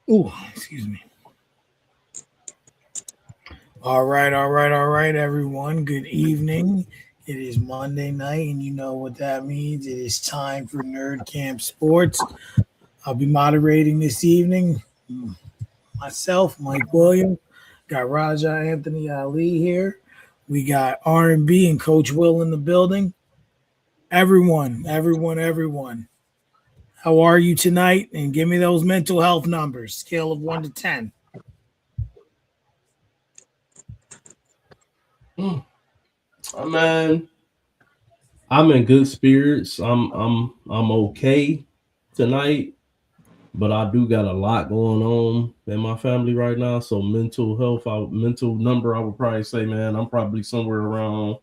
Oh, excuse me. All right, everyone. Good evening. It is Monday night, and you know what that means. It is time for Nerdcamp Sports. I'll be moderating this evening. Myself, Mike Williams, got Raja Anthony Ali here. We got R&B and Coach Will in the building. Everyone. How are you tonight? And give me those mental health numbers, scale of 1 to 10. Man, I'm in good spirits. I'm okay tonight, but I do got a lot going on in my family right now. So mental number, I would probably say, man, I'm probably somewhere around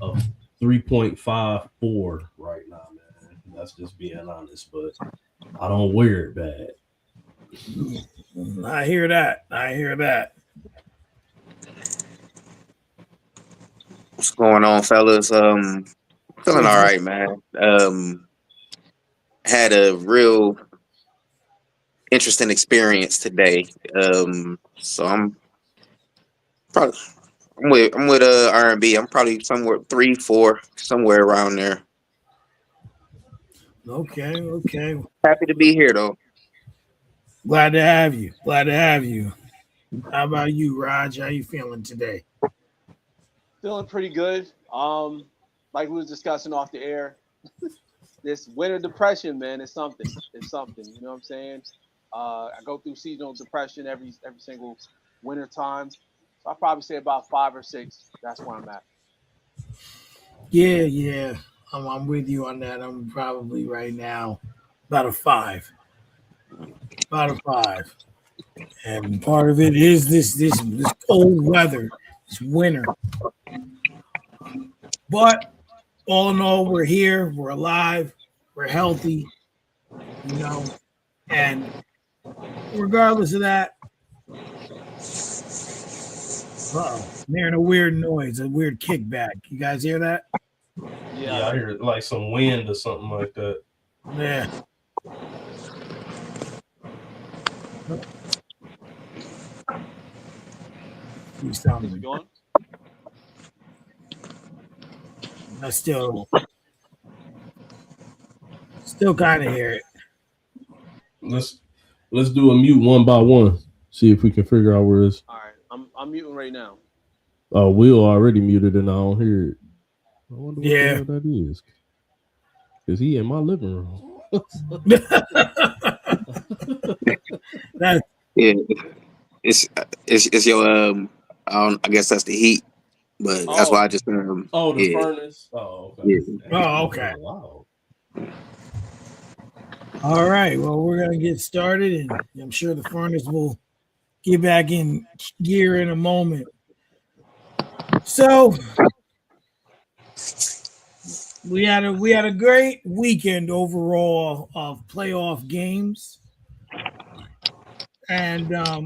a 3.54 right now, man. That's just being honest, but I don't wear it bad. I hear that. I hear that. What's going on, fellas? Feeling all right, man. Had a real interesting experience today. So probably I'm with R&B. I'm probably somewhere 3, 4, somewhere around there. Okay. Happy to be here though. Glad to have you. Glad to have you. How about you, Raj? How you feeling today? Feeling pretty good. Like we was discussing off the air, this winter depression, man, is something. It's something. You know what I'm saying? I go through seasonal depression every single winter time. So I probably say about 5 or 6. That's where I'm at. Yeah. I'm with you on that. I'm probably right now about a five. About a five. And part of it is this cold weather, this winter. But all in all, we're here, we're alive, we're healthy, you know, and regardless of that, I'm hearing a weird noise, a weird kickback. You guys hear that? Yeah, I hear like some wind or something like that. Yeah. Do something. Going? I still kind of hear it. Let's let's do a mute one by one. See if we can figure out where it's. All right. I'm muting right now. Oh, Will already muted and I don't hear it. I wonder what the Yeah. hell that is. Cause he in my living room. That Yeah, it's your I guess that's the heat, but that's why Oh, I just Oh, the yeah furnace. Oh, okay. yeah. Damn, oh, that's okay. hella loud. All right. Well, we're gonna get started, and I'm sure the furnace will get back in gear in a moment. So we had a great weekend overall of playoff games, and I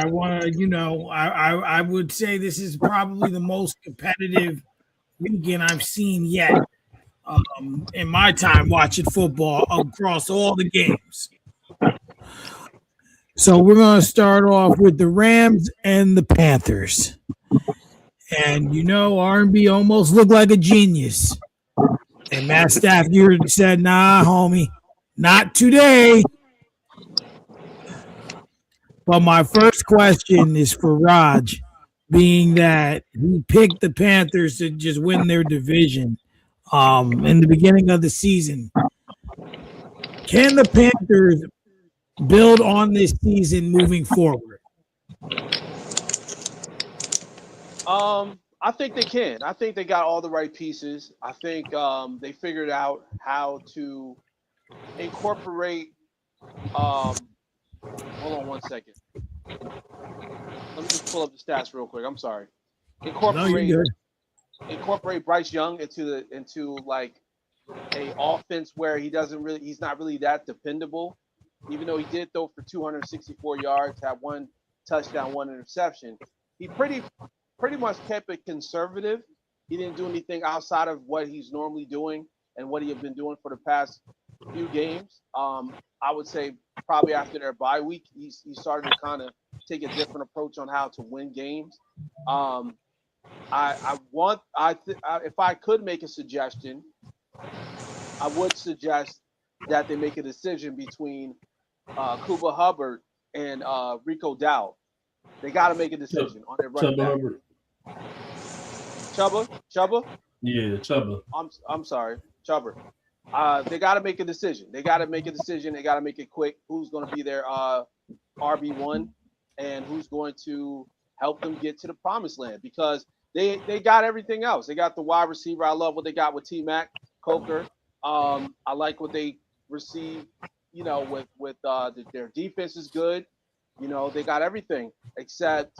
want to, I would say this is probably the most competitive weekend I've seen yet in my time watching football across all the games. So we're going to start off with the Rams and the Panthers. And R&B almost looked like a genius. And Matt Stafford said, "Nah, homie, not today." But my first question is for Raj, being that he picked the Panthers to just win their division in the beginning of the season. Can the Panthers build on this season moving forward? I think they can. I think they got all the right pieces. I think they figured out how to incorporate. Hold on 1 second. Let me just pull up the stats real quick. I'm sorry. No, you're Incorporate good. incorporate Bryce Young into like a offense where he's not really that dependable. Even though he did throw for 264 yards, had one touchdown, one interception. He pretty much kept it conservative. He didn't do anything outside of what he's normally doing and what he had been doing for the past few games. I would say probably after their bye week, he started to kind of take a different approach on how to win games. Um, if I could make a suggestion, I would suggest that they make a decision between Kuba Hubbard and Rico Dow. They got to make a decision on their running Chuba back. Hubbard. Chubba. Yeah, Chuba. I'm sorry, Chubba. They got to make a decision. They got to make a decision. They got to make it quick. Who's going to be their RB1 and who's going to help them get to the promised land? Because they got everything else. They got the wide receiver. I love what they got with T-Mac, Coker. I like what they received. You know, with their defense is good. You know, they got everything except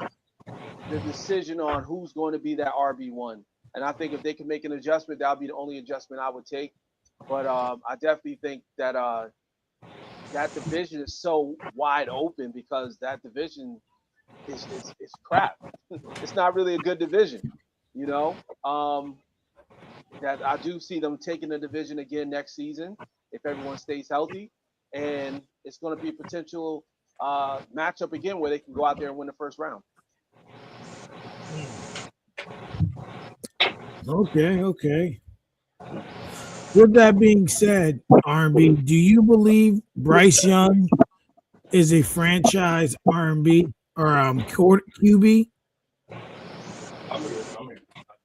the decision on who's going to be that RB1. And I think if they can make an adjustment, that would be the only adjustment I would take. But I definitely think that that division is so wide open because that division is crap. It's not really a good division, you know. That I do see them taking the division again next season if everyone stays healthy, and it's going to be a potential matchup again where they can go out there and win the first round. Okay. With that being said, R&B, do you believe Bryce Young is a franchise R&B or QB? I'm here. I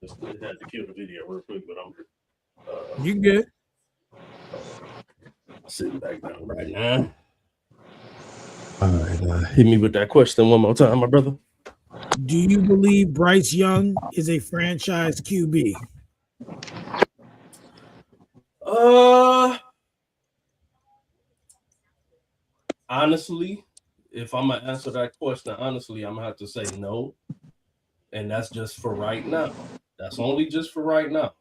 just had to kill the video real quick, but I'm here. You good? Sitting back down right now. All right, hit me with that question one more time, my brother. Do you believe Bryce Young is a franchise QB? Honestly, if I'm gonna answer that question, honestly, I'm gonna have to say no, and that's just for right now. That's only just for right now.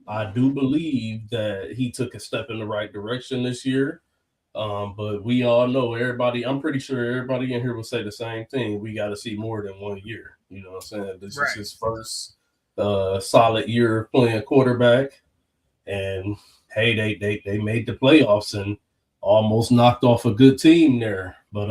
I do believe that he took a step in the right direction this year. But we all know I'm pretty sure everybody in here will say the same thing. We got to see more than 1 year. You know what I'm saying? This is his first solid year playing quarterback. And hey, they made the playoffs and almost knocked off a good team there. But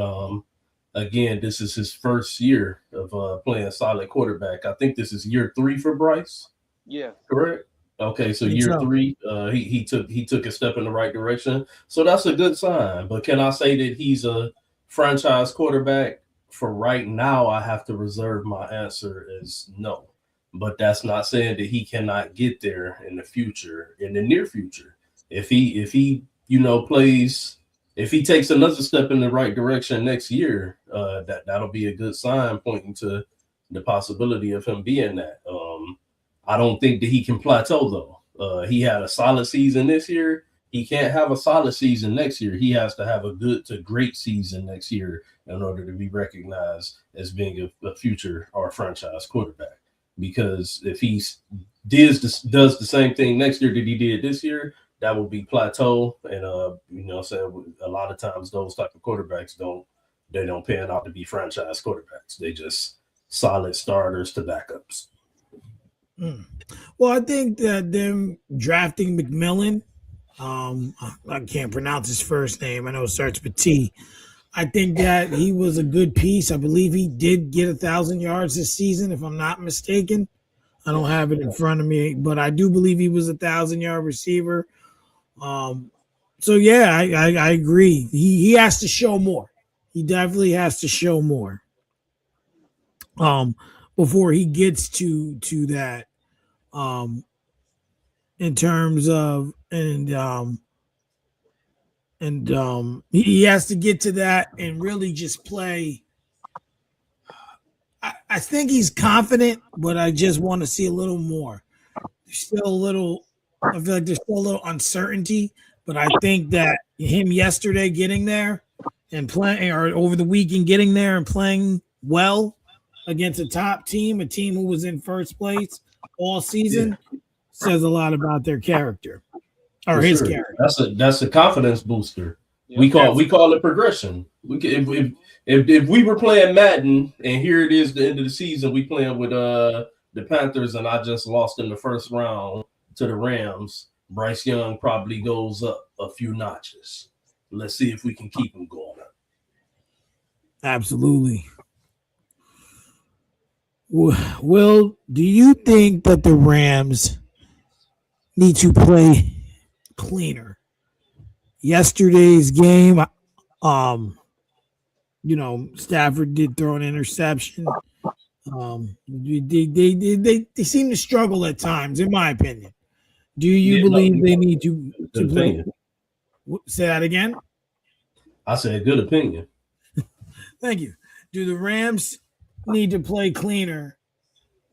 again, this is his first year of playing solid quarterback. I think this is year 3 for Bryce. Yeah. Correct? Okay, so year 3, he took a step in the right direction. So that's a good sign. But can I say that he's a franchise quarterback? For right now, I have to reserve my answer as no. But that's not saying that he cannot get there in the future, in the near future. If he plays, if he takes another step in the right direction next year, that'll be a good sign pointing to the possibility of him being that. I don't think that he can plateau though. He had a solid season this year. He can't have a solid season next year. He has to have a good to great season next year in order to be recognized as being a future or franchise quarterback. Because if he does the same thing next year that he did this year, that will be plateau. And a lot of times those type of quarterbacks don't pan out to be franchise quarterbacks. They just solid starters to backups. Well, I think that them drafting McMillan, I can't pronounce his first name. I know it starts with T. I think that he was a good piece. I believe he did get 1,000 yards this season, if I'm not mistaken. I don't have it in front of me, but I do believe he was 1,000-yard receiver. So yeah, I agree. He has to show more. He definitely has to show more. Before he gets to that. In terms of he has to get to that and really just play. I think he's confident, but I just want to see a little more. There's still a little. I feel like there's still a little uncertainty, but I think that him yesterday getting there and playing, or over the weekend getting there and playing well against a top team, a team who was in first place all season, says a lot about their character or For his sure. character. That's a confidence booster. Yeah. We call it progression. If we were playing Madden and here it is the end of the season, we playing with the Panthers and I just lost in the first round to the Rams. Bryce Young probably goes up a few notches. Let's see if we can keep him going up. Absolutely. Will, do you think that the Rams need to play cleaner? Yesterday's game, Stafford did throw an interception. They seem to struggle at times, in my opinion. Do you believe they need to play? Say that again. I said good opinion. Thank you. Do the Rams need to play cleaner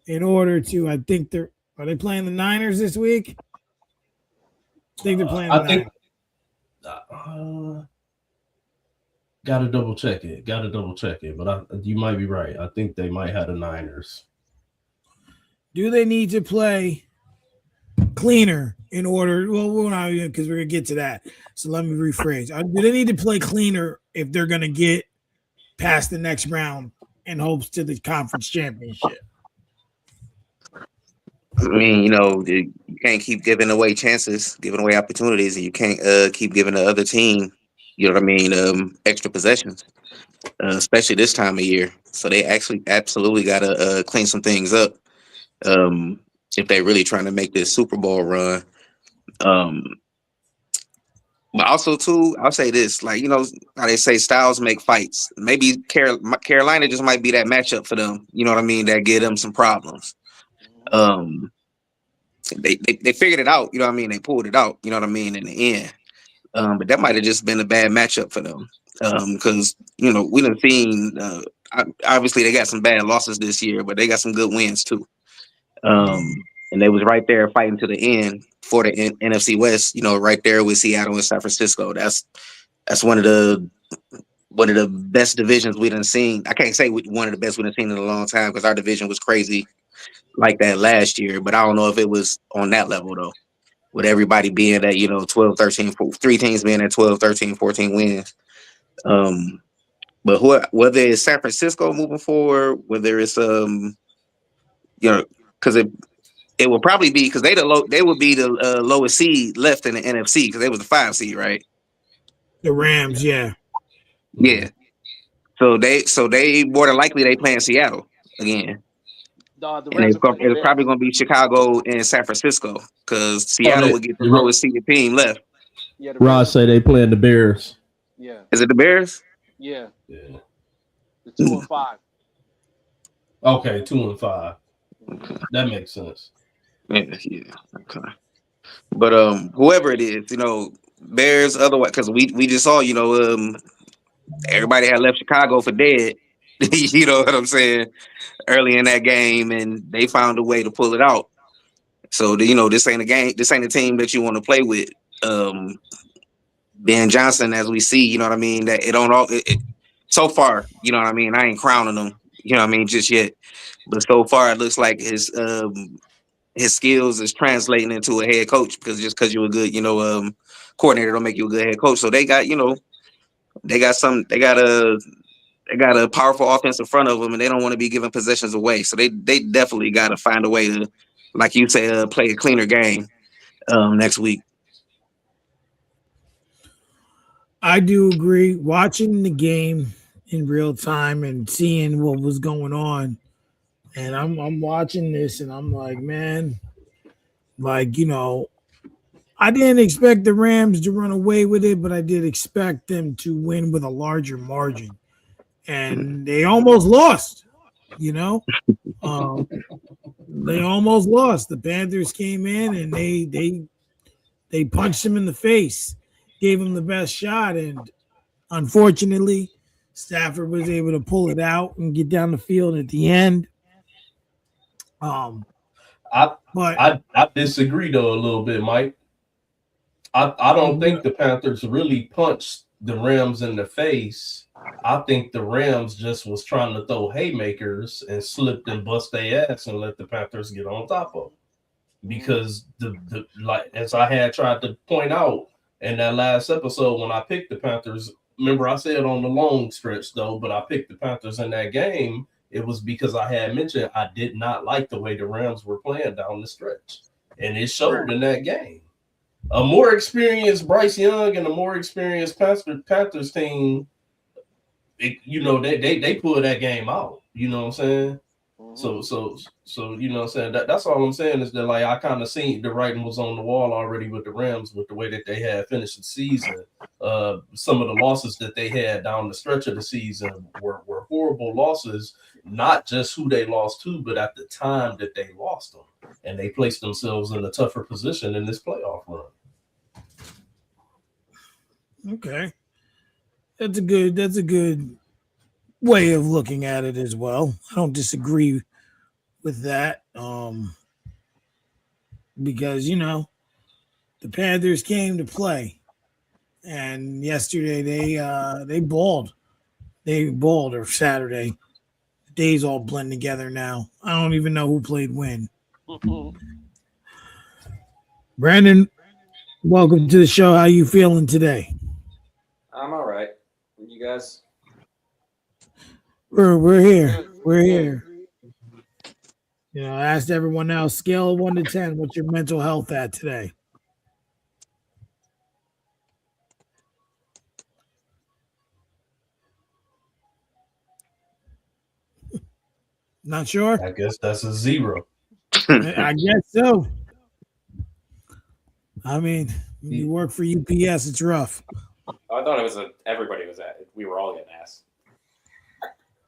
in order to? I think are they playing the Niners this week? I think they're playing the Niners. Gotta double check it. But you might be right. I think they might have the Niners. Do they need to play cleaner in order? Well, we're not because we're gonna get to that. So let me rephrase. Do they need to play cleaner if they're gonna get past the next round in hopes to the conference championship? I mean, you can't keep giving away chances, giving away opportunities, and you can't keep giving the other team, extra possessions, especially this time of year. So they actually absolutely got to clean some things up if they're really trying to make this Super Bowl run. But also, too, I'll say this, how they say styles make fights. Maybe Carolina just might be that matchup for them, you know what I mean, that give them some problems. They figured it out, you know what I mean? They pulled it out, you know what I mean, in the end. But that might have just been a bad matchup for them. Because, we done seen, obviously they got some bad losses this year, but they got some good wins too. And they was right there fighting to the end for the NFC West, right there with Seattle and San Francisco. That's one of the best divisions we done seen. I can't say one of the best we done seen in a long time because our division was crazy like that last year, but I don't know if it was on that level though, with everybody being at 12, 13, 3 teams being at 12, 13, 14 wins. But whether it's San Francisco moving forward, whether it's because it will probably be because they would be the lowest seed left in the NFC because they was the 5 seed, right? The Rams, yeah. So they more than likely they play in Seattle again. And it's probably going to be Chicago and San Francisco because Seattle would get the lowest seeded team left. Yeah, Rod say they playing the Bears. Yeah. Is it the Bears? Yeah. The 2-5. Okay, 2-5. That makes sense. Yeah. Okay. But whoever it is, Bears. Otherwise, because we just saw, everybody had left Chicago for dead. You know what I'm saying? Early in that game, and they found a way to pull it out. So this ain't a game. This ain't a team that you want to play with. Ben Johnson, as we see, you know what I mean. That it don't all. So far, you know what I mean. I ain't crowning him, you know what I mean, just yet. But so far, it looks like his skills is translating into a head coach because just because you're a good, coordinator don't make you a good head coach. So they got, they got a powerful offense in front of them, and they don't want to be giving possessions away. So they definitely got to find a way to, like you say, play a cleaner game next week. I do agree. Watching the game in real time and seeing what was going on, and I'm watching this, and I'm like, man, I didn't expect the Rams to run away with it, but I did expect them to win with a larger margin. And they almost lost, they almost lost. The Panthers came in and they punched him in the face, gave him the best shot, and unfortunately, Stafford was able to pull it out and get down the field at the end. I disagree though a little bit, Mike. I don't think the Panthers really punched the Rams in the face. I think the Rams just was trying to throw haymakers and slipped and bust their ass and let the Panthers get on top of them. Because as I had tried to point out in that last episode when I picked the Panthers, remember I said on the long stretch though, but I picked the Panthers in that game. It was because I had mentioned I did not like the way the Rams were playing down the stretch, and it showed in that game. a more experienced Bryce Young and a more experienced Panthers team, they pull that game out. You know what I'm saying? Mm-hmm. So you know what I'm saying? That's all I'm saying is that like I kind of seen the writing was on the wall already with the Rams with the way that they had finished the season. Some of the losses that they had down the stretch of the season were horrible losses, not just who they lost to, but at the time that they lost them. And they placed themselves in a tougher position in this playoff run. Okay. That's a good way of looking at it as well. I don't disagree with that. Because the Panthers came to play, and yesterday they balled. They balled, or Saturday. The days all blend together now. I don't even know who played when. Brandon, welcome to the show. How you feeling today? I'm all right. You guys? We're here. We're here. I asked everyone else, scale of 1 to 10, what's your mental health at today? Not sure? I guess that's a 0. I guess so. I mean, when you work for UPS, it's rough. I thought it was everybody was at it. We were all getting asked.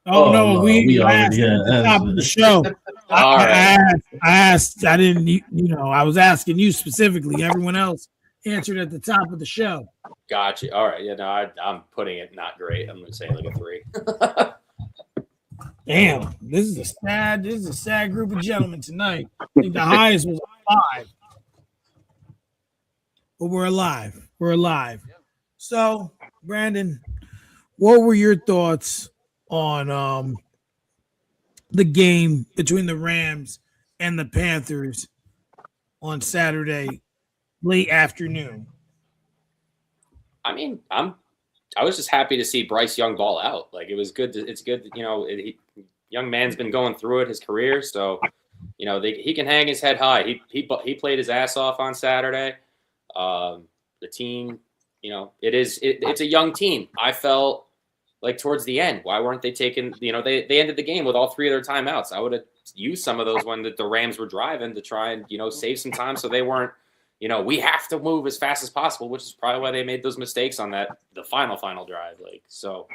Oh no, we asked already at the top of the show. All right. I asked. I didn't. I was asking you specifically. Everyone else answered at the top of the show. Gotcha. All right. Yeah. No, I'm putting it not great. I'm gonna say like a 3. Damn, this is a sad group of gentlemen tonight. I think the highest was a 5. But we're alive. We're alive. So, Brandon, what were your thoughts on the game between the Rams and the Panthers on Saturday late afternoon? I mean, I was just happy to see Bryce Young ball out. Like, it was good. It's good. Young man's been going through it his career, so he can hang his head high. He played his ass off on Saturday. The team, it's a young team. I felt like towards the end, why weren't they taking? They ended the game with all 3 of their timeouts. I would have used some of those when the Rams were driving to try and save some time, so they weren't. We have to move as fast as possible, which is probably why they made those mistakes on the final drive. Like, so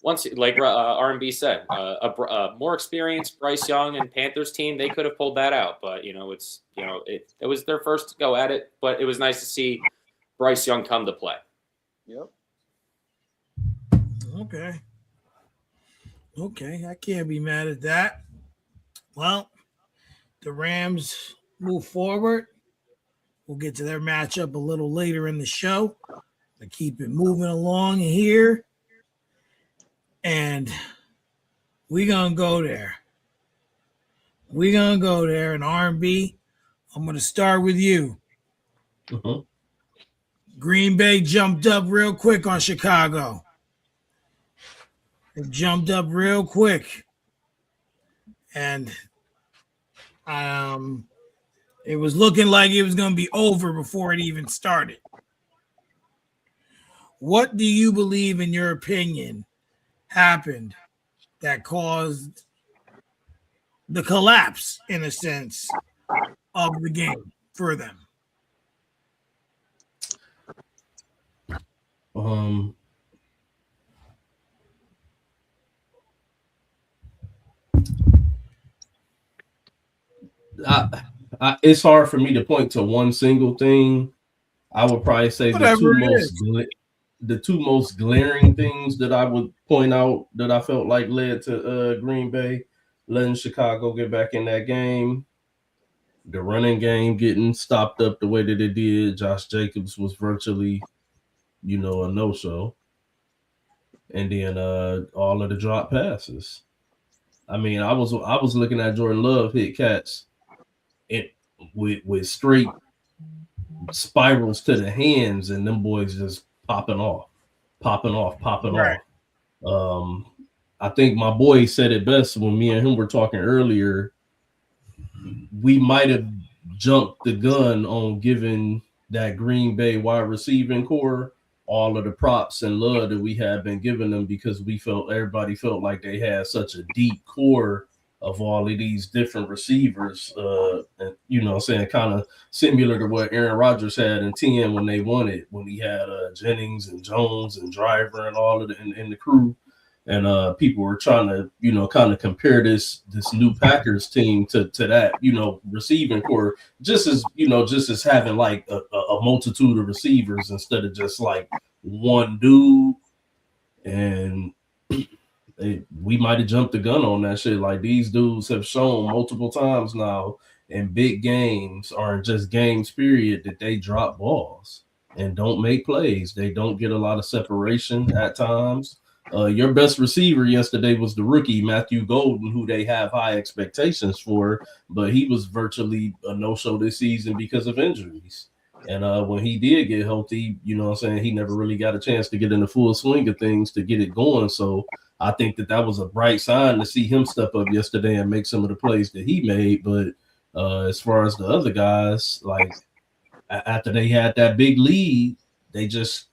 once, like R&B said, a more experienced Bryce Young and Panthers team, they could have pulled that out. But it was their first go at it. But it was nice to see Bryce Young come to play. Yep. Okay, I can't be mad at that. Well, the Rams move forward. We'll get to their matchup a little later in the show. To keep it moving along here. And we're going to go there. And R&B, I'm going to start with you. Mm-hmm. Green Bay jumped up real quick on Chicago. It jumped up real quick. And it was looking like it was going to be over before it even started. What do you believe, in your opinion, happened that caused the collapse, in a sense, of the game for them? It's hard for me to point to one single thing. I would probably say the two most glaring things that I would point out that I felt like led to Green Bay letting Chicago get back in that game. The running game getting stopped up the way that it did. Josh Jacobs was virtually, a no-show. And then all of the drop passes. I mean, I was looking at Jordan Love hit catch with straight spirals to the hands, and them boys just popping off. Right. I think my boy said it best when me and him were talking earlier. We might have jumped the gun on giving that Green Bay wide receiving core all of the props and love that we have been giving them, because everybody felt like they had such a deep core of all of these different receivers. And, you know what I'm saying, kind of similar to what Aaron Rodgers had in 10 when they won it, when he had Jennings and Jones and Driver and all of in the crew. And people were trying to, you know, kind of compare this new Packers team to that, you know, receiving core, just as having like a multitude of receivers instead of just like one dude. And we might have jumped the gun on that shit. Like, these dudes have shown multiple times now in big games, or in just games period, that they drop balls and don't make plays. They don't get a lot of separation at times. Your best receiver yesterday was the rookie Matthew Golden, who they have high expectations for, but he was virtually a no-show this season because of injuries. And when he did get healthy, you know what I'm saying, he never really got a chance to get in the full swing of things to get it going. So I think that was a bright sign to see him step up yesterday and make some of the plays that he made. But as far as the other guys, like, after they had that big lead, they just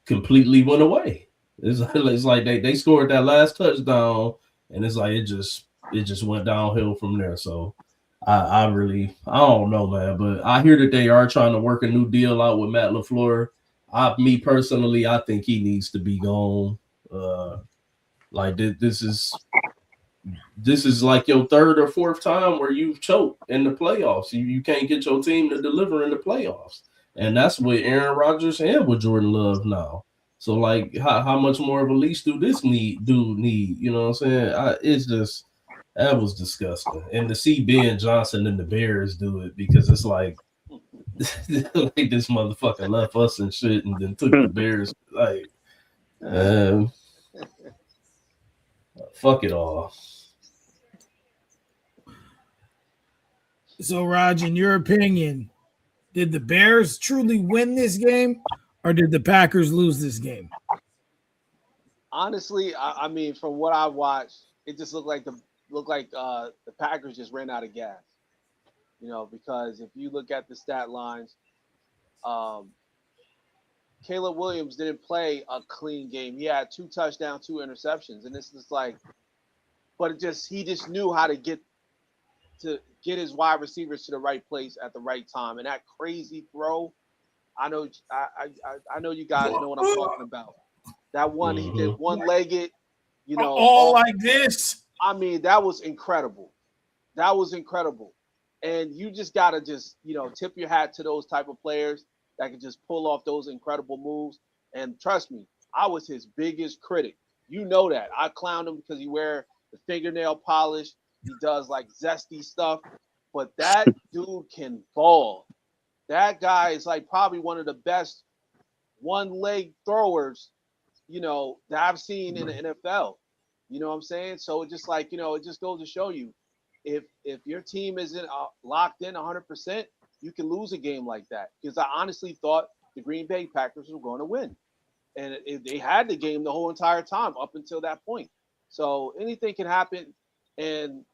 completely went away. It's like they scored that last touchdown, and it's like it just went downhill from there. So I don't know, man. But I hear that they are trying to work a new deal out with Matt LaFleur. Me personally, I think he needs to be gone. Like, this is like your third or fourth time where you've choked in the playoffs. You can't get your team to deliver in the playoffs, and that's with Aaron Rodgers and with Jordan Love now. So, like, how much more of a leash do this dude need? You know what I'm saying? It's just, that was disgusting. And to see Ben Johnson and the Bears do it, because it's like, like, this motherfucker left us and shit, and then took the Bears. Like, fuck it all. So, Raj, in your opinion, did the Bears truly win this game, or did the Packers lose this game? Honestly, I mean, from what I watched, it just looked like the Packers just ran out of gas. You know, because if you look at the stat lines, Caleb Williams didn't play a clean game. He had 2 touchdowns, 2 interceptions, and this is like, but he just knew how to get his wide receivers to the right place at the right time. And that crazy throw, I know you guys know what I'm talking about. That one, he did one-legged, you know, all like this. I mean, that was incredible. That was incredible. And you just got to tip your hat to those type of players that can just pull off those incredible moves. And trust me, I was his biggest critic. You know that. I clowned him because he wear the fingernail polish. He does like zesty stuff. But that dude can ball. That guy is like probably one of the best one-leg throwers, you know, that I've seen in the NFL. You know what I'm saying? So it just like, you know, it just goes to show you, if your team isn't locked in 100%, you can lose a game like that. Because I honestly thought the Green Bay Packers were going to win. And they had the game the whole entire time up until that point. So anything can happen. And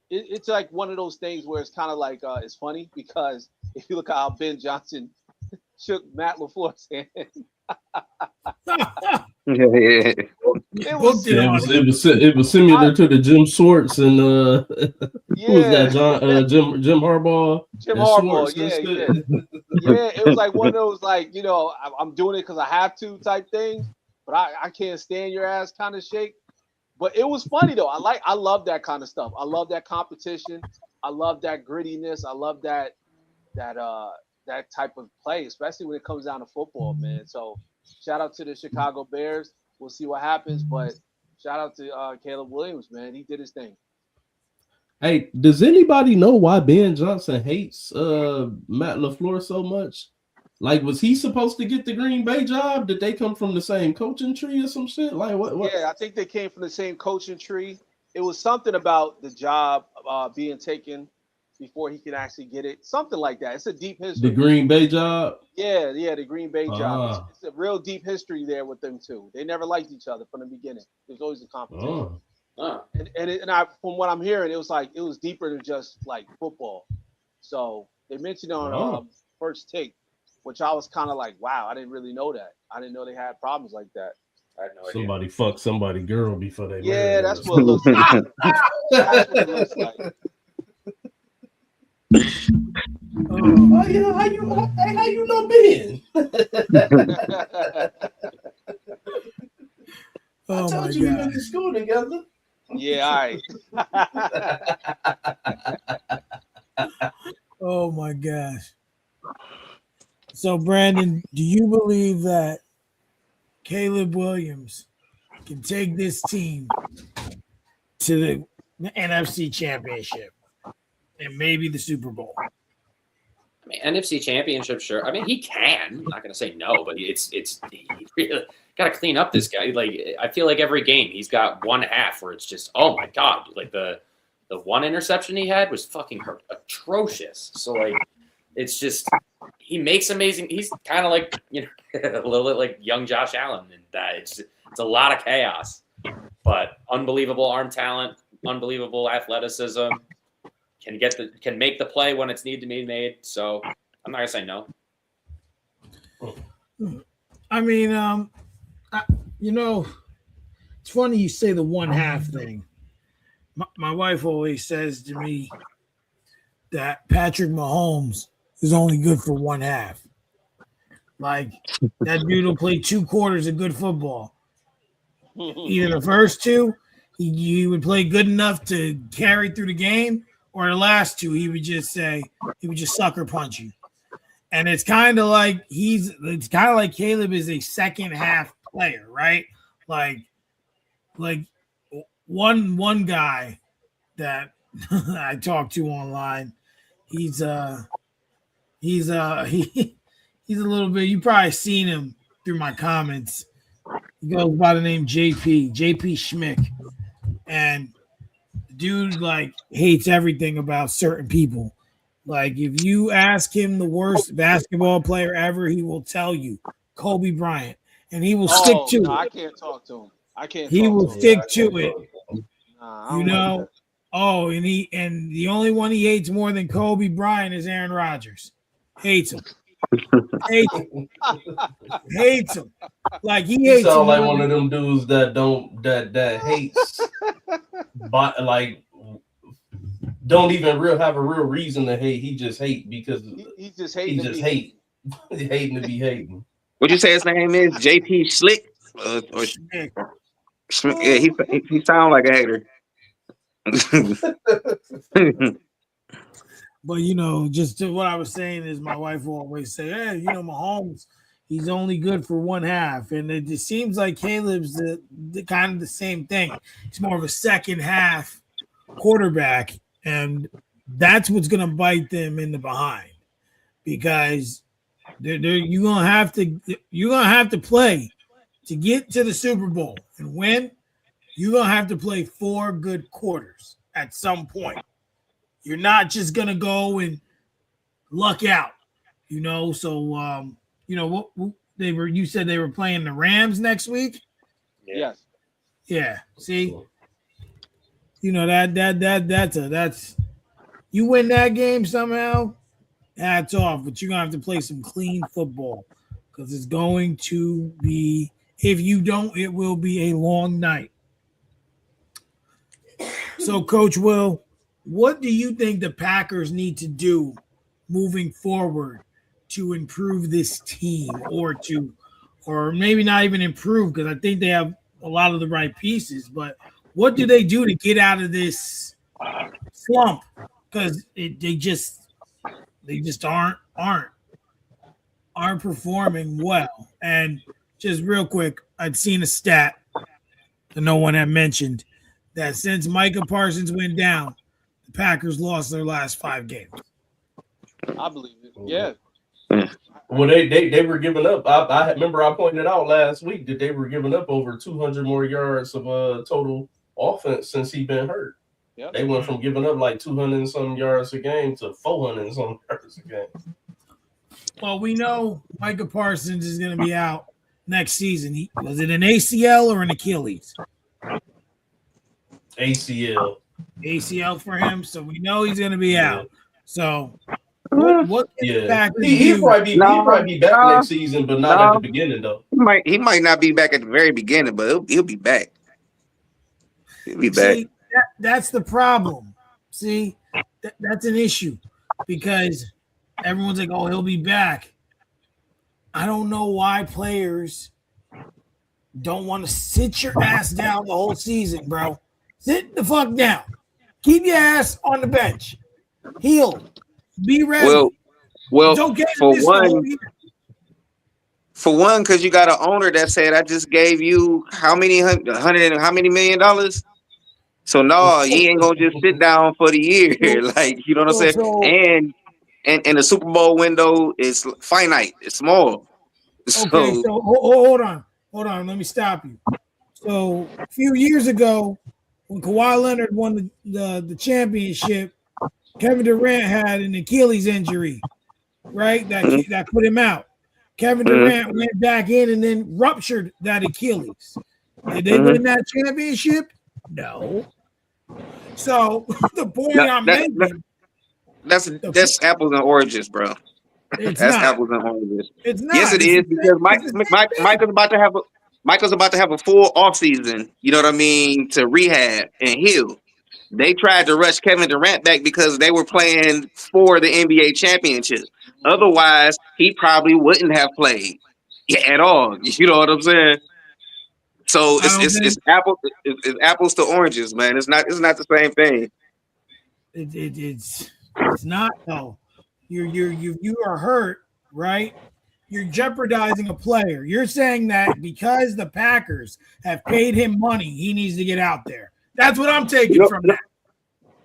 it's like one of those things where it's kind of like, it's funny because if you look at how Ben Johnson shook Matt LaFleur's hand. It was similar to the Jim Swartz and who was that? Jim Harbaugh. Jim Harbaugh, yeah. It was like one of those, like, you know, I'm doing it because I have to type things, but I can't stand your ass kind of shake. But it was funny though. I love that kind of stuff. I love that competition. I love that grittiness. I love that type of play, especially when it comes down to football, man. So shout out to the Chicago Bears. We'll see what happens, but shout out to Caleb Williams, man. He did his thing. Hey, does anybody know why Ben Johnson hates Matt LaFleur so much? Like, was he supposed to get the Green Bay job? Did they come from the same coaching tree or some shit? Like, what? Yeah, I think they came from the same coaching tree. It was something about the job being taken before he could actually get it. Something like that. It's a deep history. The Green Bay job? Yeah, the Green Bay job. It's a real deep history there with them two. They never liked each other from the beginning. There's always a competition. And from what I'm hearing, it was deeper than just like football. So they mentioned on First Take which I was kind of like, wow, I didn't really know that. I didn't know they had problems like that. I had no idea. Somebody fucked somebody girl before they Yeah, married that's her. what it looks like. That's what it looks like. How you know Ben? Oh I told my you we God. went to school together. Yeah, all right. Oh my gosh. So Brandon, do you believe that Caleb Williams can take this team to the NFC Championship and maybe the Super Bowl? I mean, NFC Championship, sure. I mean, he can. I'm not going to say no, but he really got to clean up this guy. Like, I feel like every game he's got one half where it's just, oh my God, like the one interception he had was fucking atrocious. So like, it's just he makes amazing. He's kind of like, you know, a little bit like young Josh Allen, and that it's a lot of chaos, but unbelievable arm talent, unbelievable athleticism. Can make the play when it's needed to be made. So I'm not gonna say no. I mean, it's funny you say the one half thing. My wife always says to me that Patrick Mahomes is only good for one half. Like that dude will play 2 quarters of good football. Either the first 2, he would play good enough to carry through the game, or the last 2, he would just sucker punch you. And it's kind of like Caleb is a second half player, right? Like one guy that I talked to online, he's a little bit, you probably seen him through my comments. He goes by the name JP Schmick. And the dude like hates everything about certain people. Like if you ask him the worst basketball player ever, he will tell you Kobe Bryant, and he will stick to it. I can't talk to him. He will stick to it. Nah, You know. Like oh, and the only one he hates more than Kobe Bryant is Aaron Rodgers. Hates him. Hates him. Like he hates him. Sound like one of them dudes that hates, but like don't even have a real reason to hate. He just hate because he just hating to be hating. What'd you say his name is? JP Slick? Yeah, he sound like a hater. But just what I was saying is my wife will always say, hey, Mahomes, he's only good for one half. And it just seems like Caleb's the kind of the same thing. He's more of a second half quarterback. And that's what's going to bite them in the behind, because you're going to have to play to get to the Super Bowl and win. You're going to have to play 4 good quarters at some point. You're not just going to go and luck out, So, what you said they were playing the Rams next week? Yes. Yeah. See, that's you win that game somehow, hats off, but you're going to have to play some clean football, because it's going to be, if you don't, it will be a long night. So, Coach Will, what do you think the Packers need to do moving forward to improve this team, or maybe not even improve, because I think they have a lot of the right pieces, but what do they do to get out of this slump? Because they just aren't performing well. And just real quick, I'd seen a stat that no one had mentioned, that since Micah Parsons went down, the Packers lost their last 5 games. I believe it. Yeah. Well, they were giving up. I remember I pointed out last week that they were giving up over 200 more yards of total offense since he's been hurt. Yep. They went from giving up like 200 and some yards a game to 400 and some yards a game. Well, we know Micah Parsons is going to be out next season. Was it an ACL or an Achilles? ACL. ACL for him, so we know he's going to be out. So What can the Yeah, Packers he'll do? probably be back No, next season, but not at the beginning though. He might not be back at the very beginning, but he'll be back. He'll be back. See, that's the problem. See, that's an issue because everyone's like, "Oh, he'll be back." I don't know why players don't want to sit your ass down the whole season, bro. Sit the fuck down. Keep your ass on the bench. Heal. Be ready. Well, It's okay to for miss the whole one, year. because you got an owner that said, "I just gave you how many $100 million?" So no, he ain't gonna just sit down for the year, like you know what I'm saying. And the Super Bowl window is finite; it's small. Okay, so hold on. Let me stop you. So a few years ago, when Kawhi Leonard won the championship, Kevin Durant had an Achilles injury, right? That put him out. Kevin Durant went back in and then ruptured that Achilles. Did they win that championship? No. So the point I'm making, that's apples and oranges, bro. It's That's not. apples and oranges. It's not. Yes, it is because Michael's about to have a full offseason, you know what I mean, to rehab and heal. They tried to rush Kevin Durant back because they were playing for the NBA championship. Otherwise, he probably wouldn't have played at all. You know what I'm saying? So it's apples to oranges, man. It's not the same thing. It's not though. You are hurt, right? You're jeopardizing a player. You're saying that because the Packers have paid him money, he needs to get out there. That's what I'm taking from that.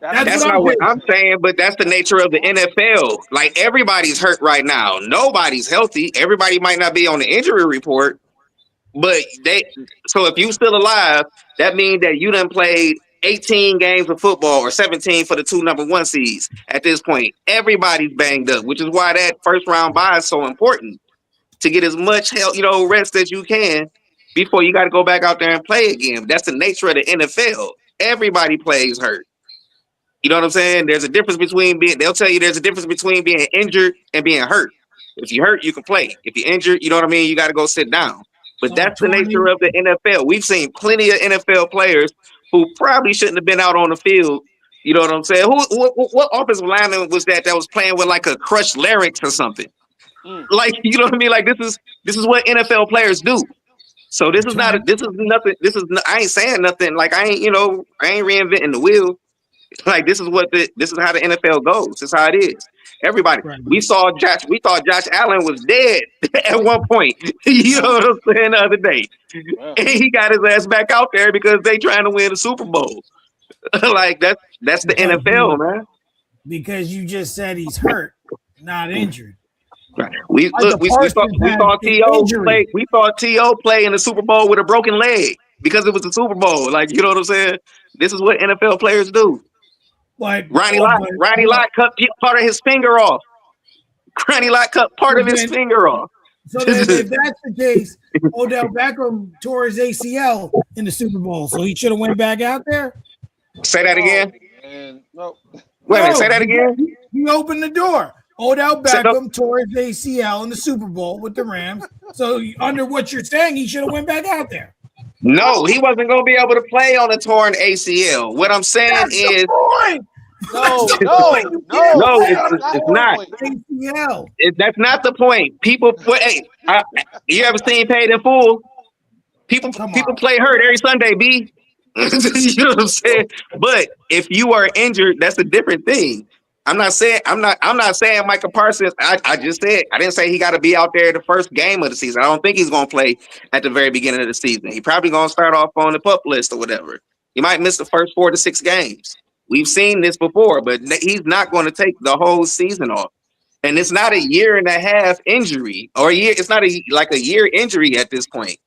That's not what I'm saying, but that's the nature of the NFL. Like everybody's hurt right now. Nobody's healthy. Everybody might not be on the injury report, but so if you still alive, that means that you done played 18 games of football or 17 for the 2 number 1 seeds at this point. Everybody's banged up, which is why that first round bye is so important to get as much rest as you can before you got to go back out there and play again. That's the nature of the NFL. Everybody plays hurt. You know what I'm saying? There's a difference between they'll tell you there's a difference between being injured and being hurt. If you're hurt, you can play. If you're injured, you know what I mean? You got to go sit down. But that's the nature of the NFL. We've seen plenty of NFL players who probably shouldn't have been out on the field. You know what I'm saying? What offensive lineman was that was playing with like a crushed larynx or something? Like, you know what I mean? Like this is what NFL players do. So this is nothing. I ain't saying nothing. Like I ain't reinventing the wheel. Like this is how the NFL goes. This is how it is. Everybody, we thought Josh Allen was dead at one point. You know what I'm saying? The other day, and he got his ass back out there because they trying to win the Super Bowl. Like that's the NFL, man. Because you just said he's hurt, not injured. Right. We saw T.O. play in the Super Bowl with a broken leg because it was the Super Bowl. Like, you know what I'm saying? This is what NFL players do. Like Ronnie Lott cut part of his finger off. Ronnie Lott cut part of his finger off. So then if that's the case, Odell Beckham tore his ACL in the Super Bowl, so he should have went back out there. Say that again. No. Wait a minute, say that again. He opened the door. Odell Beckham tore his ACL in the Super Bowl with the Rams. So under what you're saying, he should have went back out there. No, he wasn't going to be able to play on a torn ACL. What I'm saying is, no, it's not. ACL. That's not the point. People, you ever seen Paid in Full? People play hurt every Sunday, B. You know what I'm saying? But if you are injured, that's a different thing. I'm not saying Micah Parsons. I just said I didn't say he got to be out there the first game of the season. I don't think he's going to play at the very beginning of the season. He probably going to start off on the PUP list or whatever. He might miss the first 4 to 6 games. We've seen this before, but he's not going to take the whole season off. And it's not a 1.5 injury or a year. It's not like a year injury at this point.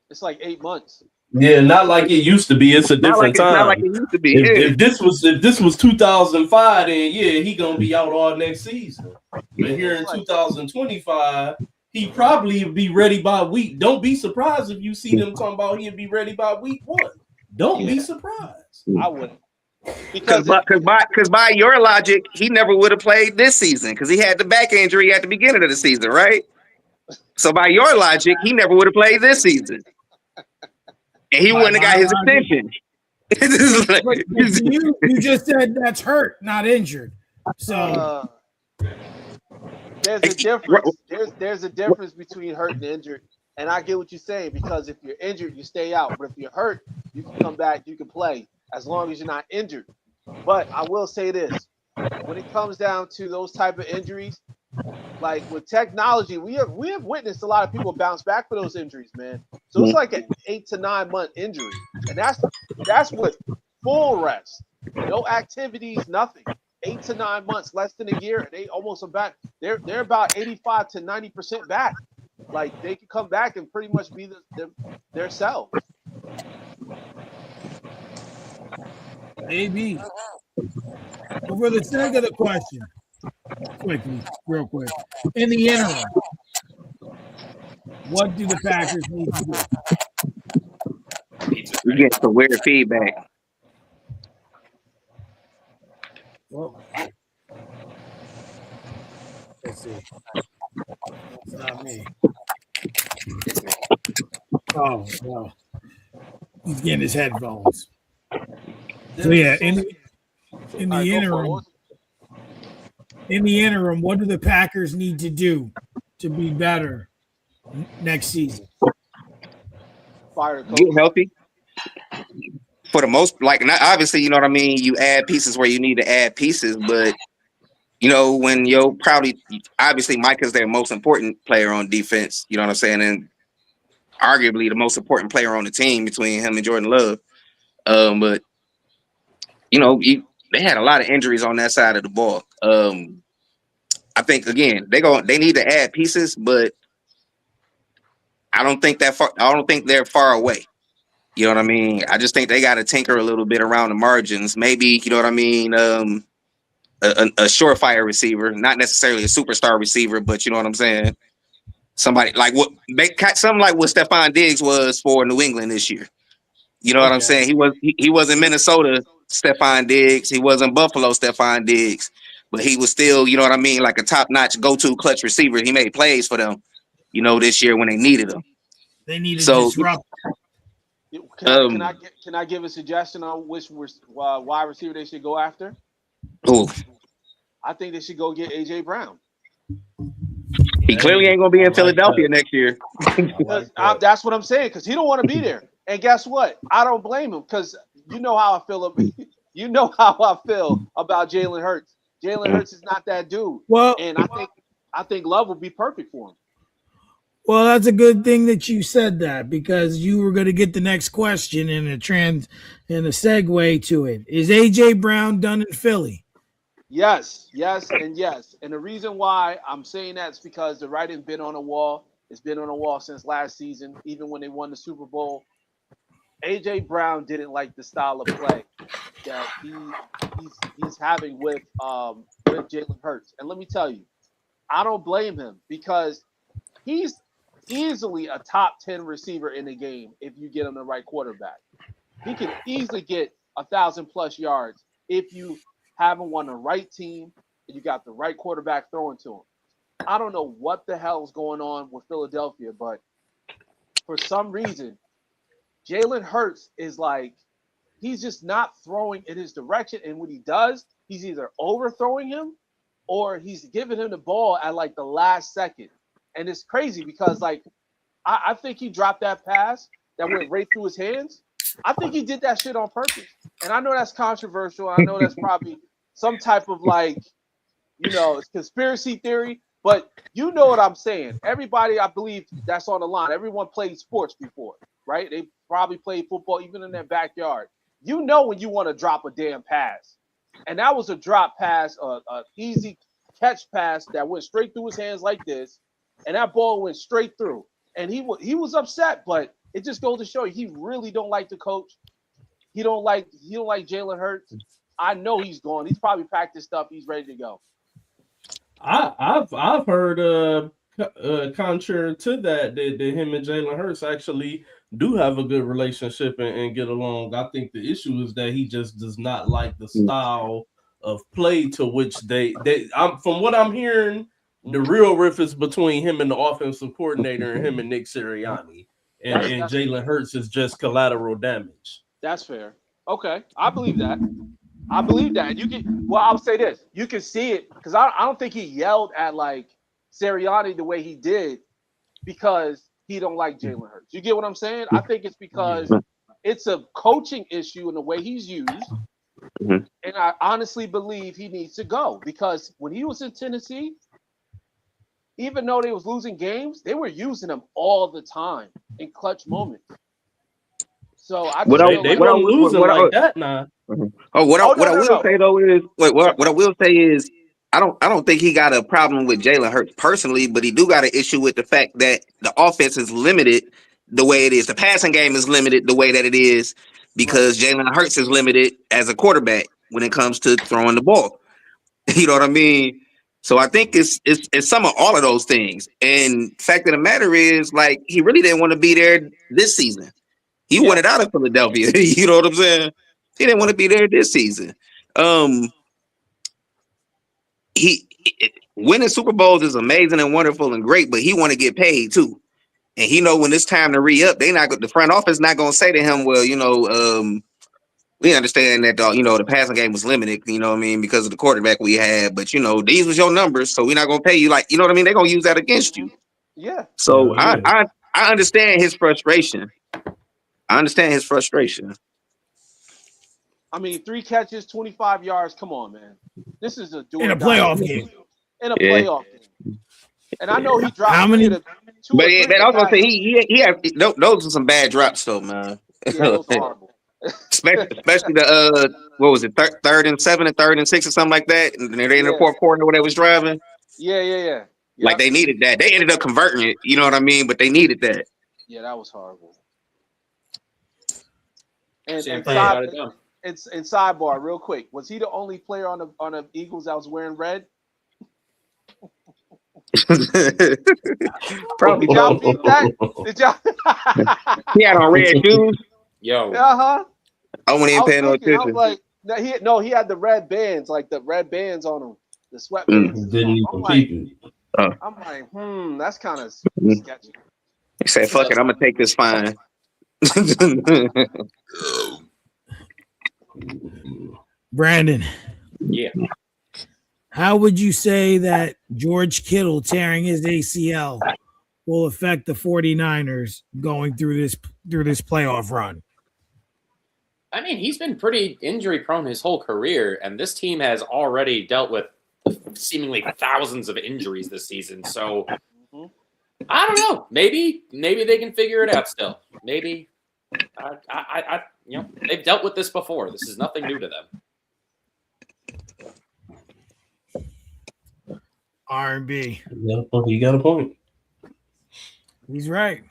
It's like 8 months. Yeah, not like it used to be. It's a different time. Not like it used to be. If this was 2005, then yeah, he gonna be out all next season. But here in 2025, he probably be ready by week. Don't be surprised if you see them talking about he'll be ready by week 1. Don't be surprised. I wouldn't. Because by your logic, he never would have played this season because he had the back injury at the beginning of the season, right? So by your logic, he never would have played this season, and he By wouldn't have got my his logic, extension. but you just said that's hurt, not injured. So there's a difference. There's a difference between hurt and injured. And I get what you're saying, because if you're injured, you stay out. But if you're hurt, you can come back, you can play as long as you're not injured. But I will say this: when it comes down to those type of injuries, like with technology, we have witnessed a lot of people bounce back for those injuries, man. So it's like an 8 to 9 month injury, and that's with full rest, no activities, nothing. 8 to 9 months, less than a year, and they almost are back. They're about 85 to 90% back. Like they can come back and pretty much be their self. maybe. But for the sake of the question, real quick, in the interim, what do the Packers need to do? You get some weird feedback. Well, let's see. It's not me. It's me. Oh, well. He's getting his headphones. So yeah, in the interim, what do the Packers need to do to be better next season? Fire the coach. Get healthy. For the most, like, not obviously, you know what I mean. You add pieces where you need to add pieces, but you know when you're probably obviously Mike is their most important player on defense. You know what I'm saying, and arguably the most important player on the team between him and Jordan Love. But you know, they had a lot of injuries on that side of the ball. I think again they need to add pieces, but I don't think they're far away. You know what I mean? I just think they got to tinker a little bit around the margins. Maybe, you know what I mean? A surefire receiver, not necessarily a superstar receiver, but you know what I'm saying? Somebody like something like what Stephon Diggs was for New England this year. You know what I'm saying? He was in Minnesota, Stephon Diggs. He was in Buffalo, Stephon Diggs. But he was still, you know what I mean, like a top-notch go-to clutch receiver. He made plays for them, you know, this year when they needed him. They need to disrupt. Can I give a suggestion on which wide receiver they should go after? Who? I think they should go get AJ Brown. He clearly ain't gonna be in Philadelphia next year. That's what I'm saying, because he don't want to be there. And guess what? I don't blame him, because you know how I feel. You know how I feel about Jalen Hurts. Jalen Hurts is not that dude. Well, and I think Love will be perfect for him. Well, that's a good thing that you said that, because you were going to get the next question and a segue to it. Is AJ Brown done in Philly? Yes, and yes. And the reason why I'm saying that is because the writing's been on the wall. It's been on the wall since last season, even when they won the Super Bowl. AJ Brown didn't like the style of play that he's having with Jalen Hurts. And let me tell you, I don't blame him, because he's easily a top 10 receiver in the game if you get him the right quarterback. He can easily get 1,000+ yards if you have him on the right team and you got the right quarterback throwing to him. I don't know what the hell is going on with Philadelphia, but for some reason, Jalen Hurts is like, he's just not throwing in his direction. And when he does, he's either overthrowing him or he's giving him the ball at like the last second. And it's crazy because, like, I think he dropped that pass that went right through his hands. I think he did that shit on purpose. And I know that's controversial. I know that's probably some type of, like, you know, it's conspiracy theory. But you know what I'm saying. Everybody, I believe, that's on the line. Everyone played sports before, right? They probably played football even in their backyard. You know when you want to drop a damn pass. And that was a drop pass, an easy catch pass that went straight through his hands like this. And that ball went straight through. And he was upset, but it just goes to show you he really don't like the coach. He don't like Jalen Hurts. I know he's gone. He's probably packed his stuff. He's ready to go. I've heard contrary to that him and Jalen Hurts actually do have a good relationship and get along. I think the issue is that he just does not like the style of play to which I'm from what I'm hearing, the real riff is between him and the offensive coordinator and him and Nick Sirianni. And Jalen Hurts is just collateral damage. That's fair. Okay, I believe that. You can. Well, I'll say this: you can see it because I don't think he yelled at like Sirianni the way he did because he don't like Jalen Hurts. You get what I'm saying? I think it's because it's a coaching issue in the way he's used, and I honestly believe he needs to go because when he was in Tennessee, even though they was losing games, they were using him all the time in clutch moments. So I just they weren't losing like that now. What I will say though is what I will say is I don't think he got a problem with Jalen Hurts personally, but he do got an issue with the fact that the offense is limited the way it is. The passing game is limited the way that it is because Jalen Hurts is limited as a quarterback when it comes to throwing the ball. You know what I mean? So I think it's some of all of those things. And fact of the matter is, like, he really didn't want to be there this season. He wanted out of Philadelphia. You know what I'm saying? He didn't want to be there this season. He winning Super Bowls is amazing and wonderful and great, but he want to get paid too. And he know when it's time to re-up, the front office not gonna say to him, well, we understand that the passing game was limited, you know what I mean, because of the quarterback we had, but these was your numbers, so we're not gonna pay you like, you know what I mean? They're gonna use that against you. Yeah. So I understand his frustration. I mean, 3 catches, 25 yards. Come on, man. This is a in a playoff game. Playoff game. And I know he dropped how many? But I was gonna say he had those are some bad drops though, man. Yeah, those are horrible. especially the what was it, 3rd and 7 and 3rd and 6 or something like that, and they're in the fourth quarter where they was driving. Yeah. Like they needed that. They ended up converting it. You know what I mean? But they needed that. Yeah, that was horrible. And sidebar, real quick, was he the only player on the Eagles that was wearing red? Probably. Did y'all peep that? He had on red shoes. Yo. I wasn't even paying no attention. I was like, he had the red bands, like the red bands on him, the sweatbands. Didn't even peep it. I'm like, that's kind of sketchy. He said, "Fuck it, I'm gonna take this fine." Brandon. Yeah. How would you say that George Kittle tearing his ACL will affect the 49ers going through this playoff run? I mean, he's been pretty injury prone his whole career, and this team has already dealt with seemingly thousands of injuries this season. So I don't know. Maybe they can figure it out still. Maybe they've dealt with this before. This is nothing new to them. R&B. You got a point. He's right.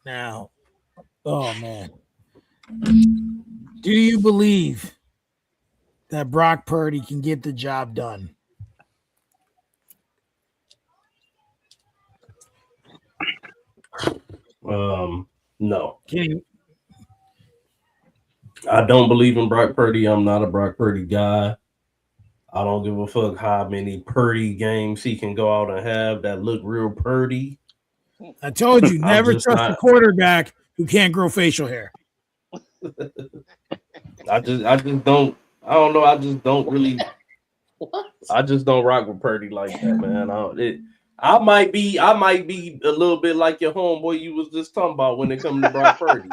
Now, oh man. Do you believe that Brock Purdy can get the job done? No. I don't believe in Brock Purdy. I'm not a Brock Purdy guy. I don't give a fuck how many Purdy games he can go out and have that look real Purdy. I told you, never trust a quarterback who can't grow facial hair. I just don't. I don't know. I just don't really. I just don't rock with Purdy like that, man. I might be a little bit like your homeboy you was just talking about when it comes to Brock Purdy.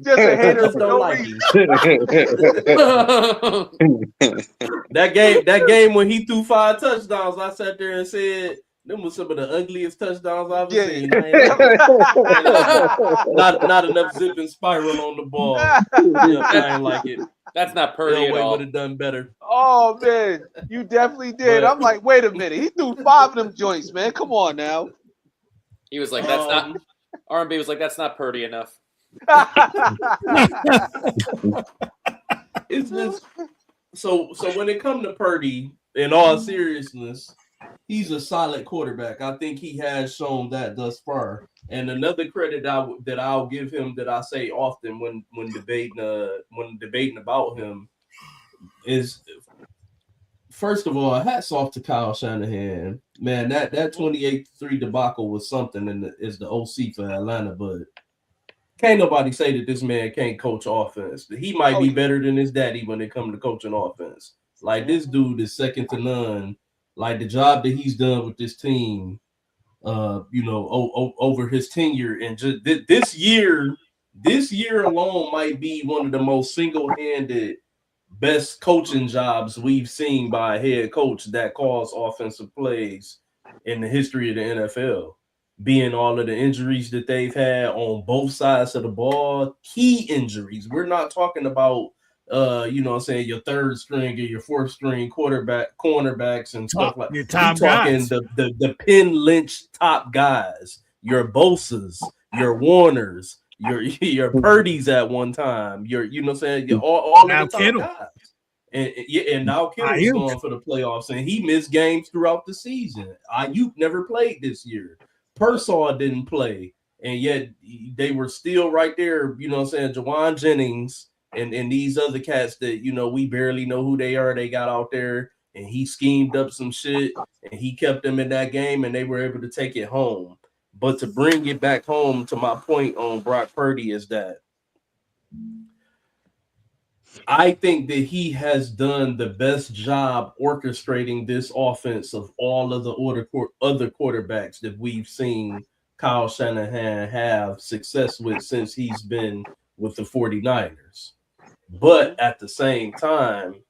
Just a hater. Just don't like him. That game when he threw 5 touchdowns, I sat there and said, them was some of the ugliest touchdowns I've ever seen. Not enough zip and spiral on the ball. I ain't like it. That's not Purdy at all. Would have done better. Oh man, you definitely did. I'm like, wait a minute. He threw 5 of them joints, man. Come on now. He was like, that's not. R&B was like, that's not Purdy enough. It's just so when it comes to Purdy, in all seriousness, he's a solid quarterback. I think he has shown that thus far. And another credit that I'll give him, that I say often when debating about him, is, first of all, hats off to Kyle Shanahan. Man, that 28-3 debacle was something, and is the OC for Atlanta. But can't nobody say that this man can't coach offense. He might be better than his daddy when it comes to coaching offense. Like, this dude is second to none. Like, the job that he's done with this team, over his tenure, and just this year alone might be one of the most single-handed best coaching jobs we've seen by a head coach that calls offensive plays in the history of the NFL. Being all of the injuries that they've had on both sides of the ball, key injuries. We're not talking about your third string or your fourth string cornerbacks and stuff like that. We're talking the Penn Lynch top guys, your Bosas, your Warners, your Purdy's at one time, all of the top guys. And now Kittle's going for the playoffs, and he missed games throughout the season. Ayuk never played this year. Pearsall didn't play, and yet they were still right there, Jawan Jennings and these other cats that, we barely know who they are. They got out there, and he schemed up some shit, and he kept them in that game, and they were able to take it home. But to bring it back home to my point on Brock Purdy is that I think that he has done the best job orchestrating this offense of all of the other quarterbacks that we've seen Kyle Shanahan have success with since he's been with the 49ers. But at the same time,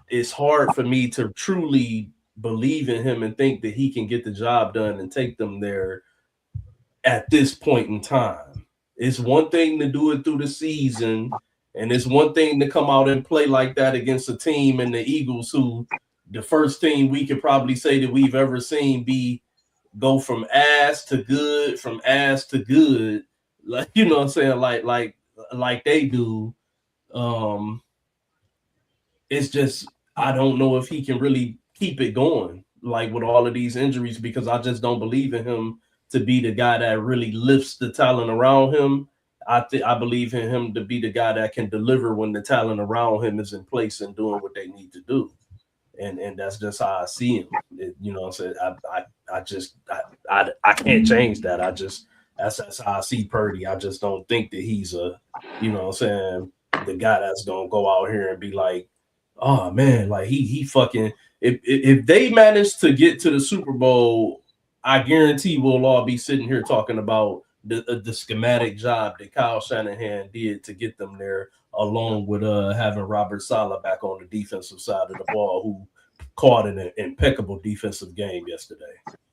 it's hard for me to truly believe in him and think that he can get the job done and take them there at this point in time. It's one thing to do it through the season, and it's one thing to come out and play like that against a team in the Eagles, who the first team we could probably say that we've ever seen go from ass to good, like, you know what I'm saying, like they do. It's just, I don't know if he can really keep it going, like, with all of these injuries, because I just don't believe in him to be the guy that really lifts the talent around him. I believe in him to be the guy that can deliver when the talent around him is in place and doing what they need to do. And that's just how I see him. You know what I'm saying? I can't change that. That's how I see Purdy. I just don't think that he's the guy that's gonna go out here and be like, oh man, like he fucking, if they manage to get to the Super Bowl, I guarantee we'll all be sitting here talking about the schematic job that Kyle Shanahan did to get them there, along with having Robert Saleh back on the defensive side of the ball, who caught an impeccable defensive game yesterday.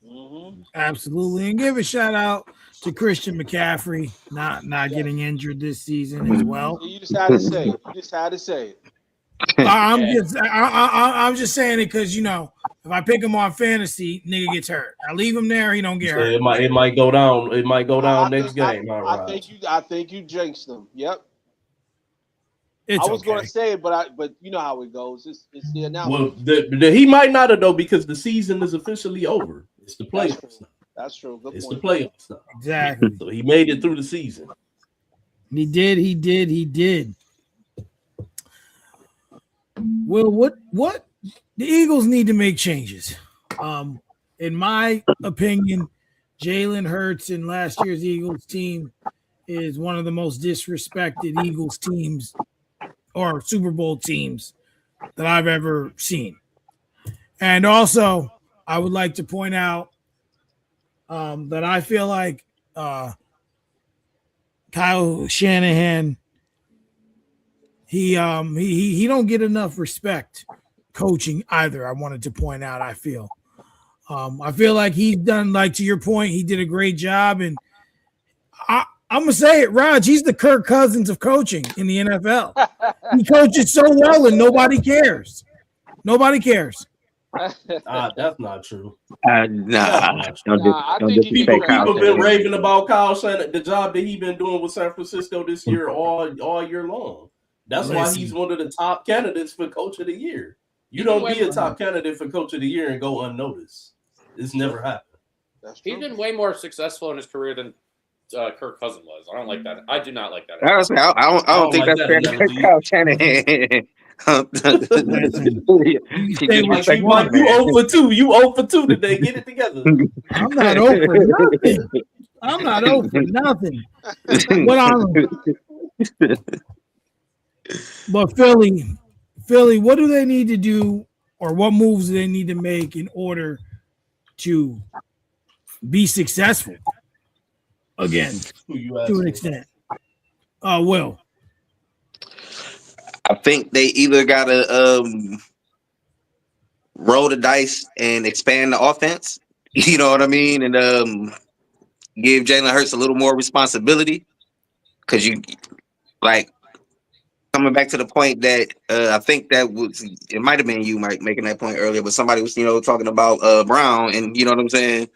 Mm-hmm. Absolutely. And give a shout out to Christian McCaffrey not getting injured this season as well. You just had to say it. I'm just saying it because, if I pick him on fantasy, nigga gets hurt. I leave him there, he don't get hurt. It might go down. It might go down next game. I think you jinxed him. Yep. I was going to say it, but you know how it goes. It's the announcement. Well, he might not have, though, because the season is officially over. It's the playoffs. That's true. Good it's point. The playoffs now. Exactly. So he made it through the season. He did. Well, what the Eagles need to make changes. In my opinion, Jalen Hurts and last year's Eagles team is one of the most disrespected Eagles teams or Super Bowl teams that I've ever seen. And also, I would like to point out that I feel like Kyle Shanahan, he don't get enough respect coaching either. I wanted to point out, I feel like he's done, like, to your point, he did a great job. And I'm going to say it, Raj, he's the Kirk Cousins of coaching in the NFL. He coaches so well and nobody cares. That's not true. People been raving about Kyle Shanahan, the job that he's been doing with San Francisco this year all year long. That's why he's one of the top candidates for Coach of the Year. You don't be a top candidate for coach of the year and go unnoticed. It's never happened. That's true. He's been way more successful in his career than Kirk Cousins was. I don't like that. I do not like that. Honestly, I don't think like that's that fair to analogy. Kyle Shanahan. Listen, you He say did what respect you the want. You man. 0 for 2. You 0 for 2 today. Get it together. I'm not over nothing. I'm not over nothing. But Philly, what do they need to do, or what moves do they need to make in order to be successful again? Who you To an asking? extent. Will. I think they either gotta roll the dice and expand the offense. You know what I mean, and give Jalen Hurts a little more responsibility. Because you like coming back to the point that I think that was it might have been you, Mike, making that point earlier, but somebody was talking about Brown, and you know what I'm saying.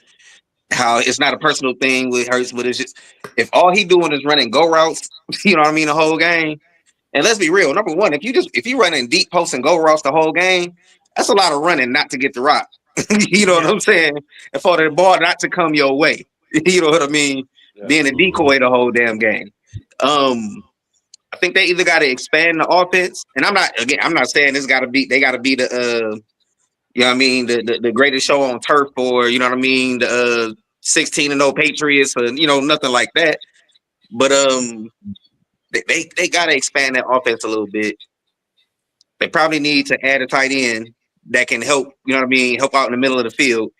How it's not a personal thing with Hurts, but it's just if all he doing is running go routes, you know what I mean, the whole game. And let's be real. Number one, if you running deep posts and go routes the whole game, that's a lot of running not to get the rock. You know what I'm saying? And for the ball not to come your way. You know what I mean? Yeah. Being a decoy the whole damn game. I think they either got to expand the offense, and I'm not saying they got to be the you know what I mean, the greatest show on turf, or you know what I mean, the 16-0 Patriots, or nothing like that. But they got to expand that offense a little bit. They probably need to add a tight end that can help, you know what I mean, help out in the middle of the field.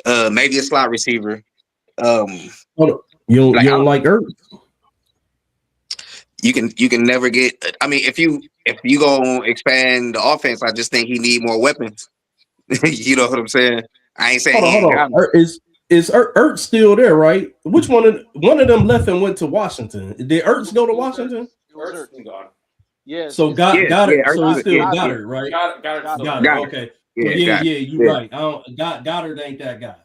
Maybe a slot receiver. You don't like Ertz? You can never get. I mean, if you gonna expand the offense, I just think he need more weapons. You know what I'm saying? I ain't saying Hold on. Is Ertz still there, right? Which one of them left and went to Washington? Did Ertz go to Washington? Ertz is gone. Yeah. So Goddard. So it's still Goddard. Goddard, right? Goddard. Okay. Yeah, You're right. Goddard ain't that guy.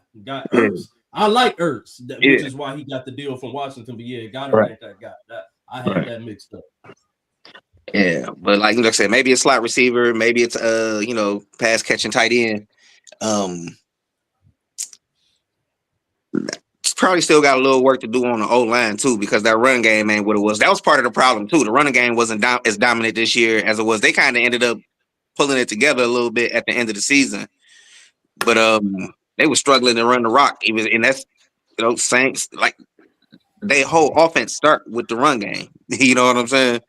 Ertz. I like Ertz, which is why he got the deal from Washington. But yeah, Goddard ain't that guy. I had that mixed up. Yeah, but like I said, maybe a slot receiver, maybe it's pass catching tight end. It's probably still got a little work to do on the O-line too, because that run game ain't what it was. That was part of the problem too. The running game wasn't as dominant this year as it was. They kind of ended up pulling it together a little bit at the end of the season, but they were struggling to run the rock. And that's Saints, like their whole offense start with the run game. You know what I'm saying?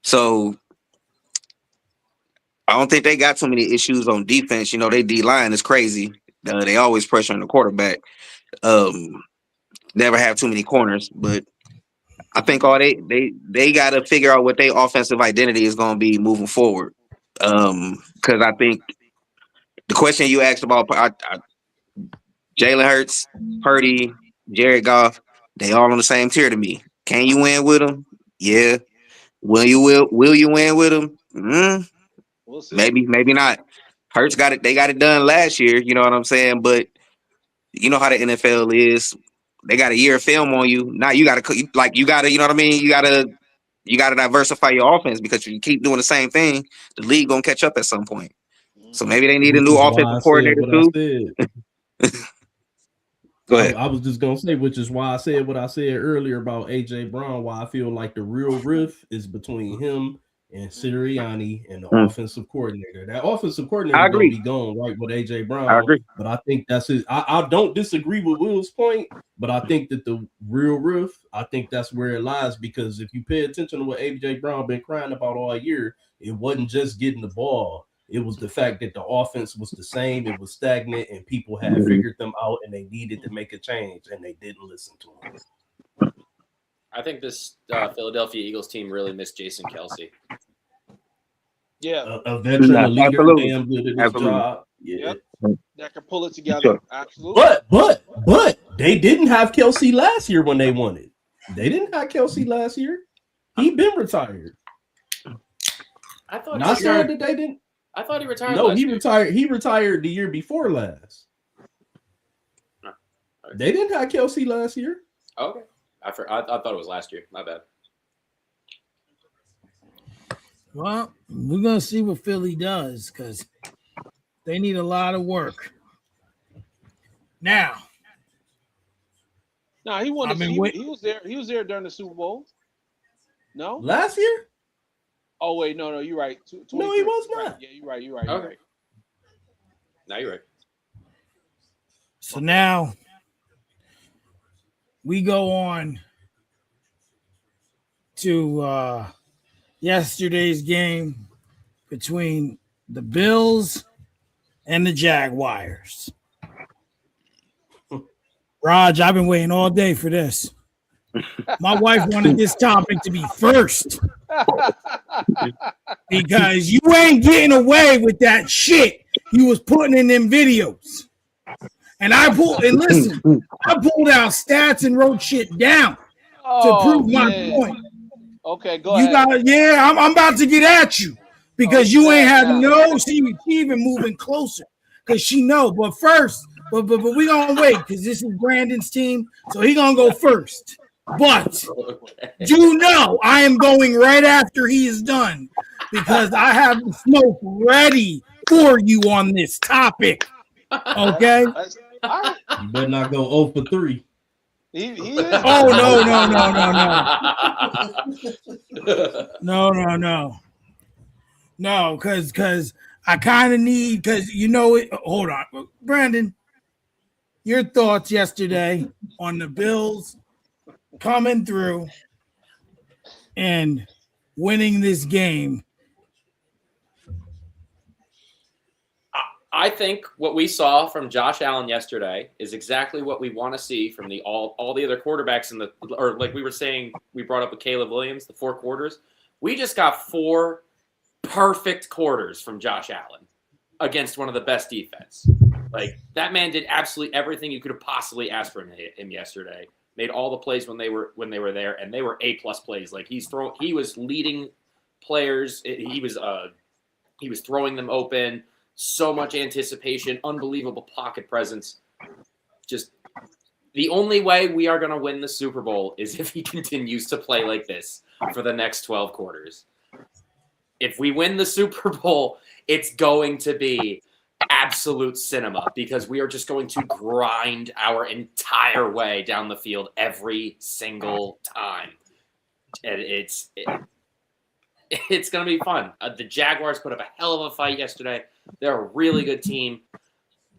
So I don't think they got too many issues on defense. They D-line is crazy. They always pressuring the quarterback. Never have too many corners, but I think all they got to figure out what their offensive identity is going to be moving forward. Because I think the question you asked about Jalen Hurts, Purdy, Jared Goff, they all on the same tier to me. Can you win with them? Yeah. Will you win with them? We'll see. Maybe not. Hurts got it. They got it done last year. You know what I'm saying? But you know how the NFL is. They got a year of film on you. Now you got to, you got to, you know what I mean? You got to diversify your offense, because if you keep doing the same thing, the league gonna catch up at some point. So maybe they need a new offensive coordinator too. Go ahead. I was just gonna say, which is why I said what I said earlier about AJ Brown. Why I feel like the real rift is between him and Sirianni and the offensive coordinator. That offensive coordinator is gonna be gone right with AJ Brown. I agree. But I think that's his. I don't disagree with Will's point, but I think that the real rift, I think that's where it lies, because if you pay attention to what AJ Brown been crying about all year, it wasn't just getting the ball. It was the fact that the offense was the same. It was stagnant, and people had figured them out, and they needed to make a change, and they didn't listen to him. I think this Philadelphia Eagles team really missed Jason Kelce. Yeah. A veteran, a leader, absolutely. damn good at his job. Yeah. Yep. That can pull it together. Absolutely. But they didn't have Kelce last year when they won it. They didn't have Kelce last year. He been retired. I thought Not saying that they didn't. I thought he retired. No, he retired. He retired the year before last. They didn't have Kelce last year. Okay, I thought it was last year. My bad. Well, we're gonna see what Philly does because they need a lot of work. Now, No, he won. I've been He waiting. was there. He was there during the Super Bowl. No. Last year? Oh wait, no, you're right. No, he was Right. not. Yeah, you're right. You're right. Okay. Now you're right. So now we go on to yesterday's game between the Bills and the Jaguars. Raj, I've been waiting all day for this. My wife wanted this topic to be first because you ain't getting away with that shit you was putting in them videos. And I pulled out stats and wrote shit down to prove my point. Okay, go You ahead. I'm about to get at you because you ain't had no. She even moving closer because she know. But first, but we gonna wait because this is Brandon's team, so he gonna go first. But do know I am going right after he is done because I have the smoke ready for you on this topic. Okay. You better not go 0 for 3. He is. Oh no, because I kind of need because you know it. Hold on, Brandon. Your thoughts yesterday on the Bills coming through and winning this game. I think what we saw from Josh Allen yesterday is exactly what we want to see from the all the other quarterbacks or like we were saying, we brought up with Caleb Williams, the 4 quarters. We just got 4 perfect quarters from Josh Allen against one of the best defense. Like that man did absolutely everything you could have possibly asked from him yesterday. Made all the plays when they were there, and they were A+ plays. Like he was leading players. He was throwing them open. So much anticipation, unbelievable pocket presence. Just the only way we are going to win the Super Bowl is if he continues to play like this for the next 12 quarters. If we win the Super Bowl, it's going to be absolute cinema because we are just going to grind our entire way down the field every single time. And it's going to be fun. The Jaguars put up a hell of a fight yesterday. They're a really good team.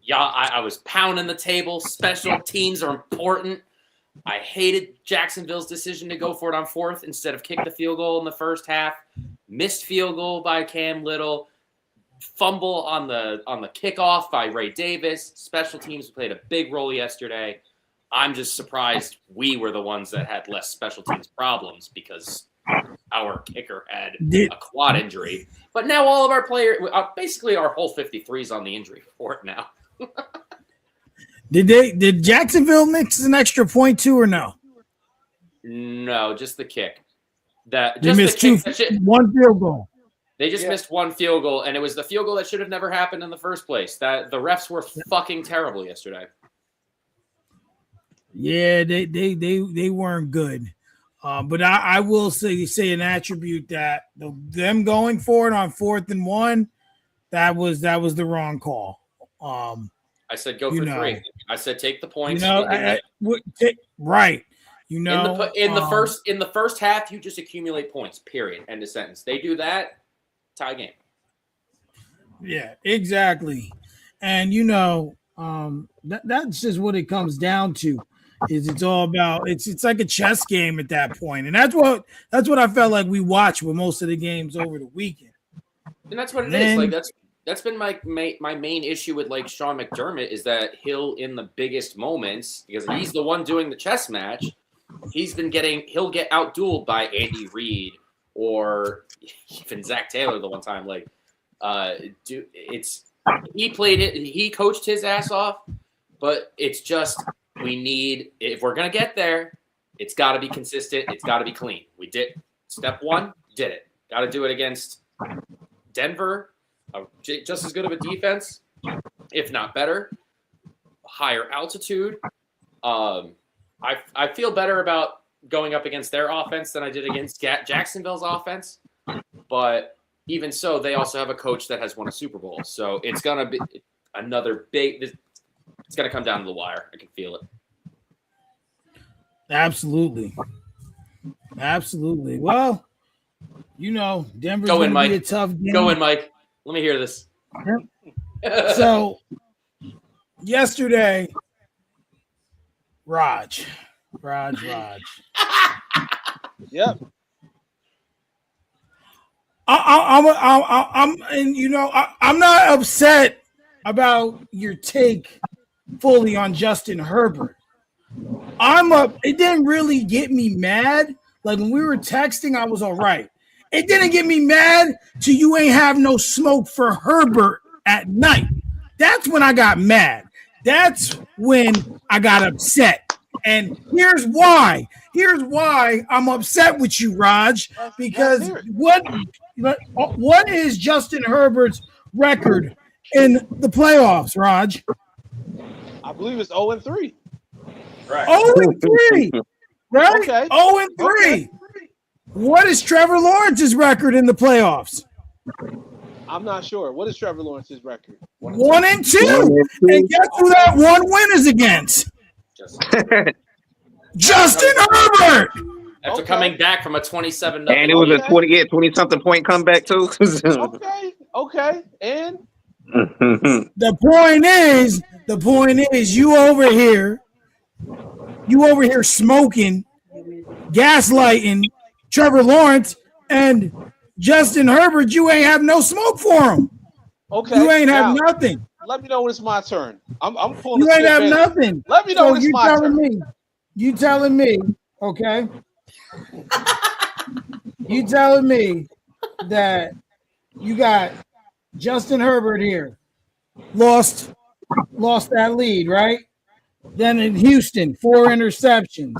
Yeah, I was pounding the table. Special teams are important. I hated Jacksonville's decision to go for it on 4th instead of kick the field goal in the first half. Missed field goal by Cam Little. Fumble on the kickoff by Ray Davis. Special teams played a big role yesterday. I'm just surprised we were the ones that had less special teams problems because our kicker had a quad injury. But now all of our players, basically our whole 53 is on the injury report now. Did Jacksonville mix an extra point too or no? No, just the kick. They missed one field goal. They just missed one field goal, and it was the field goal that should have never happened in the first place. That the refs were fucking terrible yesterday. Yeah, they weren't good. But I will say an attribute that them going for it on 4th and 1, that was the wrong call. I said go for 3. I said take the points. Right. In the first half, you just accumulate points. Period. End of sentence. They do that, tie game. Yeah, exactly. And that's just what it comes down to. It's all about it's like a chess game at that point, and that's what I felt like we watched with most of the games over the weekend. And that's what it is. Like that's been my main issue with like Sean McDermott is that he'll in the biggest moments because he's the one doing the chess match. He'll get outdueled by Andy Reid or even Zach Taylor the one time. Like, he coached his ass off, but it's just. If we're going to get there, it's got to be consistent. It's got to be clean. We did step 1, did it. Got to do it against Denver, just as good of a defense, if not better. Higher altitude. I feel better about going up against their offense than I did against Jacksonville's offense. But even so, they also have a coach that has won a Super Bowl. So it's gonna be another big. It's gonna come down to the wire. I can feel it. Absolutely. Well, Denver's Go in, going to be Mike. a tough game. Go in, Mike. Let me hear this. So, yesterday, Raj. Yep. I'm not upset about your take fully on Justin Herbert. It didn't really get me mad. Like when we were texting, I was all right. It didn't get me mad till you ain't have no smoke for Herbert at night. That's when I got mad. That's when I got upset. And here's why. I'm upset with you, Raj, because what is Justin Herbert's record in the playoffs, Raj? I believe it's 0-3. Right. 0-3, right? Okay. 0-3. Okay. What is Trevor Lawrence's record in the playoffs? I'm not sure. What is Trevor Lawrence's record? 1-2. And guess who that one win is against? Justin Herbert. After coming back from a 27-0. And it was a 20-something point comeback too. Okay. And The point is you over here smoking, gaslighting Trevor Lawrence and Justin Herbert. You ain't have no smoke for him. okay. You ain't have nothing. Let me know when it's my turn. I'm pulling. You ain't have nothing. Let me know when it's my turn. You telling me, okay? You telling me that you got Justin Herbert here, lost that lead, right? Then in Houston, 4 interceptions.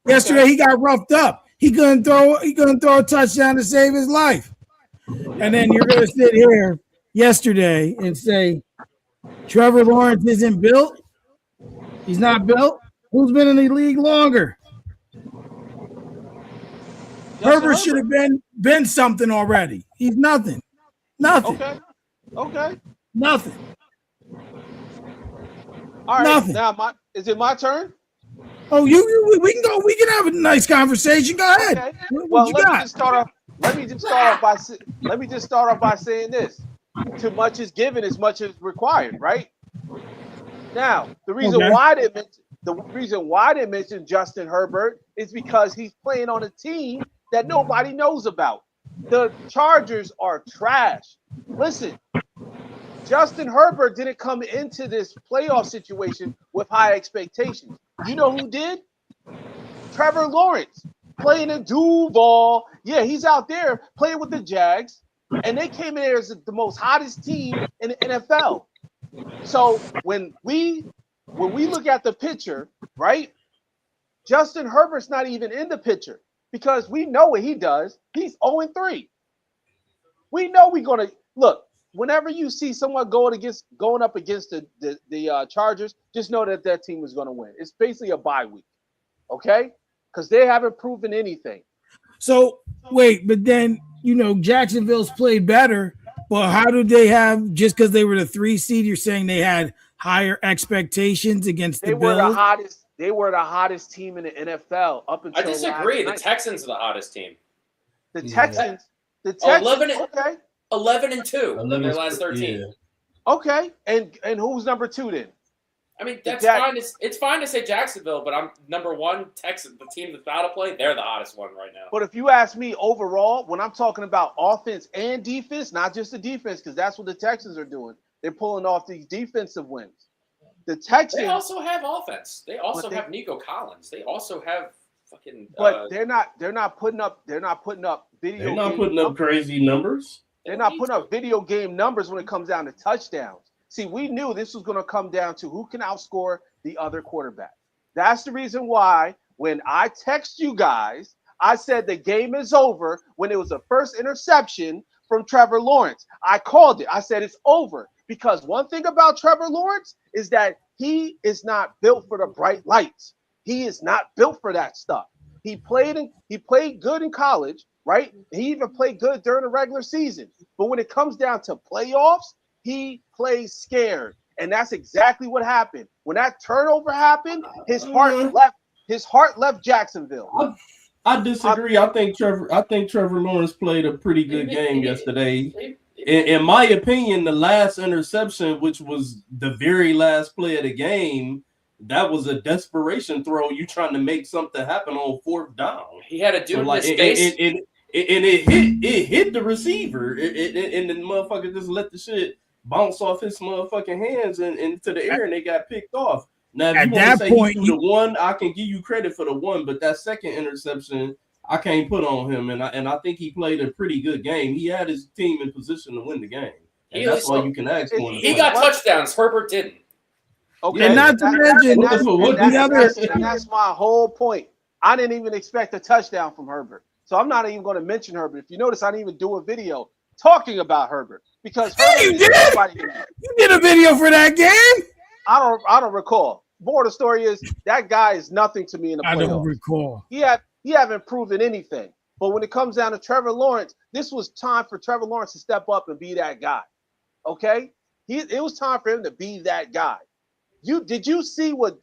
Yesterday he got roughed up. He couldn't throw a touchdown to save his life. And then you're gonna sit here yesterday and say Trevor Lawrence isn't built. He's not built. Who's been in the league longer? Herbert should have been something already. He's nothing. Okay. Nothing. All right. Nothing. Now, is it my turn? Oh, we can go. We can have a nice conversation. Go ahead. Okay. What you got? Let me just start off by saying this: too much is given, as much is required. Right? Now, the reason why I didn't mention Justin Herbert is because he's playing on a team that nobody knows about. The Chargers are trash. Listen, Justin Herbert didn't come into this playoff situation with high expectations. You know who did? Trevor Lawrence, playing in Duval. Yeah, he's out there playing with the Jags, and they came in there as the most hottest team in the NFL. So when we look at the picture, right? Justin Herbert's not even in the picture because we know what he does. He's 0-3. We know we're gonna look. Whenever you see someone going up against the Chargers, just know that team is going to win. It's basically a bye week, okay? Because they haven't proven anything. So wait, but then Jacksonville's played better. But how did they have, just because they were the 3 seed? You're saying they had higher expectations against the Bills? They were the hottest team in the NFL up until. I disagree. The Texans are the hottest team. The Texans. 11-2 in their last 13. Yeah. Okay, and who's number 2 then? I mean, that's fine. It's fine to say Jacksonville, but I'm number 1. Texas, the team that's out of play, they're the hottest one right now. But if you ask me overall, when I'm talking about offense and defense, not just the defense, because that's what the Texans are doing. They're pulling off these defensive wins. The Texans. They also have offense. They also have Nico Collins. They also have fucking. But they're not putting up video. They're not putting up crazy numbers. They're not putting up video game numbers when it comes down to touchdowns. See, we knew this was going to come down to who can outscore the other quarterback. That's the reason why when I text you guys, I said the game is over when it was the first interception from Trevor Lawrence. I called it. I said it's over because one thing about Trevor Lawrence is that he is not built for the bright lights. He is not built for that stuff. He played good in college. right? He even played good during the regular season. But when it comes down to playoffs, he plays scared. And that's exactly what happened. When that turnover happened, his heart left Jacksonville. I disagree. I think Trevor Lawrence played a pretty good game yesterday. In my opinion, the last interception, which was the very last play of the game, that was a desperation throw. You trying to make something happen on 4th down. He had a dude in his face. And it hit the receiver. And the motherfucker just let the shit bounce off his motherfucking hands and into the air, and they got picked off. Now, if you want to say he threw the one, I can give you credit for the one, but that second interception, I can't put on him, and I think he played a pretty good game. He had his team in position to win the game, and that's all you can ask for. He got touchdowns. Herbert didn't. Okay, and not to mention that's my whole point. I didn't even expect a touchdown from Herbert, so I'm not even going to mention Herbert. If you notice, I didn't even do a video talking about Herbert because you did a video for that game. I don't recall. More of the story is that guy is nothing to me in the playoffs. I don't recall. He haven't proven anything. But when it comes down to Trevor Lawrence, this was time for Trevor Lawrence to step up and be that guy. Okay? It was time for him to be that guy. Did you see what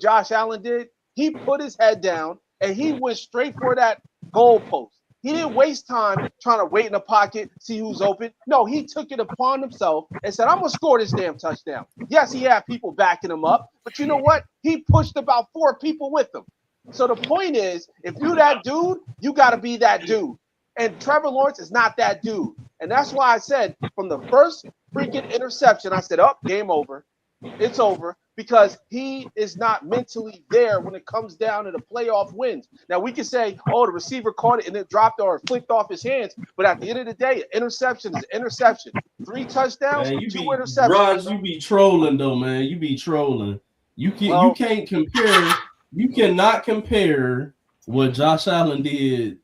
Josh Allen did? He put his head down and he went straight for that goal post. He didn't waste time trying to wait in the pocket, see who's open. No, he took it upon himself and said, I'm going to score this damn touchdown. Yes, he had people backing him up, but you know what? He pushed about 4 people with him. So the point is, if you're that dude, you got to be that dude. And Trevor Lawrence is not that dude. And that's why I said from the first freaking interception, I said, game over. It's over because he is not mentally there when it comes down to the playoff wins. Now, we can say, the receiver caught it and it dropped or flicked off his hands. But at the end of the day, interception is interception. 3 touchdowns, man, 2 interceptions. Raj, you be trolling, though, man. You be trolling. You can't compare. You cannot compare what Josh Allen did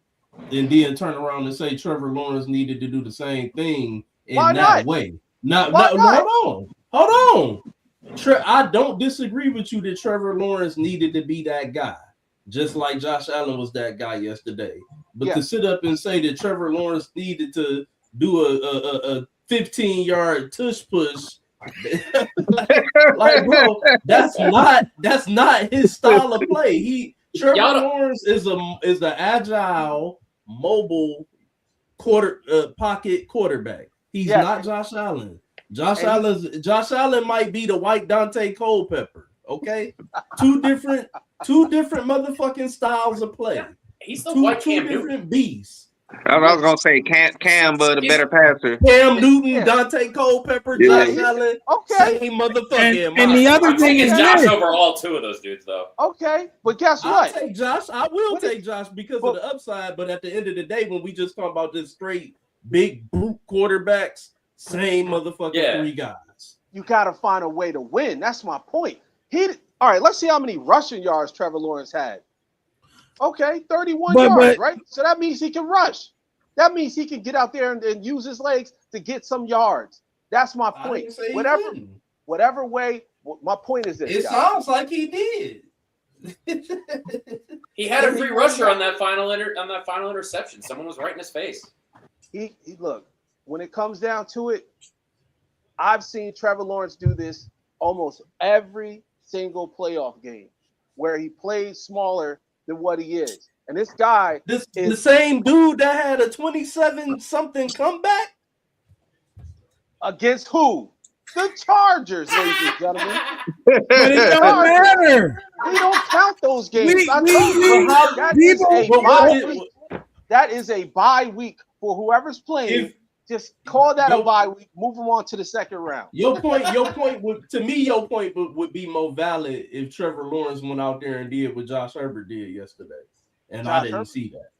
and then turn around and say Trevor Lawrence needed to do the same thing in that way. Hold on. I don't disagree with you that Trevor Lawrence needed to be that guy, just like Josh Allen was that guy yesterday. But to sit up and say that Trevor Lawrence needed to do a 15-yard tush push, like bro, that's not his style of play. Trevor Lawrence is an agile, mobile pocket quarterback. He's not Josh Allen. Josh Allen might be the white Dante Culpepper. Okay, two different motherfucking styles of play. He's the white two different beasts. I was gonna say Cam, but a better passer. Cam Newton, Dante Culpepper, Josh Allen. Okay, same motherfucker. And the other thing is Josh over all 2 of those dudes, though. Okay, but guess what? I'll take Josh. I will take Josh because of the upside. But at the end of the day, when we just talk about just straight big brute quarterbacks, same motherfucking 3 guys. You got to find a way to win. That's my point. All right, let's see how many rushing yards Trevor Lawrence had. Okay, 31 yards, right? So that means he can rush. That means he can get out there and use his legs to get some yards. That's my point. Whatever way, my point is this. It sounds like he did. He had a free rusher on that final interception. Someone was right in his face. He look, when it comes down to it, I've seen Trevor Lawrence do this almost every single playoff game where he plays smaller than what he is. And this guy is the same dude that had a 27-something comeback against who? The Chargers, ladies and gentlemen. But it don't matter. We don't count those games. That is a bye week for whoever's playing. Just call that a bye week. Move them on to the second round. Your point would be more valid if Trevor Lawrence went out there and did what Josh Herbert did yesterday, and I didn't see that.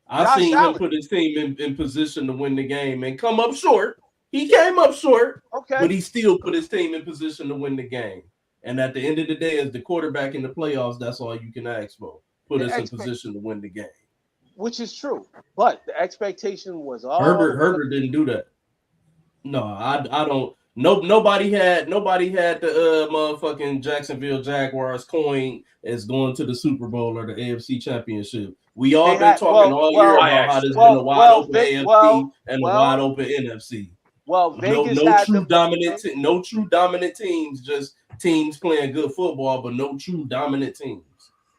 I seen him put his team in position to win the game and come up short. He came up short, but he still put his team in position to win the game. And at the end of the day, as the quarterback in the playoffs, that's all you can ask for. Put us in position to win the game. Which is true, but the expectation was Herbert didn't do that. No, I don't. Nobody had the motherfucking Jacksonville Jaguars coin as going to the Super Bowl or the AFC Championship. We all been talking all year about how there's been a wide open AFC and a wide open NFC. Well, Vegas no had true them. dominant teams, just teams playing good football, but no true dominant teams.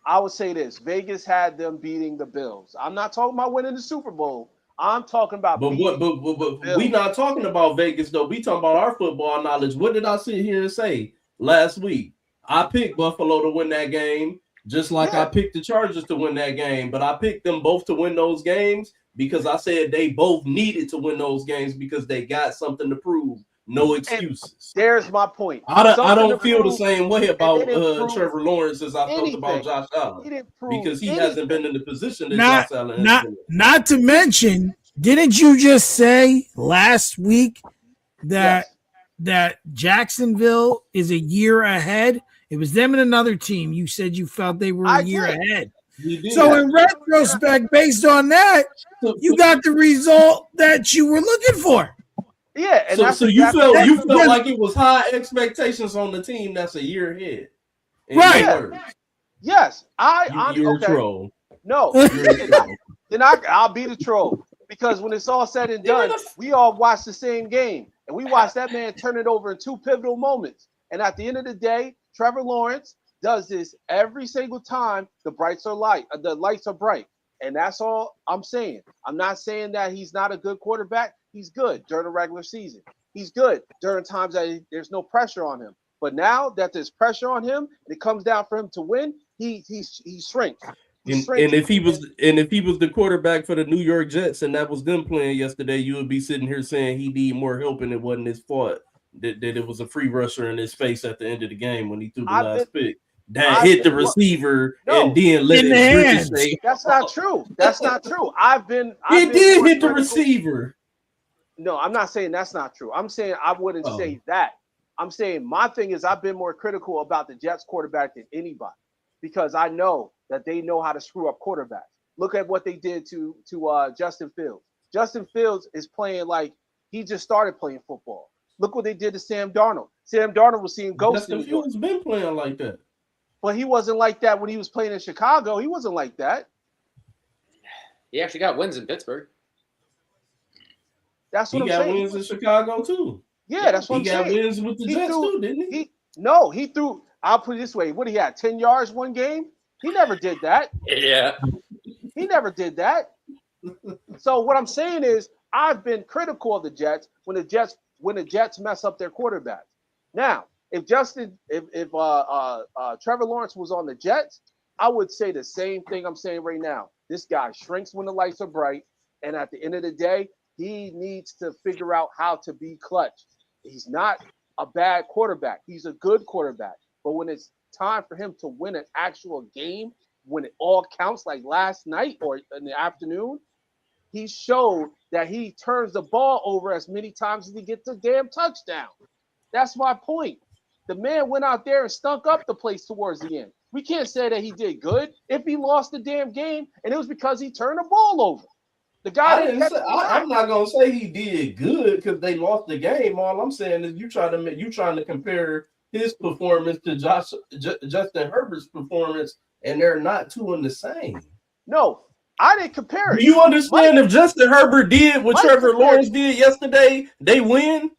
I would say this: Vegas had them beating the Bills. I'm not talking about winning the Super Bowl. I'm talking about. But we not talking about Vegas though. We talking about our football knowledge. What did I sit here and say last week? I picked Buffalo to win that game, just like I picked the Chargers to win that game. But I picked them both to win those games because I said they both needed to win those games because they got something to prove. No excuses. And there's my point. I don't feel the same way about Trevor Lawrence as I felt about Josh Allen because he hasn't been in the position that Josh Allen has been in. Not to mention, didn't you just say last week that Jacksonville is a year ahead? It was them and another team. You said you felt they were a year ahead. So in retrospect, based on that, you got the result that you were looking for. Yeah, and so you felt like it was high expectations on the team that's a year ahead. Right. Yes. You're a troll. No. Then I'll be the troll. Because when it's all said and done, we all watched the same game. And we watched that man turn it over in two pivotal moments. And at the end of the day, Trevor Lawrence does this every single time the lights are bright. And that's all I'm saying. I'm not saying that he's not a good quarterback. He's good during the regular season. He's good during times that there's no pressure on him. But now that there's pressure on him and it comes down for him to win, he shrinks. And if he was the quarterback for the New York Jets and that was them playing yesterday, you would be sitting here saying he need more help and it wasn't his fault. That it was a free rusher in his face at the end of the game when he threw the last pick. That hit the receiver and then let it ricochet. That's not true. That's not true. He did hit the receiver. No, I'm not saying that's not true. I'm saying I wouldn't say that. I'm saying my thing is I've been more critical about the Jets quarterback than anybody because I know that they know how to screw up quarterbacks. Look at what they did to Justin Fields. Justin Fields is playing like he just started playing football. Look what they did to Sam Darnold. Sam Darnold was seeing ghosts. Justin Fields been playing like that. But he wasn't like that when he was playing in Chicago. He wasn't like that. He actually got wins in Pittsburgh. That's what I'm saying. He got wins in Chicago too. Yeah, that's what I'm saying. He got wins with the Jets too, didn't he? He threw. I'll put it this way: what he had 10 yards one game. He never did that. Yeah, he never did that. So what I'm saying is, I've been critical of the Jets when the Jets mess up their quarterbacks. Now, if Trevor Lawrence was on the Jets, I would say the same thing I'm saying right now. This guy shrinks when the lights are bright, and at the end of the day, he needs to figure out how to be clutch. He's not a bad quarterback. He's a good quarterback. But when it's time for him to win an actual game, when it all counts, like last night or in the afternoon, he showed that he turns the ball over as many times as he gets a damn touchdown. That's my point. The man went out there and stunk up the place towards the end. We can't say that he did good if he lost the damn game, and it was because he turned the ball over. The guy I'm not gonna say he did good because they lost the game. All I'm saying is you trying to compare his performance to Justin Herbert's performance, and they're not two in the same. No, I didn't compare it. Do you understand if Justin Herbert did what Trevor Lawrence did yesterday, they win?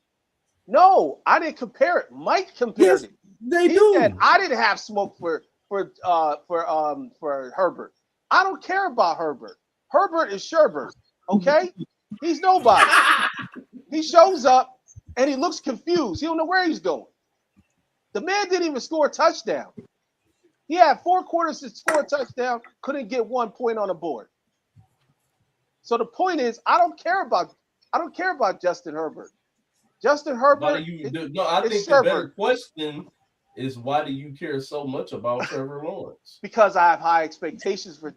No, I didn't compare it. Mike compared it. He said I didn't have smoke for Herbert. I don't care about Herbert. Herbert is Sherbert, okay? He's nobody. He shows up and he looks confused. He don't know where he's going. The man didn't even score a touchdown. He had 4 quarters to score a touchdown, couldn't get 1 point on the board. So the point is, I don't care about Justin Herbert. Justin Herbert. I think the better question is, why do you care so much about Trevor Lawrence? Because I have high expectations for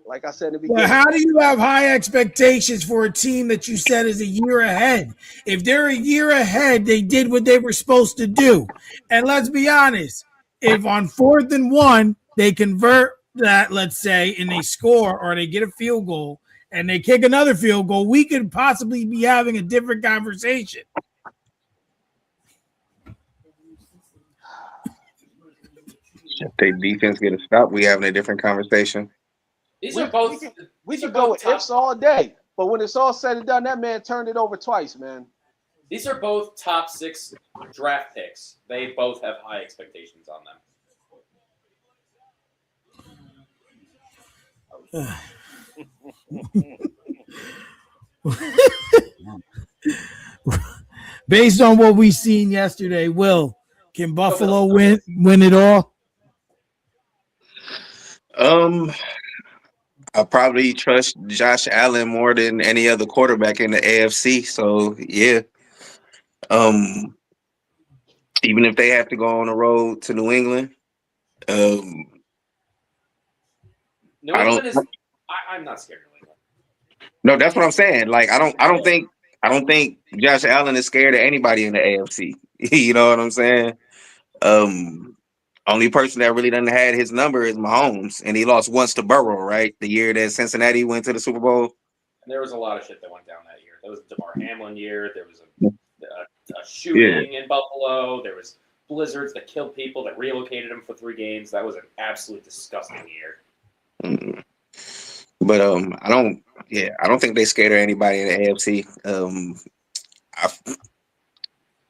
like I said in the beginning. Well, how do you have high expectations for a team that you said is a year ahead? If they're a year ahead, they did what they were supposed to do. And let's be honest, if on 4th and 1, they convert that, let's say, and they score or they get a field goal and they kick another field goal, we could possibly be having a different conversation. If their defense get a stop, we having a different conversation. These are both. We these are can go both with top. ifs all day, but when it's all said and done, that man turned it over twice, man. These are both top 6 draft picks. They both have high expectations on them. Based on what we seen yesterday, Will, can Buffalo win it all? I probably trust Josh Allen more than any other quarterback in the AFC. So yeah. Even if they have to go on the road to New England, New England is. I'm not scared of New England. No, that's what I'm saying. Like I don't think Josh Allen is scared of anybody in the AFC. You know what I'm saying? Only person that really doesn't had his number is Mahomes, and he lost once to Burrow, right? The year that Cincinnati went to the Super Bowl. And there was a lot of shit that went down that year. There was the DeMar Hamlin year. There was a shooting in Buffalo. There was blizzards that killed people that relocated them for 3 games. That was an absolute disgusting year. But I don't think they scared of anybody in the AFC. I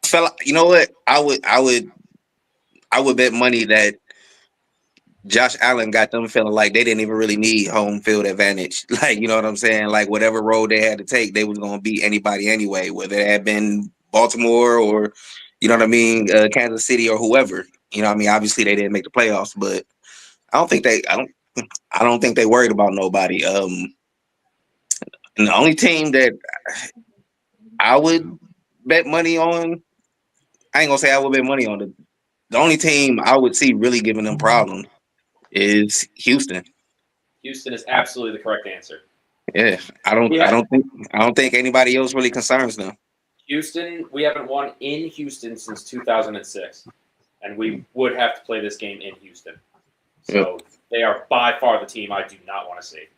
felt, you know what? I would bet money that Josh Allen got them feeling like they didn't even really need home field advantage. Like, you know what I'm saying? Like whatever road they had to take, they was gonna beat anybody anyway, whether it had been Baltimore or, you know what I mean, Kansas City or whoever. You know what I mean? Obviously they didn't make the playoffs, but I don't think they worried about nobody. And the only team that I would bet money on, I ain't gonna say I would bet money on it. The only team I would see really giving them problems is Houston. Houston is absolutely the correct answer. Yeah, I don't think anybody else really concerns them. Houston, we haven't won in Houston since 2006, and we would have to play this game in Houston. So they are by far the team I do not want to see.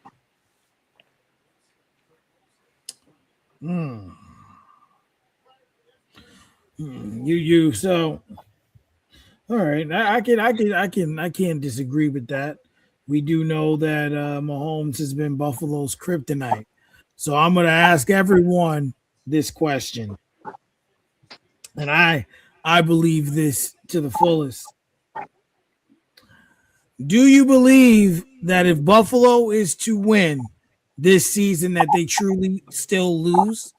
So all right, I can't disagree with that. We do know that Mahomes has been Buffalo's kryptonite. So I'm going to ask everyone this question, and I believe this to the fullest. Do you believe that if Buffalo is to win this season, that they truly still lose?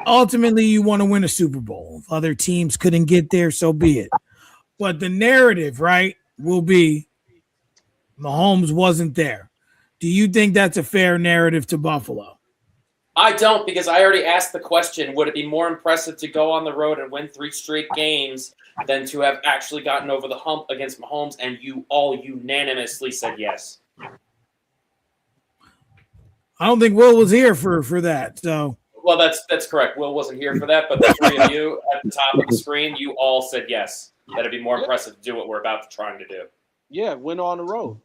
Ultimately, you want to win a Super Bowl. If other teams couldn't get there, so be it. But the narrative, right, will be Mahomes wasn't there. Do you think that's a fair narrative to Buffalo? I don't, because I already asked the question, would it be more impressive to go on the road and win 3 straight games than to have actually gotten over the hump against Mahomes? And you all unanimously said yes. I don't think Will was here for that. So, well, that's correct. Will wasn't here for that, but the 3 of you at the top of the screen, you all said yes. That'd be more impressive to do what we're about to trying to do. Yeah, win on the road.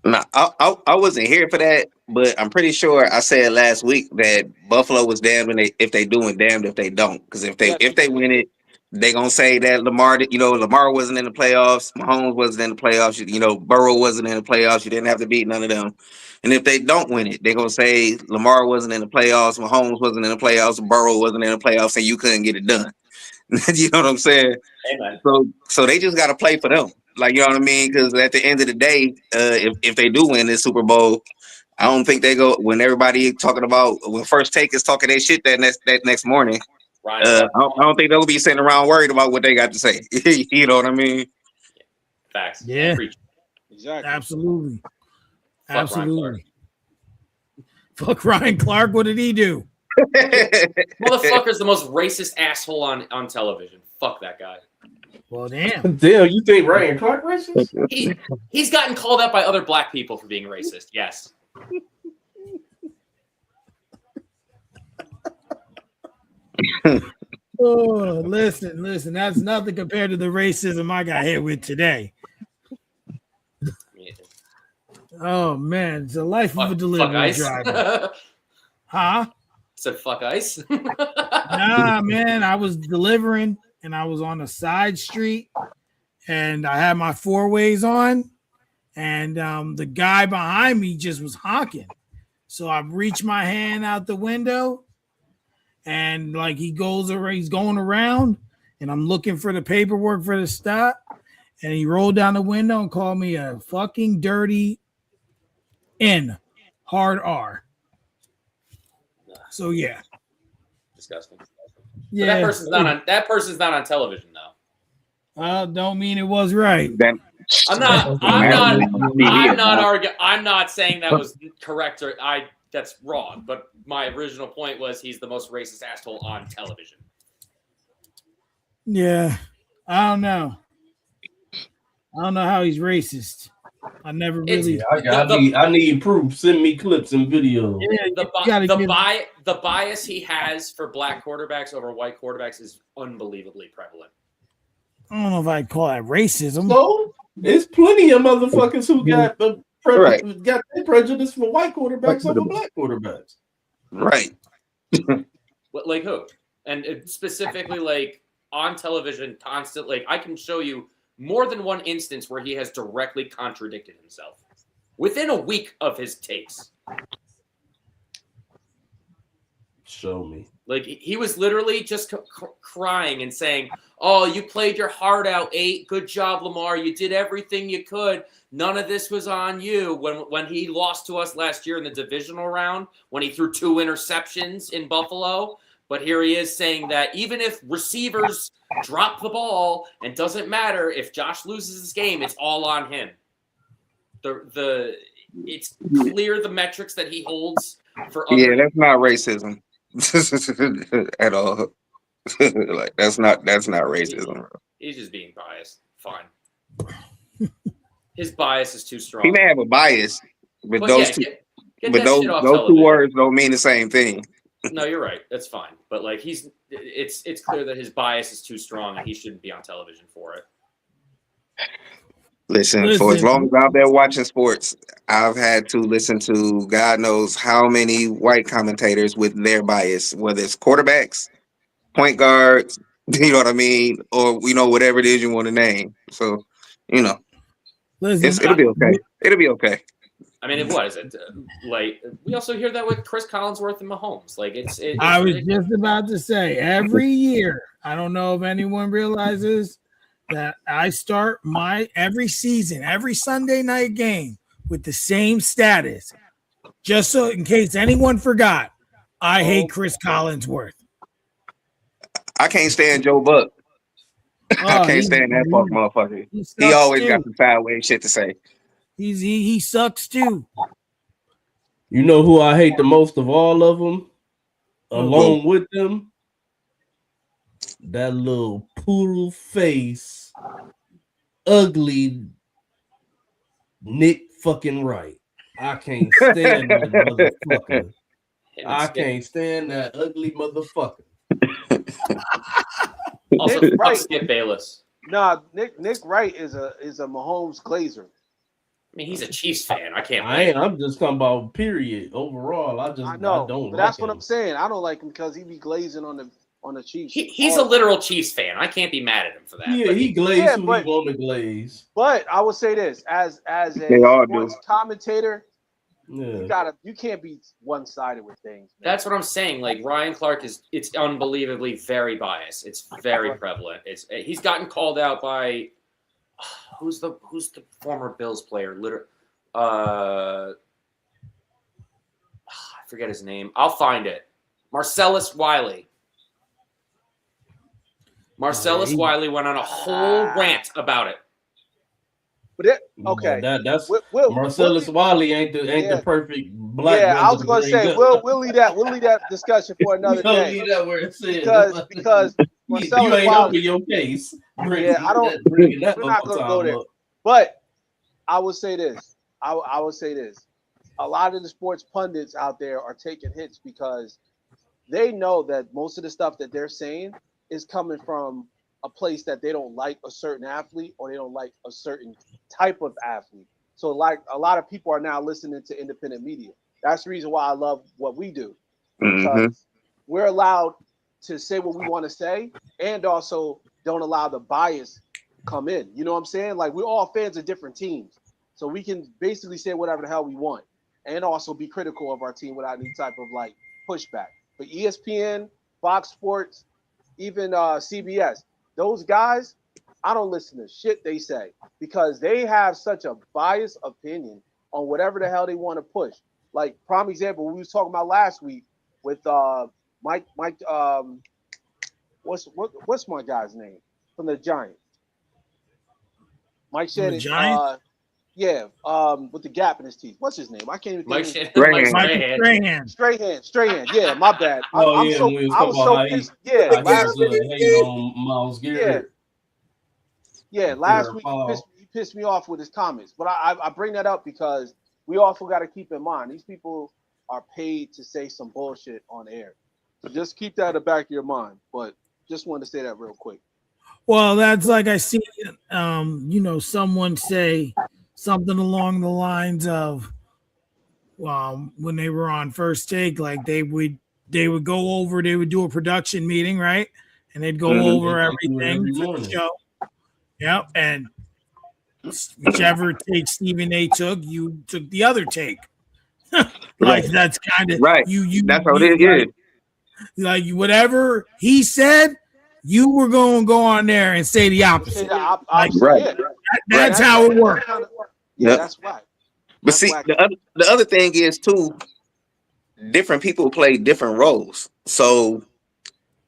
No, I wasn't here for that, but I'm pretty sure I said last week that Buffalo was damned if they do and damned if they don't. Because if they win it, they gonna say that Lamar wasn't in the playoffs, Mahomes wasn't in the playoffs, Burrow wasn't in the playoffs. You didn't have to beat none of them. And if they don't win it, they're gonna say Lamar wasn't in the playoffs, Mahomes wasn't in the playoffs, Burrow wasn't in the playoffs, and you couldn't get it done. You know what I'm saying? Amen. So they just got to play for them. Like, you know what I mean? Because at the end of the day, if they do win this Super Bowl, I don't think they go when everybody talking about when First Take is talking their shit that next morning. I don't think they'll be sitting around worried about what they got to say. You know what I mean? Facts. Yeah. Exactly. Absolutely. Fuck Absolutely. Fuck Ryan Clark. What did he do? Motherfucker's the most racist asshole on television. Fuck that guy. Well, damn. Damn, you think Ryan Clark racist? He's gotten called out by other black people for being racist. Yes. Oh, listen. That's nothing compared to the racism I got hit with today. Oh man, it's a life of a delivery driver. Huh? Said fuck ice. Nah, man, I was delivering and I was on a side street and I had my 4-ways on, and the guy behind me just was honking. So I reached my hand out the window, and like he's going around, and I'm looking for the paperwork for the stop, and he rolled down the window and called me a fucking dirty N, hard R. So yeah, Disgusting. yeah. But that person's not on television though. Don't mean it was right. I'm not arguing. I'm not saying that was correct or that's wrong. But my original point was he's the most racist asshole on television. Yeah, I don't know. I don't know how he's racist. I never really. I need proof. Send me clips and videos. Yeah, the bias he has for black quarterbacks over white quarterbacks is unbelievably prevalent. I don't know if I'd call that racism. So there's plenty of motherfuckers who got the prejudice for white quarterbacks over black quarterbacks. Right. Like who? And specifically, like on television, constant. Like I can show you more than one instance where he has directly contradicted himself within a week of his takes. Show me. Like he was literally just crying and saying, "Oh, you played your heart out, 8. Good job, Lamar. You did everything you could. None of this was on you." When he lost to us last year in the divisional round, when he threw 2 interceptions in Buffalo, but here he is saying that even if receivers drop the ball, and doesn't matter if Josh loses this game, it's all on him. It's clear the metrics that he holds for other. Yeah, that's not racism at all. Like that's not racism. He's just being biased. Fine. His bias is too strong. He may have a bias, but those those two words don't mean the same thing. No, you're right. That's fine. But like it's clear that his bias is too strong and he shouldn't be on television for it. Listen, for as long as I've been watching sports, I've had to listen to God knows how many white commentators with their bias, whether it's quarterbacks, point guards, you know what I mean, or whatever it is you want to name. So, it'll be okay. It'll be okay. I mean, what is it? Like we also hear that with Chris Collinsworth and Mahomes. Like it's I was just about to say every year. I don't know if anyone realizes that I start every season, every Sunday night game with the same status. Just so in case anyone forgot, I hate Chris Collinsworth. I can't stand Joe Buck. I can't stand that fuck motherfucker. He always got some sideways shit to say. He sucks too. You know who I hate the most of all of them? Along with them? That little poodle face, ugly Nick fucking Wright. I can't stand that motherfucker. I can't stand that ugly motherfucker. Also, Skip Bayless. Nah, Nick Wright is a Mahomes glazer. I mean, he's a Chiefs fan. I'm just talking about period overall. I know. I don't. But that's what I'm saying. I don't like him because he be glazing on the Chiefs. He's a literal Chiefs fan. I can't be mad at him for that. Yeah, he glazed who he want to glaze. But I will say this: as a sports commentator, you can't be one-sided with things. Man. That's what I'm saying. Like Ryan Clark it's unbelievably very biased. It's very prevalent. He's gotten called out by who's the former Bills player? I forget his name. I'll find it. Marcellus Wiley. Marcellus Wiley went on a whole rant about it. But okay, that's Marcellus Wiley ain't the perfect black. Yeah, I was going to say we'll leave that discussion for another day. Leave that where it's because Marcellus you ain't Wiley, open your case. We're not going to go there. But I will say this. I will say this. A lot of the sports pundits out there are taking hits because they know that most of the stuff that they're saying is coming from a place that they don't like a certain athlete or they don't like a certain type of athlete. So like a lot of people are now listening to independent media. That's the reason why I love what we do. Because we're allowed to say what we want to say and also don't allow the bias come in. You know what I'm saying? Like, we're all fans of different teams. So we can basically say whatever the hell we want and also be critical of our team without any type of like pushback. But ESPN, Fox Sports, even CBS, those guys, I don't listen to shit they say because they have such a biased opinion on whatever the hell they want to push. Like, prime example, we was talking about last week with Mike, what's my guy's name from the Giants? Mike From the Shannon. Giants? Yeah, with the gap in his teeth. What's his name? I can't even Mike think. Mike Strahan. Strahan. Strahan. Yeah, my bad. Oh I'm yeah, so when we was I talking was about so how he, pissed. Yeah, how he last was hating on Miles yeah, Garrett. yeah, last week he pissed me off with his comments. But I bring that up because we also got to keep in mind these people are paid to say some bullshit on air. So just keep that in the back of your mind. But just wanted to say that real quick. Well, that's like I see, someone say something along the lines of, when they were on First Take, like they would go over, they would do a production meeting, right? And they'd go Mhm. over They go through it everything every for the morning. show. Yep, and whichever take Stephen A took, you took the other take. Like Right. that's kind of Right. That's how it is. Yeah. like whatever he said, you were going to go on there and say the Say opposite. the Like opposite. Right. Yeah, that's how it works. yeah, Yep. that's whack. But That's see, whack. the other thing is too, different people play different roles. So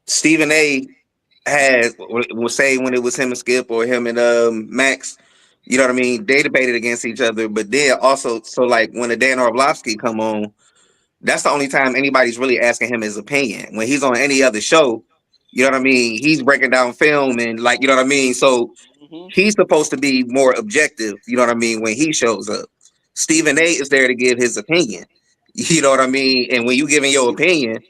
Stephen A had was say when it was him and Skip or him and Max, you know what I mean? They debated against each other, but then also so like when the Dan Orlovsky come on, that's the only time anybody's really asking him his opinion. When he's on any other show, you know what I mean? He's breaking down film and like you know what I mean. So Hmm. he's supposed to be more objective, you know what I mean, when he shows up. Stephen A is there to give his opinion. You know what I mean? And when you giving your opinion,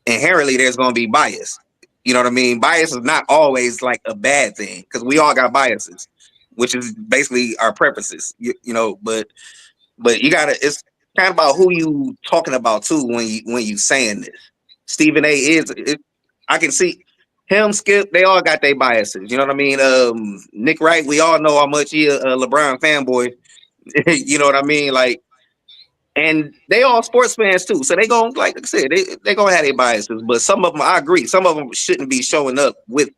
inherently there's gonna be bias. You know what I mean? Bias is not always like a bad thing because we all got biases, which is basically our preferences. But you gotta it's kind of about who you talking about too when you saying this. Stephen A I can see him, Skip, they all got their biases. You know what I mean? Nick Wright, we all know how much he a LeBron fanboy. You know what I mean? Like, and they all sports fans too. So they going like I said, they gonna have their biases. But some of them, I agree, some of them shouldn't be showing up with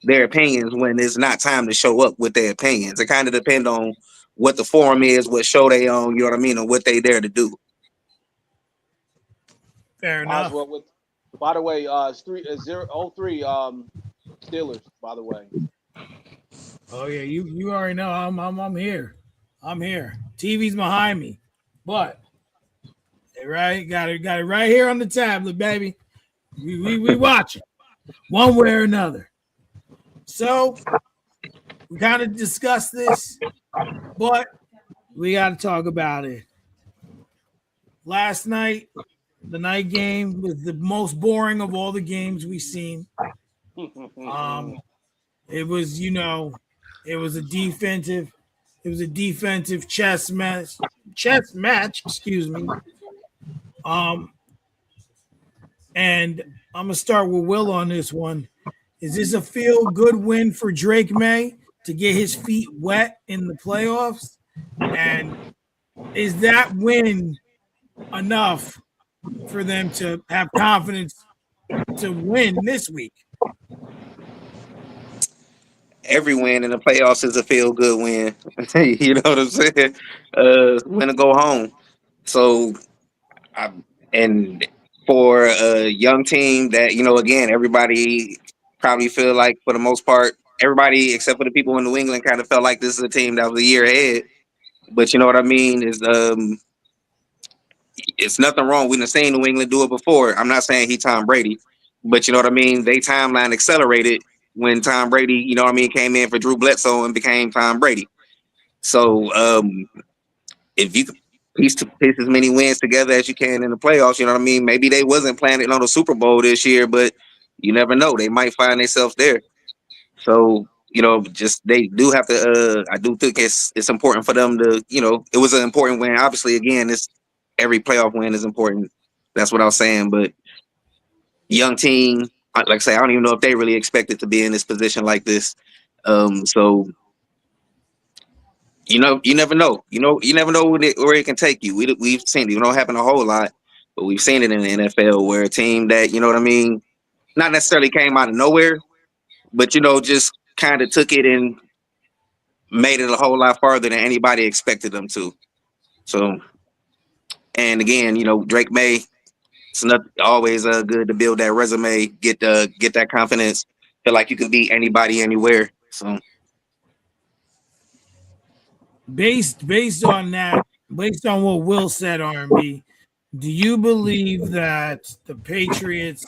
their opinions when it's not time to show up with their opinions. It kind of depend on what the forum is, what show they on, you know what I mean, and what they there to do. Fair enough. Oswald with. By the way, it's 3-0-3 Steelers. By the way, Oh yeah, you already know I'm here. I'm here. TV's behind me, but right, got it right here on the tablet, baby. We watch it one way or another. So we kind of discussed this, but we got to talk about it. Last night, the night game was the most boring of all the games we've seen. It was, it was a defensive chess match, excuse me. And I'm gonna start with Will on this one. Is this a feel good win for Drake May to get his feet wet in the playoffs? And is that win enough for them to have confidence to win this week? Every win in the playoffs is a feel good win. You know what I'm saying? Win to go home. So I, and for a young team that, again, everybody probably feel like for the most part, everybody except for the people in New England kind of felt like this is a team that was a year ahead. But you know what I mean? It's nothing wrong. We've seen New England do it before. I'm not saying he Tom Brady, but you know what I mean? They timeline accelerated when Tom Brady, you know what I mean, came in for Drew Bledsoe and became Tom Brady. So if you could piece as many wins together as you can in the playoffs, you know what I mean? Maybe they wasn't planning on a Super Bowl this year, but you never know. They might find themselves there. So, just they do have to I do think it's important for them to, it was an important win. Obviously, again, it's every playoff win is important. That's what I was saying. But young team, like I say, I don't even know if they really expected to be in this position like this. So You never know. You never know where it can take you. We've seen it. It don't happen a whole lot, but we've seen it in the NFL where a team that, you know what I mean, not necessarily came out of nowhere, but just kind of took it and made it a whole lot farther than anybody expected them to. So, and again, Drake May, it's not always good to build that resume, get that confidence, feel like you can beat anybody anywhere. So, Based on that, based on what Will said, R&B, do you believe that the Patriots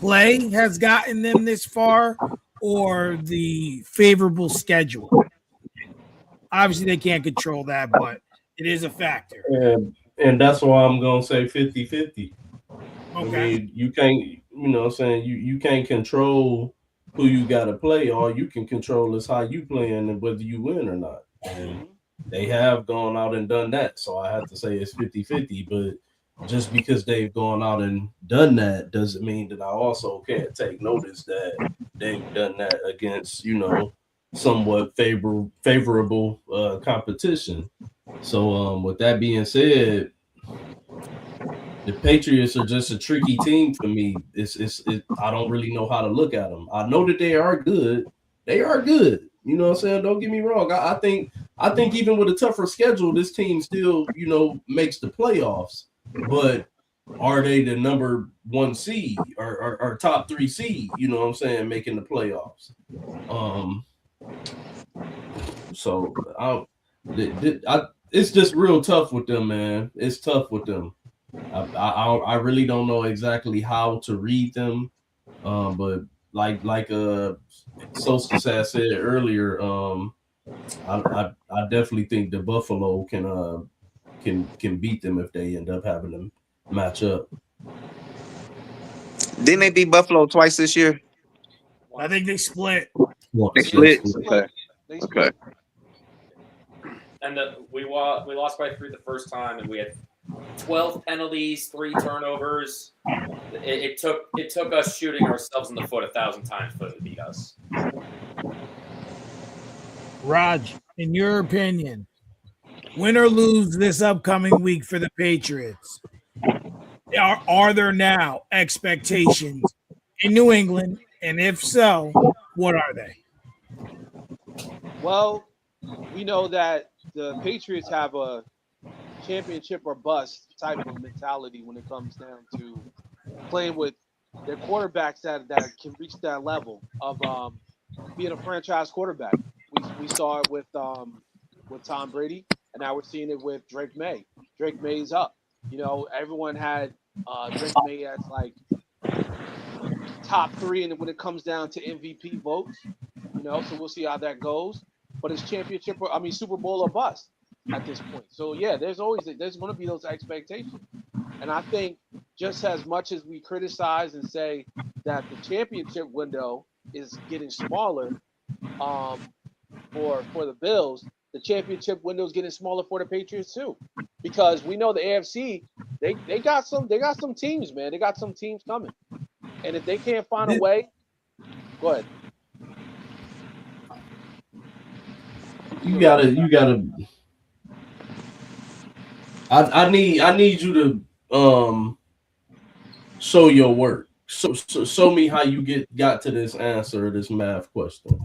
play has gotten them this far, or the favorable schedule? Obviously, they can't control that, but it is a factor. And that's why I'm gonna say 50-50. I Okay. mean, you can't, what I'm saying, you can't control who you gotta play. All you can control is how you playing and whether you win or not. And they have gone out and done that. So I have to say it's 50-50. But just because they've gone out and done that doesn't mean that I also can't take notice that they've done that against, somewhat favorable competition. So with that being said, the Patriots are just a tricky team for me. I don't really know how to look at them. I know that they are good. They are good. You know what I'm saying? Don't get me wrong. I think even with a tougher schedule, this team still, makes the playoffs. But are they the number one seed or top 3 seed? You know what I'm saying? Making the playoffs. So it's just real tough with them, man. It's tough with them. I really don't know exactly how to read them, but like Solstice has said earlier, I definitely think the Buffalo can beat them if they end up having them match up. didn't they beat Buffalo twice this year? I think they split. They split. Okay. They split. And we lost by 3 the first time, and we had 12 penalties, 3 turnovers. It took us shooting ourselves in the foot 1,000 times for them to beat us. Raj, in your opinion, win or lose this upcoming week for the Patriots, are there now expectations in New England? And if so, what are they? Well, we know that the Patriots have a championship or bust type of mentality when it comes down to playing with their quarterbacks that can reach that level of being a franchise quarterback. We saw it with Tom Brady, and now we're seeing it with Drake May. Drake May's up. Everyone had Drake May as like top 3, and when it comes down to MVP votes, so we'll see how that goes. But it's Super Bowl or bust at this point. So yeah, there's going to be those expectations, and I think just as much as we criticize and say that the championship window is getting smaller, for the Bills, the championship window is getting smaller for the Patriots too, because we know the AFC they got some teams, man. They got some teams coming, and if they can't find a way, go ahead. You gotta. I need you to show your work. So show me how you got to this answer, this math question,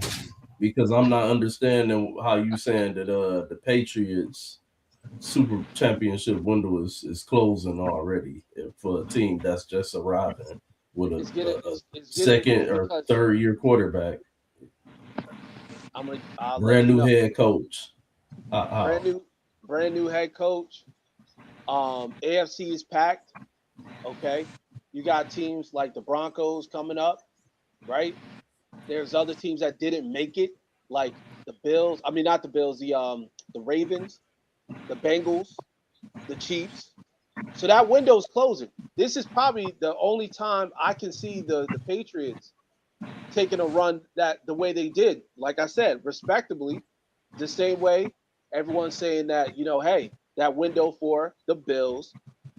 because I'm not understanding how you saying that the Patriots Super Championship window is closing already for a team that's just arriving with a second or third year quarterback. Brand new head coach. Brand new head coach. AFC is packed. Okay. You got teams like the Broncos coming up, right? There's other teams that didn't make it, like the Bills. I mean, not the Bills, the Ravens, the Bengals, the Chiefs. So that window's closing. This is probably the only time I can see the Patriots taking a run that the way they did. Like I said, respectably, the same way everyone's saying that, hey, that window for the Bills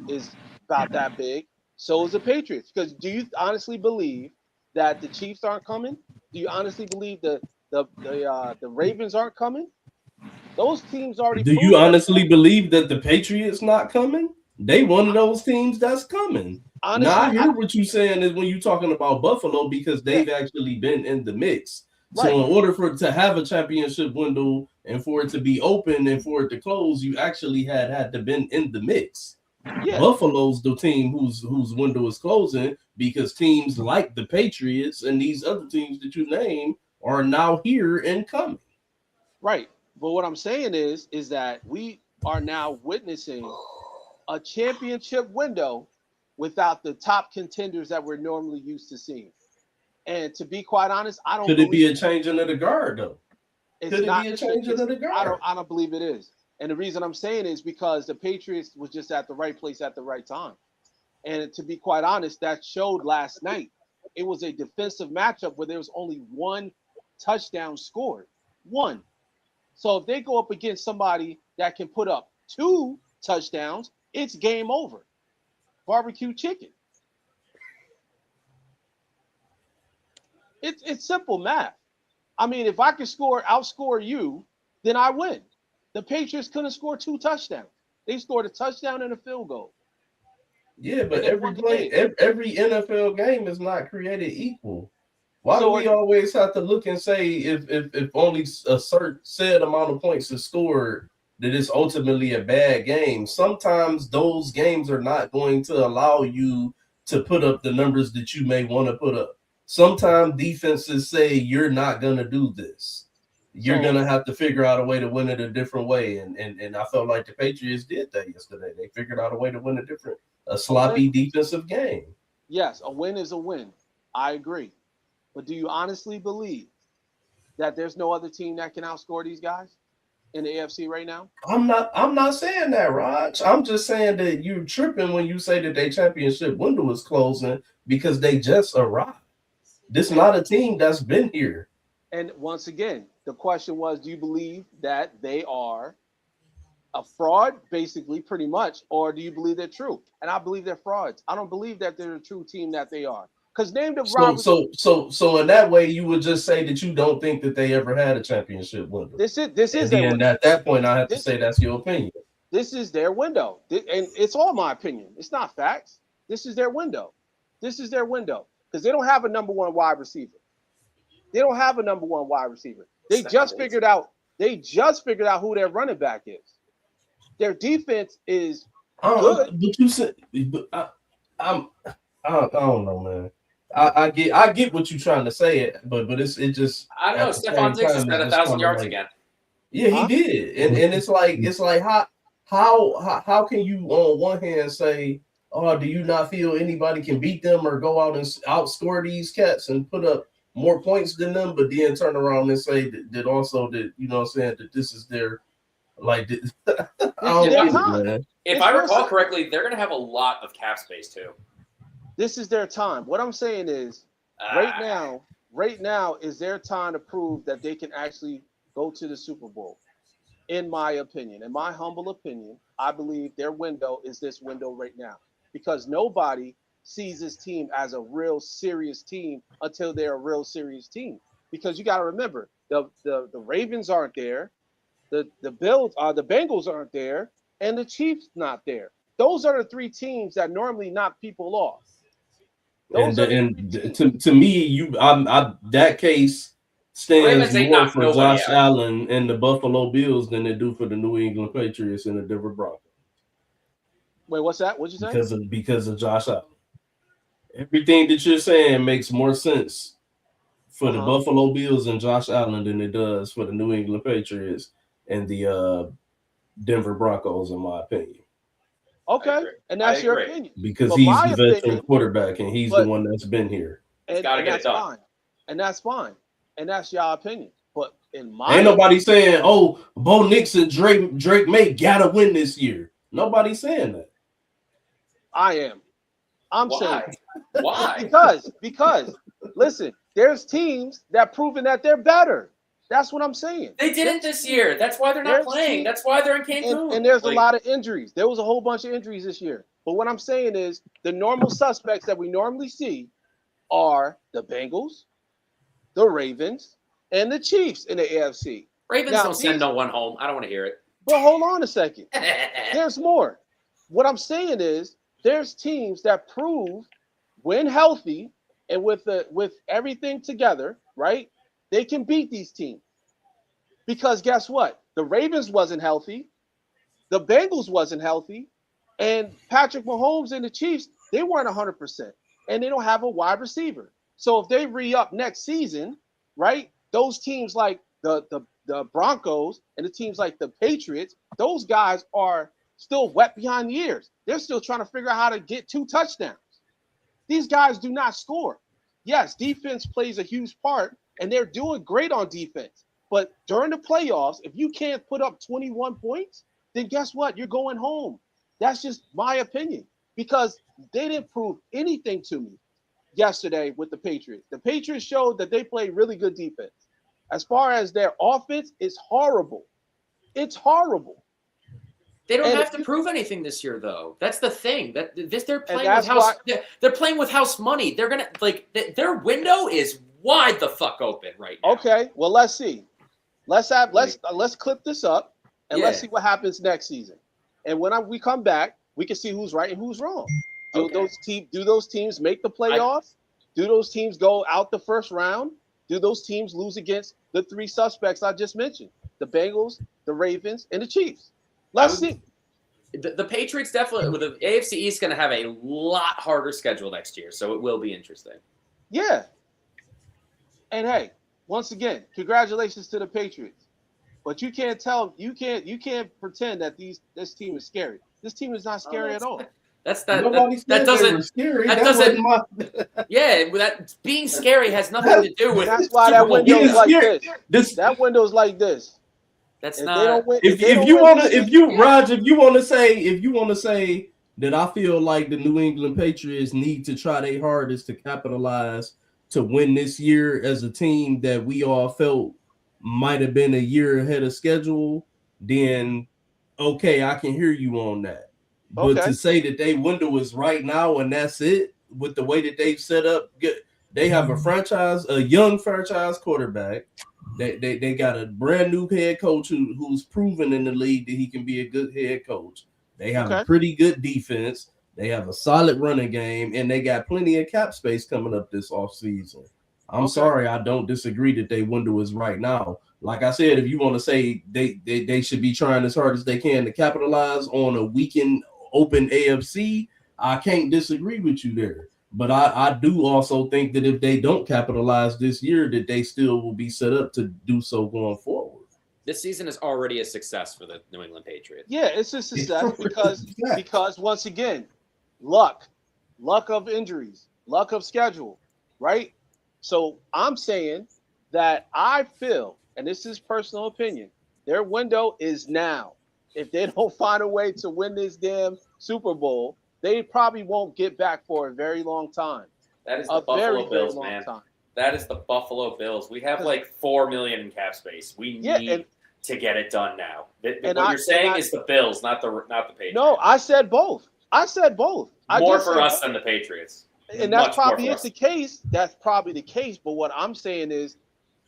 is about that big. So is the Patriots. Because do you honestly believe that the Chiefs aren't coming? Do you honestly believe the Ravens aren't coming? Those teams already. Do you honestly believe that the Patriots not coming? They one of those teams that's coming. Honestly, now I hear what you're saying is when you're talking about Buffalo because they've actually been in the mix. Right. So in order for it to have a championship window and for it to be open and for it to close, you actually had to been in the mix. Yeah. Buffalo's the team whose window is closing because teams like the Patriots and these other teams that you name are now here and coming. Right. But what I'm saying is that we are now witnessing a championship window without the top contenders that we're normally used to seeing. And to be quite honest, I don't. Could it be a changing of the guard though? Could it be a changing of the guard? I don't believe it is. And the reason I'm saying is because the Patriots was just at the right place at the right time. And to be quite honest, that showed last night. It was a defensive matchup where there was only one touchdown scored. One. So if they go up against somebody that can put up 2 touchdowns, it's game over. Barbecue chicken. It's simple math. I mean, if I can outscore you, then I win. The Patriots couldn't score 2 touchdowns. They scored a touchdown and a field goal. Yeah, but every NFL game is not created equal. Why do we always have to look and say if only a certain set amount of points is scored that it's ultimately a bad game? Sometimes those games are not going to allow you to put up the numbers that you may want to put up. Sometimes defenses say you're not going to do this. You're going to have to figure out a way to win it a different way. And I felt like the Patriots did that yesterday. They figured out a way to win a sloppy defensive game. Yes, a win is a win. I agree. But do you honestly believe that there's no other team that can outscore these guys in the AFC right now? I'm not saying that, Raj. I'm just saying that you're tripping when you say that their championship window is closing because they just arrived. This is not a team that's been here. And once again, the question was, do you believe that they are a fraud, basically, pretty much, or do you believe they're true? And I believe they're frauds. I don't believe that they're a true team that they are. Because name the So in that way, you would just say that you don't think that they ever had a championship window. This is their window. At that point, I have to say that's your opinion. This is their window, and it's all my opinion. It's not facts. This is their window. This is their window because they don't have a number 1 wide receiver. They don't have a number 1 wide receiver. They just figured out who their running back is. Their defense is good. But you said, I don't know, man. I get what you're trying to say, but it just I don't know. Stephon Diggs has got 1,000 yards again. Yeah, he did, and it's like how can you on one hand say, oh, do you not feel anybody can beat them or go out and outscore these cats and put up more points than them, but then turn around and say that also that you know what I'm saying that this is their like. If I recall correctly, they're going to have a lot of cap space too. This is their time. What I'm saying is, right now is their time to prove that they can actually go to the Super Bowl. In my opinion, in my humble opinion, I believe their window is this window right now because nobody sees this team as a real serious team until they're a real serious team. Because you got to remember, the Ravens aren't there, the Bengals aren't there, and the Chiefs not there. Those are the 3 teams that normally knock people off. To me, that case stands more for Josh Allen and the Buffalo Bills than they do for the New England Patriots and the Denver Broncos. Wait, what's that? What'd you say? Because of Josh Allen. Everything that you're saying makes more sense for the Buffalo Bills and Josh Allen than it does for the New England Patriots and the Denver Broncos, in my opinion. Okay, and that's your opinion. Because he's the veteran quarterback and he's the one that's been here. And that's fine. And that's fine. And that's your opinion. But in my ain't nobody saying, oh, Bo Nix and Drake May gotta win this year. Nobody's saying that. I am. I'm saying why? Because listen, there's teams that proven that they're better. That's what I'm saying. They didn't this year. That's why they're not playing. That's why they're in Cancun. And there's a lot of injuries. There was a whole bunch of injuries this year. But what I'm saying is the normal suspects that we normally see are the Bengals, the Ravens, and the Chiefs in the AFC. Ravens Now, don't send no one home. I don't want to hear it. But hold on a second. There's more. What I'm saying is there's teams that prove when healthy and with everything together, right? They can beat these teams. Because guess what? The Ravens wasn't healthy. The Bengals wasn't healthy. And Patrick Mahomes and the Chiefs, they weren't 100%. And they don't have a wide receiver. So if they re-up next season, right, those teams like the Broncos and the teams like the Patriots, those guys are still wet behind the ears. They're still trying to figure out how to get 2 touchdowns. These guys do not score. Yes, defense plays a huge part, and they're doing great on defense. But during the playoffs, if you can't put up 21 points, then guess what? You're going home. That's just my opinion, because they didn't prove anything to me yesterday with the Patriots. The Patriots showed that they play really good defense. As far as their offense, it's horrible. It's horrible. They don't have to prove anything this year, though. That's the thing. They're playing with they're playing with house money. They're gonna their window is wide the fuck open right now. Okay, well let's see. Let's clip this up and let's see what happens next season. And when we come back, we can see who's right and who's wrong. Do those teams make the playoffs? Do those teams go out the first round? Do those teams lose against the 3 suspects I just mentioned? The Bengals, the Ravens, and the Chiefs. Let's see. The Patriots definitely, with the AFC East, going to have a lot harder schedule next year, so it will be interesting. Yeah. And hey, once again, congratulations to the Patriots. But you can't pretend that this team is scary. This team is not scary at all. That being scary has nothing to do with. That's why that window is like this. That window is like this. That's if you want to say that I feel like the New England Patriots need to try their hardest to capitalize to win this year as a team that we all felt might have been a year ahead of schedule, then okay, I can hear you on that. But to say that they window is right now and that's it, with the way that they've set up, they have a young franchise quarterback. They got a brand new head coach who's proven in the league that he can be a good head coach. They have a pretty good defense. They have a solid running game, and they got plenty of cap space coming up this offseason. I'm sorry, I don't disagree that their window is right now. Like I said, if you want to say they should be trying as hard as they can to capitalize on a weakened open AFC, I can't disagree with you there. But I do also think that if they don't capitalize this year, that they still will be set up to do so going forward. This season is already a success for the New England Patriots. Yeah, it's a success because once again, luck of injuries, luck of schedule, right? So I'm saying that I feel, and this is personal opinion, their window is now. If they don't find a way to win this damn Super Bowl, they probably won't get back for a very long time. That is the Buffalo Bills, man. That is the Buffalo Bills. We have like $4 million in cap space. We need to get it done now. What you're saying is the Bills, not the Patriots. No, I said both. More for us than the Patriots. And that's probably the case. That's probably the case. But what I'm saying is,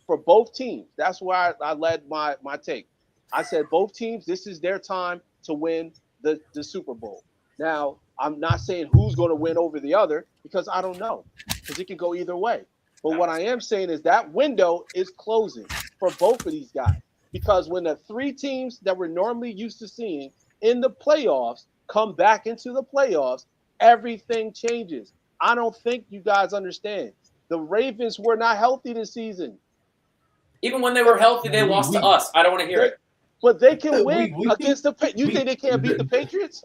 for both teams, that's why I led my take. I said both teams, this is their time to win the Super Bowl. Now, I'm not saying who's going to win over the other because I don't know, because it can go either way. But what I am saying is that window is closing for both of these guys, because when the 3 teams that we're normally used to seeing in the playoffs come back into the playoffs, everything changes. I don't think you guys understand. The Ravens were not healthy this season. Even when they were healthy, they lost to us. I don't want to hear it. But they can win against the Patriots. You think they can't beat the Patriots?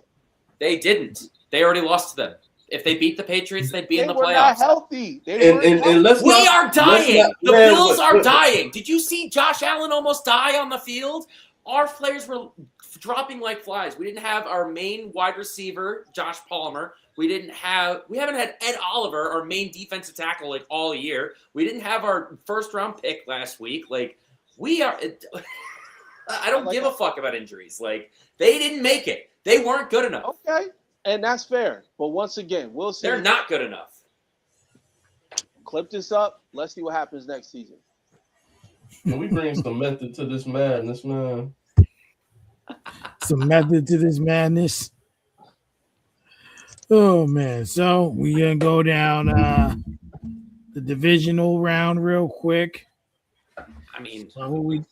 They didn't. They already lost to them. If they beat the Patriots, they'd be in the playoffs. They were not healthy. We are dying. The Bills are dying. Did you see Josh Allen almost die on the field? Our players were dropping like flies. We didn't have our main wide receiver, Josh Palmer. We haven't had Ed Oliver, our main defensive tackle, like all year. We didn't have our first round pick last week. Like, we are. I don't give a fuck about injuries. Like, they didn't make it. They weren't good enough. Okay, and that's fair. But once again, we'll see. They're not good enough. Clip this up. Let's see what happens next season. Can we bring some method to this madness, man? Some method to this madness. Oh man. So we gonna go down the divisional round real quick. I mean, So who we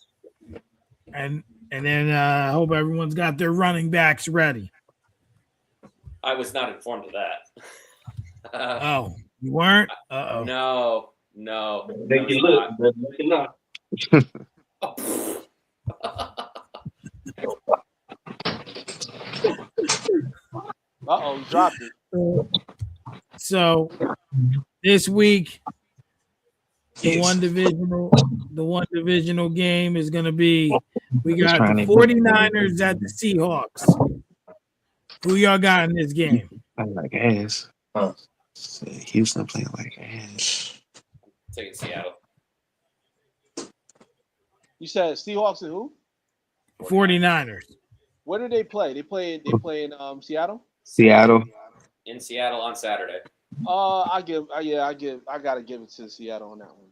and then I hope everyone's got their running backs ready. I was not informed of that. Oh, you weren't? Uh-oh. No. Make it look, but make it not. You dropped it. So this week, the one divisional game is going to be, we got the 49ers at the Seahawks. Who y'all got in this game? I like ass. Houston playing like ass. Taking Seattle. You said Seahawks and who? 49ers. Where do they play? They play in Seattle? Seattle. In Seattle on Saturday. I gotta give it to Seattle on that one.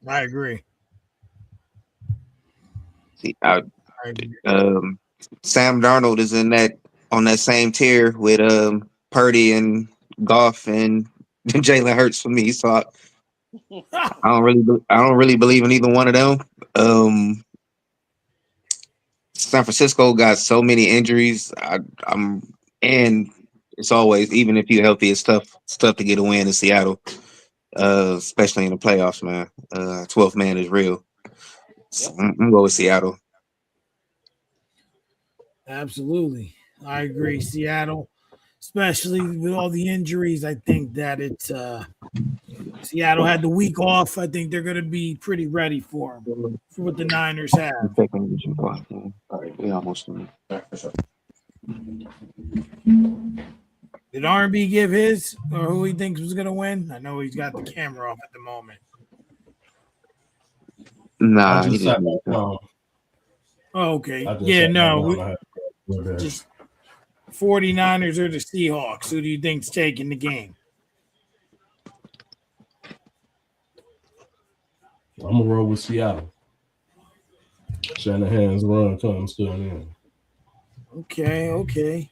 I agree. See, I agree. Sam Darnold is on that same tier with Purdy and Goff and Jalen Hurts for me. So I don't really believe in either one of them. San Francisco got so many injuries. And it's always, even if you're healthy, it's tough to get a win in Seattle, especially in the playoffs, man. 12th man is real. So I'm going to go with Seattle. Absolutely. I agree. Seattle, especially with all the injuries, I think that it's Seattle had the week off. I think they're going to be pretty ready for them, for what the Niners have. All right, we almost done. Did R&B give his or who he thinks was going to win? I know he's got the camera off at the moment. Nah, I he just sat didn't. down. Oh, okay. I just Yeah, sat no. down. I had to go there. Just 49ers or the Seahawks. Who do you think's taking the game? I'm gonna roll with Seattle. Shanahan's run comes to an end. Okay.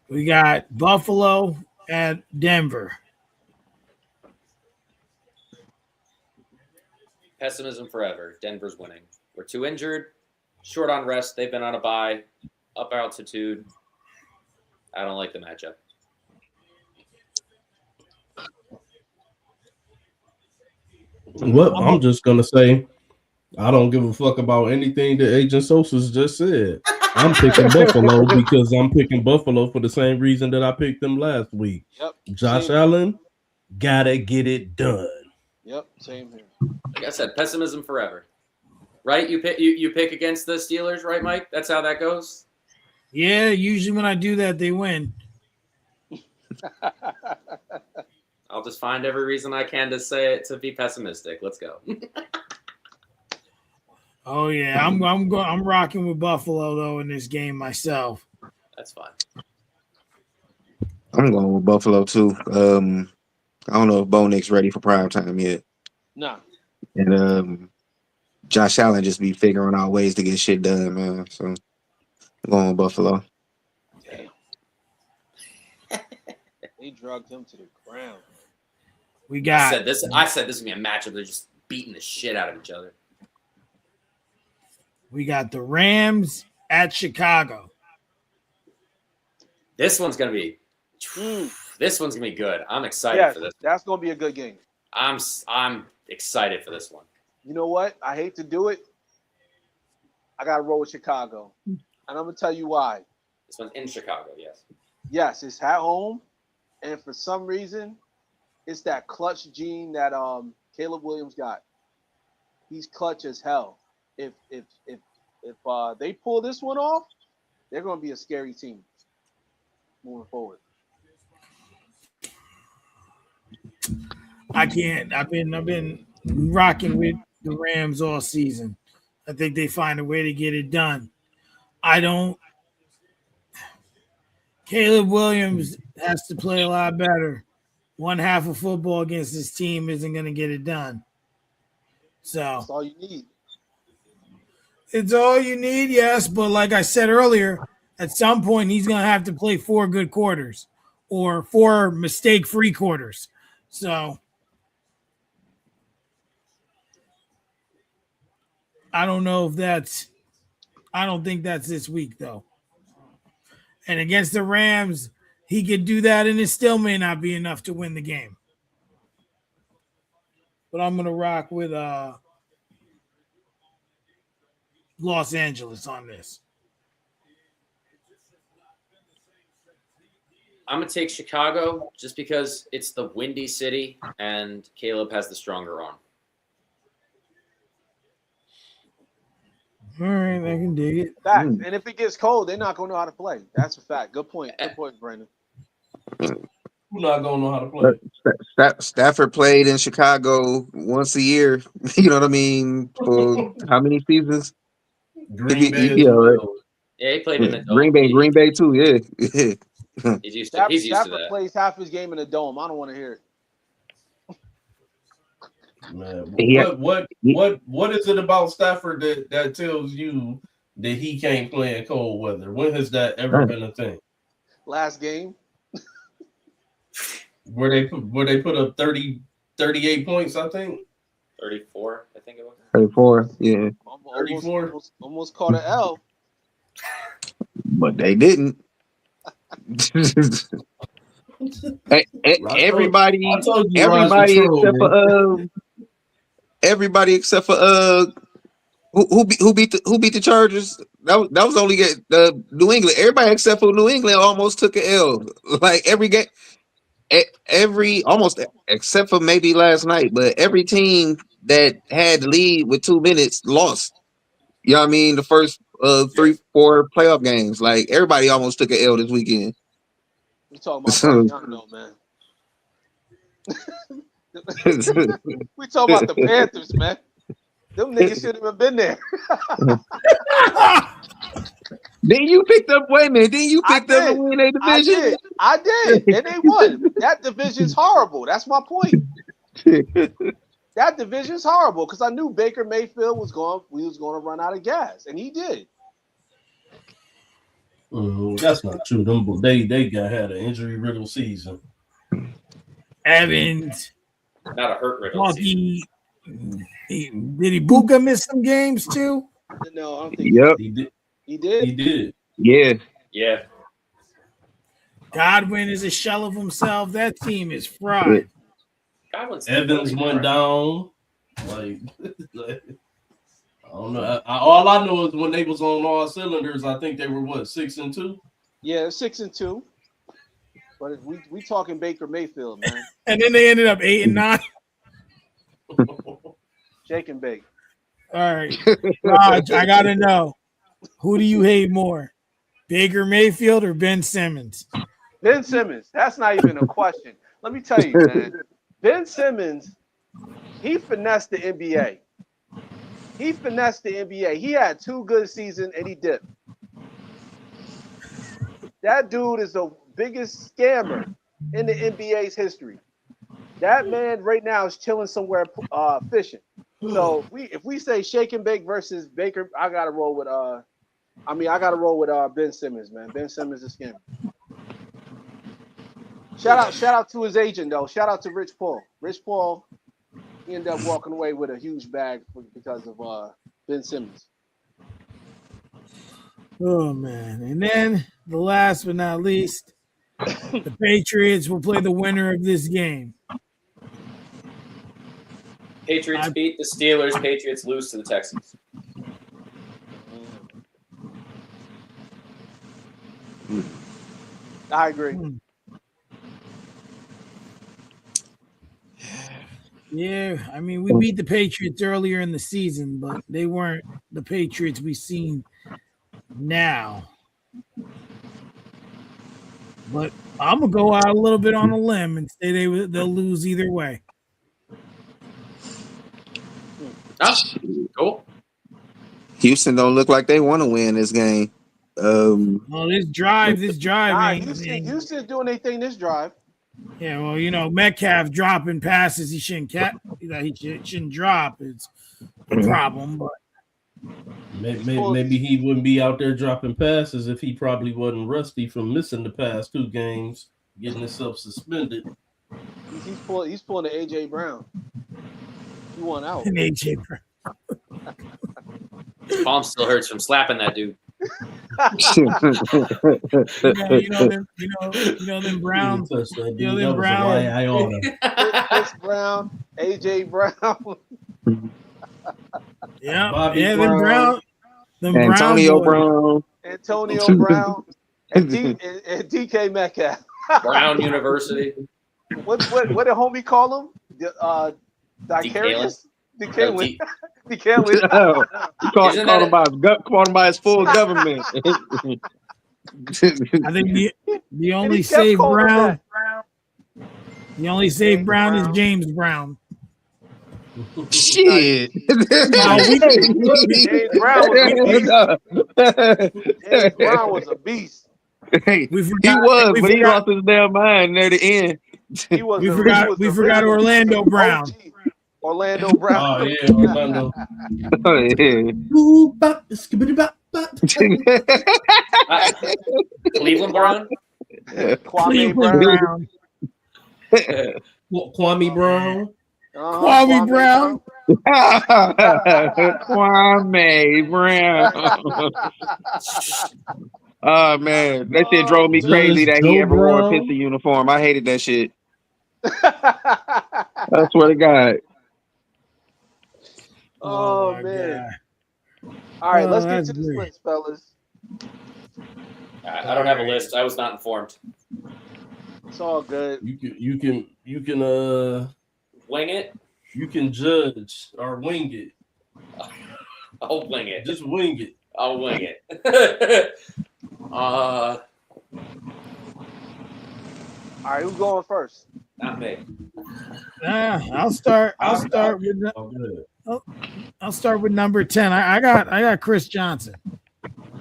We got Buffalo at Denver. Pessimism forever. Denver's winning. We're too injured. Short on rest. They've been on a bye. Up altitude. I don't like the matchup. Well, I'm just gonna say I don't give a fuck about anything that Agent Sosa's just said. I'm picking Buffalo because I'm picking Buffalo for the same reason that I picked them last week. Yep. Josh Allen gotta get it done. Yep, same here. Like I said, pessimism forever. Right? You pick against the Steelers, right, Mike? That's how that goes. Yeah, usually when I do that, they win. I'll just find every reason I can to say it to be pessimistic. Let's go. Oh yeah, I'm rocking with Buffalo though in this game myself. That's fine. I'm going with Buffalo too. I don't know if Bo Nick's ready for prime time yet. Nah. And Josh Allen just be figuring out ways to get shit done, man. So I'm going with Buffalo. Damn. They drugged him to the ground. We got. I said this would be a matchup. They're just beating the shit out of each other. We got the Rams at Chicago. This one's gonna be. This one's gonna be good. I'm excited for this. That's gonna be a good game. I'm excited for this one. You know what? I hate to do it. I gotta roll with Chicago, and I'm gonna tell you why. This one's in Chicago. Yes. Yes, it's at home, and for some reason, it's that clutch gene that Caleb Williams got. He's clutch as hell. If they pull this one off, they're gonna be a scary team moving forward. I can't. I've been rocking with the Rams all season. I think they find a way to get it done. Caleb Williams has to play a lot better. One half of football against this team isn't going to get it done. So That's all you need. it's all you need, yes. But like I said earlier, at some point he's going to have to play 4 good quarters or 4 mistake-free quarters. So I don't know if that's – I don't think that's this week, though. And against the Rams, he could do that, and it still may not be enough to win the game. But I'm going to rock with Los Angeles on this. I'm gonna take Chicago just because it's the windy city and Caleb has the stronger arm. All right, I can dig it. Fact. And if it gets cold, they're not going to know how to play. That's a fact. Good point. Good point, Brandon. Who's not gonna know how to play? Stafford played in Chicago once a year. You know what I mean? For how many seasons? Green Bay as Yeah, right. well. Yeah, he played in the dome. Green Bay too. Yeah. He's used to Stafford that. plays half his game in the dome. I don't want to hear it. Man, Yeah. what is it about Stafford that tells you that he can't play in cold weather? When has that ever been a thing? Last game. Where they put up 38 points, I think. 34, I think it was. 34, yeah. 34. Almost caught an L. But they didn't. Everybody except for who beat the Chargers. That was only New England. Everybody except for New England almost took an L. Like every game, almost except for maybe last night. But every team that had the lead with 2 minutes lost. You know what I mean? The first 3-4 playoff games, like everybody almost took an L this weekend. We talking about Bryce Young, though, man. We talking about the Panthers, man. Them niggas shouldn't have been there. Then you picked up. Wait a minute. Then you picked up to win a division. I did, and they won. That division's horrible. That's my point. That division's horrible because I knew Baker Mayfield was going to run out of gas, and he did. That's not true. They had an injury-riddled season. Evans. Not a hurt-riddled season. Did Ibuka miss some games too? No, I don't think. Yep. He did. He did. He did. Yeah. Yeah. Godwin is a shell of himself. That team is fried. Evans went down. Like I don't know. All I know is when they was on all cylinders, I think they were 6-2. Yeah, 6-2. But we talking Baker Mayfield, man. And then they ended up 8-9. Shake and bake. All right, Raj, I gotta know, who do you hate more, Baker Mayfield or Ben Simmons? Ben Simmons. That's not even a question. Let me tell you, man. Ben Simmons, he finessed the NBA. He had 2 good seasons and he dipped. That dude is the biggest scammer in the NBA's history. That man right now is chilling somewhere fishing. So if we say shake and bake versus Baker, I gotta roll with Ben Simmons, man. Ben Simmons is a scammer. Shout out to his agent though. Shout out to Rich Paul. Rich Paul, he ended up walking away with a huge bag because of Ben Simmons. Oh man. And then the last but not least, the Patriots will play the winner of this game. Patriots beat the Steelers. Patriots lose to the Texans. I agree. Yeah, I mean, we beat the Patriots earlier in the season, but they weren't the Patriots we've seen now. But I'm gonna go out a little bit on a limb and say they'll lose either way. Oh, cool. Houston don't look like they want to win this game. Well, this drive. Houston's doing their thing this drive. Yeah, well, Metcalf dropping passes he shouldn't drop. It's a problem, but Maybe he wouldn't be out there dropping passes if he probably wasn't rusty from missing the past 2 games, getting himself suspended. He's pulling the AJ Brown. He won out. an AJ Brown. His palm still hurts from slapping that dude. You know them Browns. Touch that dude. You know them That was a Browns. white iota. Chris Brown, AJ Brown. Yeah, Bobby them Brown. Brown. Them Antonio Brown. Brown. Antonio Brown, and DK Metcalf. Brown University. What did homie call him? Dicarius? DeKalin. DeKalin. He called Isn't that him by his full government. I think the And only he kept save calling him Brown. that. The only save James Brown is Brown. James Brown. Shit. James Brown was a beast. Hey, We he forgot. was, we but he forgot, lost his damn mind near the end. He was we the- forgot. he was We the forgot original Orlando Brown. OG. Orlando Brown. Oh yeah, Orlando. Oh, yeah. Cleveland Brown. Kwame Cleveland Brown. Kwame Brown. Kwame Brown. Kwame Brown. Oh man, that shit drove me crazy that he Joe ever wore a Brown. Pistol uniform. I hated that shit. I swear to God. Oh, my man. God. All right, Oh, let's get that's to this great. list, fellas. I don't have a list. I was not informed. It's all good. You can Wing it. you can judge or wing it. I'll wing it. Just wing it. I'll wing it. All right, who's going first? Not me. I'll start. I'll start with. Oh, good. I'll start with number 10. I got Chris Johnson.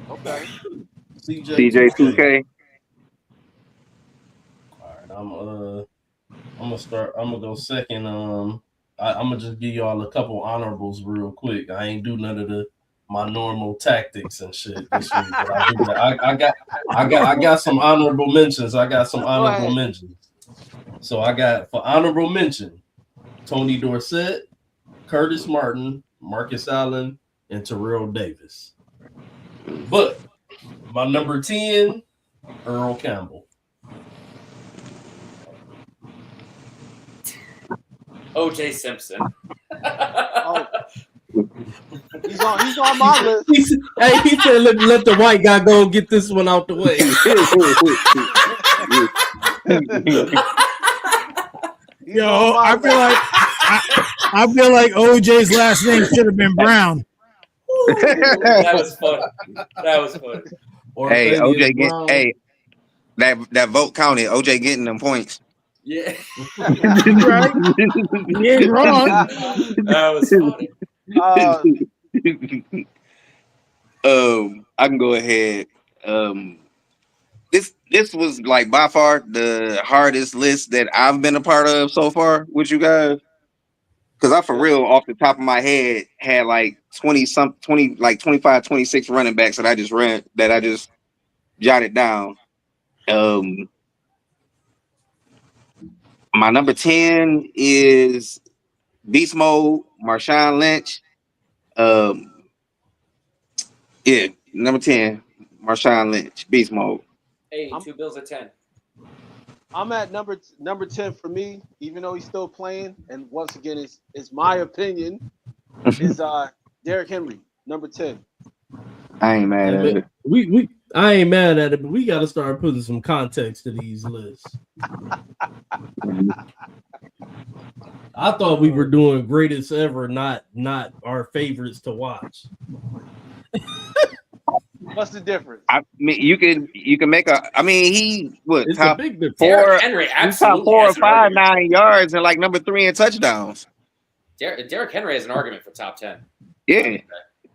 Okay. CJ2K. All right, I'm gonna go second. I'm gonna just give y'all a couple honorables real quick. I ain't do none of my normal tactics and shit this week, but I do that. I got some honorable mentions. So I got for honorable mention Tony Dorsett, Curtis Martin, Marcus Allen, and Terrell Davis. But my number 10, Earl Campbell. OJ Simpson. Oh, he's on my list. He said, let the white guy go and get this one out the way. He's Yo, on my I feel like OJ's last name should have been Brown. That was fun. Hey, Orlando OJ, Brown. hey, that vote counted. OJ getting them points. Yeah. Right? He ain't wrong. That was funny. I can go ahead. This was like by far the hardest list that I've been a part of so far with you guys. Cause I for real off the top of my head had like 25, 26 running backs that I just jotted down. My number 10 is Beast Mode, Marshawn Lynch. Yeah, number 10, Marshawn Lynch, Beast Mode. Hey, 2 Bills at 10. I'm at number 10 for me, even though he's still playing. And once again, it's my opinion. Is Derrick Henry, number 10. I ain't mad at it. I ain't mad at it, but we got to start putting some context to these lists. I thought we were doing greatest ever, not our favorites to watch. What's the difference? I mean, you can make a. I mean, he what It's top a big difference. Derrick Henry he's absolutely top 4 or has an 5, argument. 9 yards, and like number 3 in touchdowns. Derrick Henry has an argument for top 10. Yeah,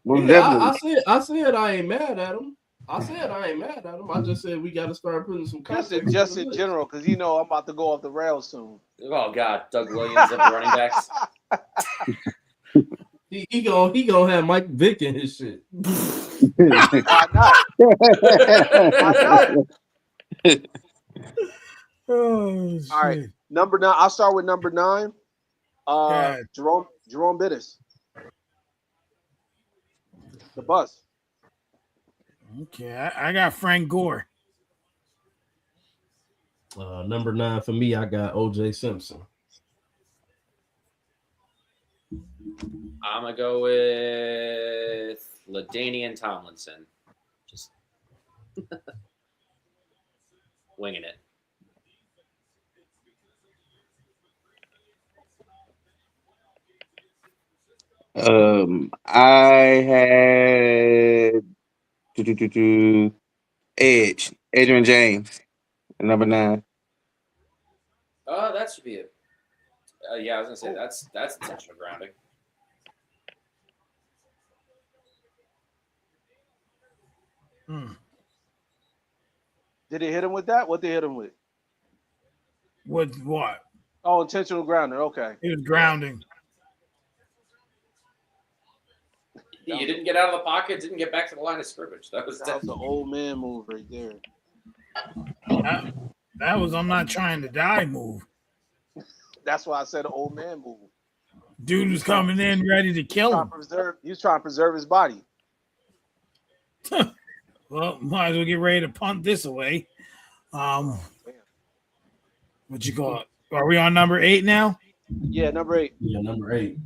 well, Yeah, definitely. I said I ain't mad at him. I just said we got to start putting some context. Just in general, because I'm about to go off the rails soon. Oh God, Doug Williams of the running backs. He gonna have Mike Vick in his shit. Why not? Why not? Oh, shit. All right, number 9. I'll start with number 9. God. Jerome Bettis, the bus. Okay, I got Frank Gore. Number 9 for me, I got O.J. Simpson. I'm gonna go with LaDainian Tomlinson. Just winging it. I had Edge, Adrian James, at number 9. Oh, that should be it. Yeah, I was gonna say that's intentional grounding. Did they hit him with that? What they hit him with? What? Oh, intentional grounding. Okay. It was grounding. You didn't get out of the pocket, didn't get back to the line of scrimmage. That was the old man move right there. That was I'm not trying to die move. That's why I said old man move. Dude was coming in ready to kill him. He was trying to preserve his body. Well, might as well get ready to punt this away. What you call it? Are we on number 8 now? Yeah, number 8. Yeah, number 8.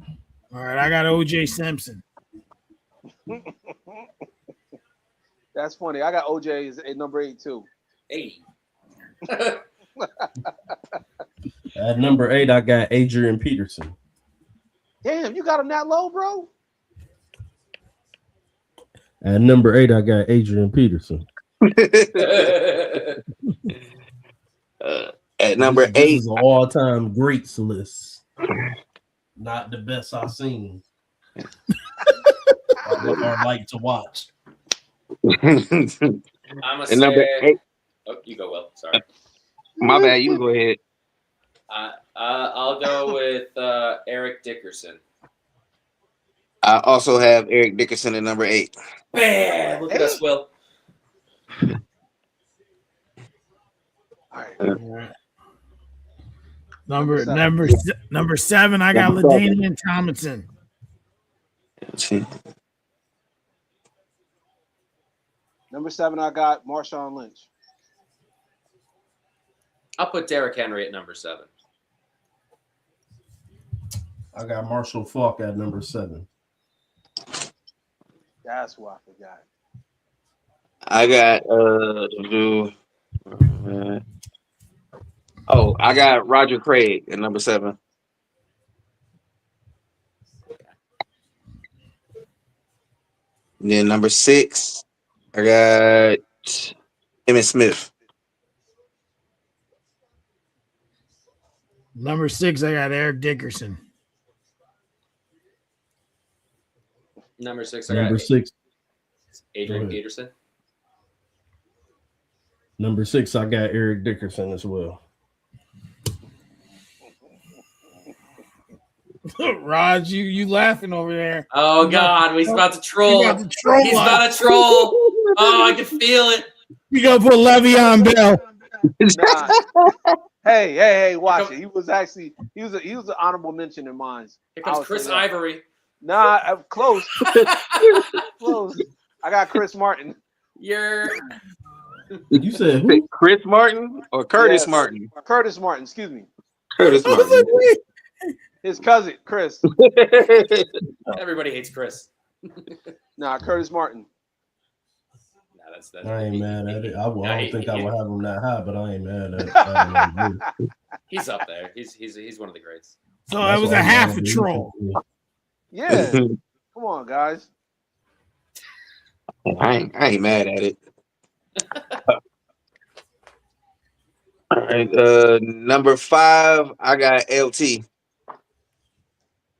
All right, I got O.J. Simpson. That's funny. I got OJ at number 8 too. Hey. At number 8, I got Adrian Peterson. Damn, you got him that low, bro? At number 8, I got Adrian Peterson. At number This 8, is an all-time greats list. Not the best I've seen. or like to watch. I'm gonna say. Number 8. Oh, you go, Will. Sorry. My bad. You go ahead. I'll go with Eric Dickerson. I also have Eric Dickerson at number 8. Bam! Look at us, Will. All right. Number 7, I got LaDainian Tomlinson. Number 7, I got Marshawn Lynch. I'll put Derrick Henry at number 7. I got Marshall Faulk at number 7. That's what I forgot. I got I got Roger Craig at number 7. And then number 6, I got Emmitt Smith. Number 6, I got Eric Dickerson. Number 6, Number 6. Adrian Peterson. Number 6, I got Eric Dickerson as well. Raj, you laughing over there? Oh God, he's about to troll. He's about to troll. Oh, I can feel it. You gonna put Le'Veon Bell? Nah. Hey, watch it. He was an honorable mention in mine. Here comes Chris Ivory. Nah, I'm close. Close. I got Chris Martin. You said who? Chris Martin or Curtis Martin? Curtis Martin, excuse me. Curtis Martin. His cousin, Chris. Everybody hates Chris. Nah, Curtis Martin. Nah, that's I ain't mad at it. I don't think I would have him that high, but I ain't mad at it. He's up there. He's one of the greats. So that was a half a troll. Yeah. Come on, guys. I ain't mad at it. All right. Number 5, I got LT.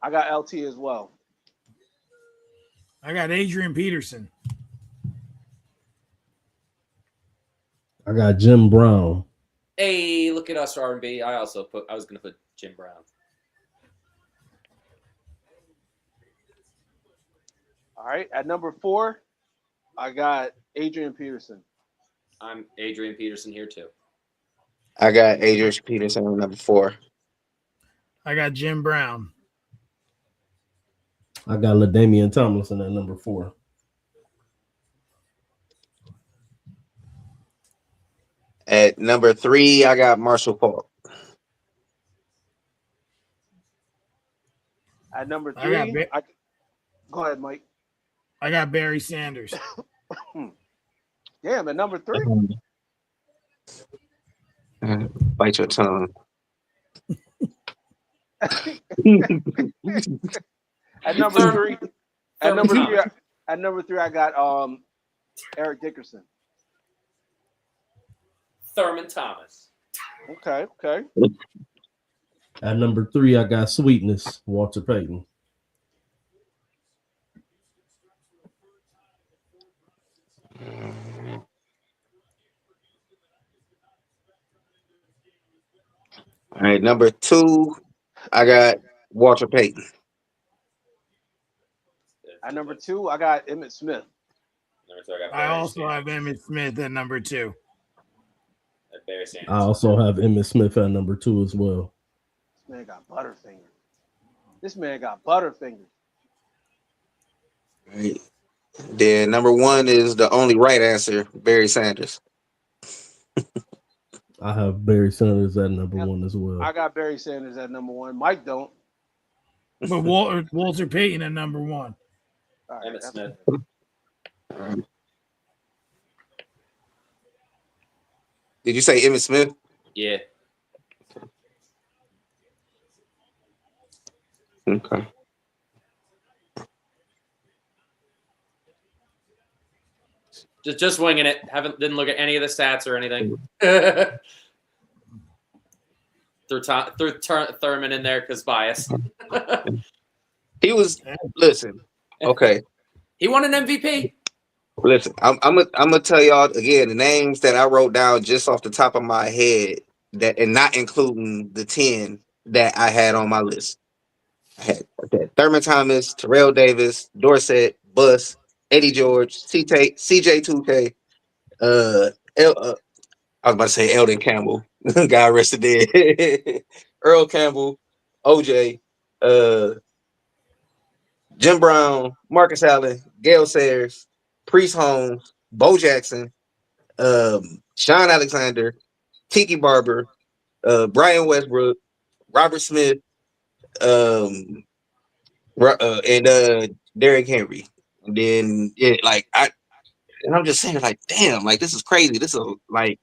I got LT as well. I got Adrian Peterson. I got Jim Brown. Hey, look at us, R&B. I was going to put Jim Brown. All right. At number 4, I got Adrian Peterson. I'm Adrian Peterson here too. I got Adrian Peterson at number 4. I got Jim Brown. I got LaDainian Tomlinson at number 4. At number 3, I got Marshall Falk. At number I got 3, go ahead, Mike. I got Barry Sanders. Damn, at number 3. Bite your tongue. At number 3, at number 3, I got Eric Dickerson. Thurman Thomas. Okay. At number 3, I got Sweetness, Walter Payton. All right, number 2, I got Walter Payton. At number 2, I got Emmitt Smith. Number 3, I got I Barry also Sanders. have Emmitt Smith at number 2. At Barry Sanders. I also have Emmitt Smith at number 2 as well. This man got Butterfinger. Right. Then number 1 is the only right answer, Barry Sanders. I have Barry Sanders at number 1 as well. I got Barry Sanders at number 1. Mike don't. But Walter Payton at number 1. All right, Emmitt Smith. Did you say Emmitt Smith? Yeah. Okay. Just winging it. Didn't look at any of the stats or anything. threw Thurman in there because bias. He was listen. Okay. He won an MVP. Listen, I'm gonna tell y'all again the names that I wrote down just off the top of my head, that and not including the 10 that I had on my list. I had Thurman Thomas, Terrell Davis, Dorsett, Buss, Eddie George, CJ2K, I was about to say Eldon Campbell. God rest the dead. Earl Campbell, OJ, Jim Brown, Marcus Allen, Gail Sayers, Priest Holmes, Bo Jackson, Sean Alexander, Tiki Barber, Brian Westbrook, Robert Smith, and Derrick Henry. And then I'm just saying, like, damn, like this is crazy. This is like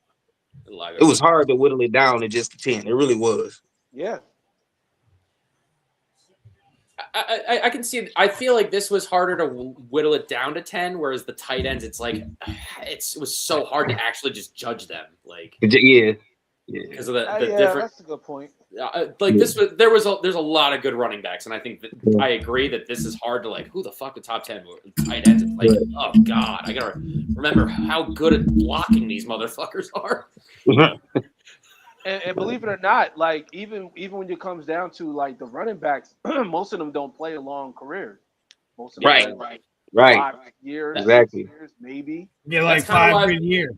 it was hard to whittle it down to just 10. It really was. Yeah. I can see. I feel like this was harder to whittle it down to 10, whereas the tight ends, it's like it was so hard to actually just judge them, like Yeah. because of the Yeah, different. that's a good point. There's a lot of good running backs, and I think that I agree that this is hard to like who the fuck the top 10 tight ends. It's like, oh god, I gotta remember how good at blocking these motherfuckers are. And believe it or not, like even when it comes down to like the running backs, most of them don't play a long career. Most of them Right. play like Right. 5 years, Exactly. 6 years, maybe. Yeah, like That's kinda 5 why- good years.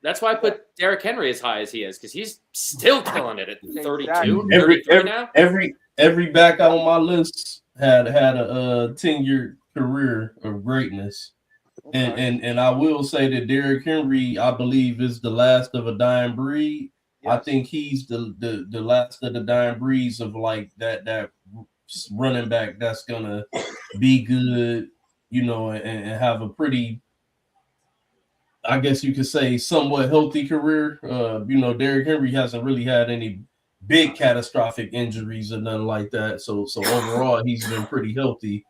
That's why I put Derrick Henry as high as he is, because he's still killing it at 32, Exactly. 33 now. Every back on my list had a 10-year career of greatness. Okay. And I will say that Derrick Henry, I believe, is the last of a dying breed. Yes. I think he's the last of the dying breeds of like that running back that's gonna be good, and have a pretty, I guess you could say, somewhat healthy career. Derrick Henry hasn't really had any big catastrophic injuries or nothing like that. So overall, he's been pretty healthy,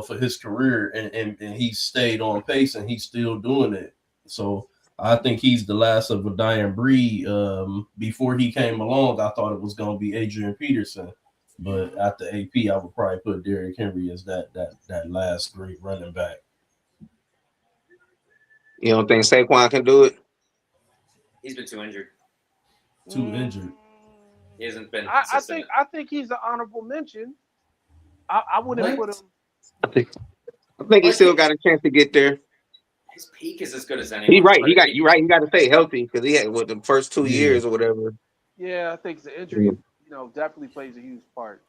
for his career, and he's stayed on pace, and he's still doing it. So I think he's the last of a dying breed. Before he came along, I thought it was going to be Adrian Peterson, but after AP, I would probably put Derrick Henry as that last great running back. You don't think Saquon can do it? He's been too injured. Injured. He hasn't been. I think he's an honorable mention. I wouldn't What? put him. I think he still got a chance to get there. His peak is as good as anyone. He right. You right. He got to stay healthy because he had the first 2 Yeah. years or whatever. Yeah, I think the injury, definitely plays a huge part.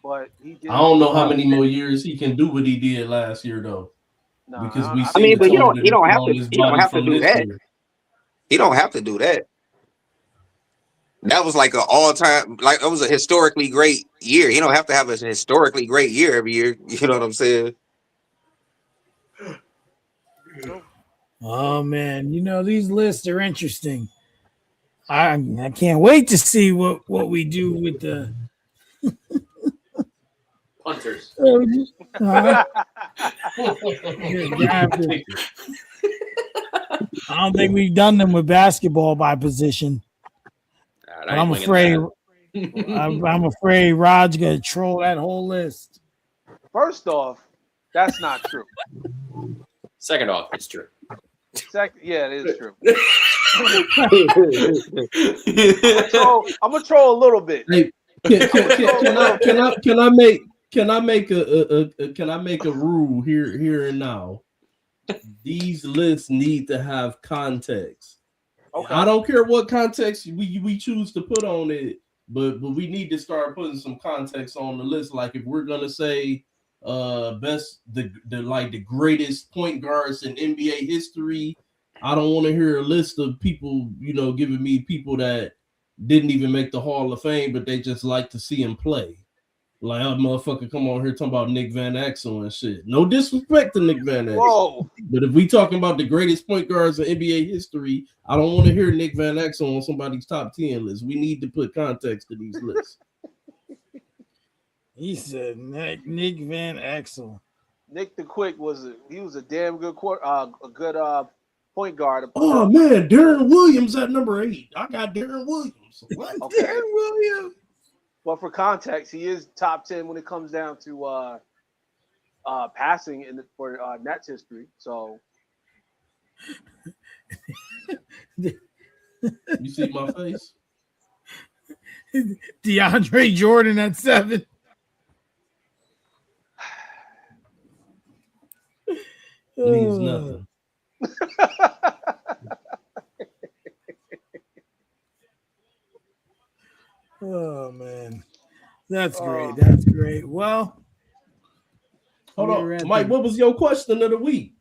But he did. I don't know how many more years he can do what he did last year though. No, Because we I see mean, the but toll that he don't put have on to. his He don't body have to from do this that. year. He don't have to do that. That was like an all-time, like it was a historically great year. He don't have to have a historically great year every year. You know what I'm saying? Oh man, these lists are interesting. I can't wait to see what we do with the Punters. I don't think we've done them with basketball by position. But I'm afraid I'm afraid Rod's gonna troll that whole list. First off, that's not true. Second off, it's true. Yeah, it is true. I'm gonna troll a little bit. Hey, can I make a rule here and now? These lists need to have context. Okay. I don't care what context we choose to put on it, but we need to start putting some context on the list. Like if we're gonna say the greatest point guards in NBA history, I don't want to hear a list of people, giving me people that didn't even make the Hall of Fame, but they just like to see him play. Like, a motherfucker come on here talking about Nick Van Exel and shit. No disrespect to Nick Van Exel. Whoa. But if we talking about the greatest point guards in NBA history, I don't want to hear Nick Van Exel on somebody's top 10 list. We need to put context to these lists. He said Nick Van Exel. Nick the Quick was a damn good point guard. Oh man, Darren Williams at number 8. I got Darren Williams. What? Okay. Darren Williams. But for context, he is top 10 when it comes down to passing for Nets history. So you see my face? DeAndre Jordan at 7. Means nothing. Oh man, that's great. That's great. Well, hold on, Mike. What was your question of the week?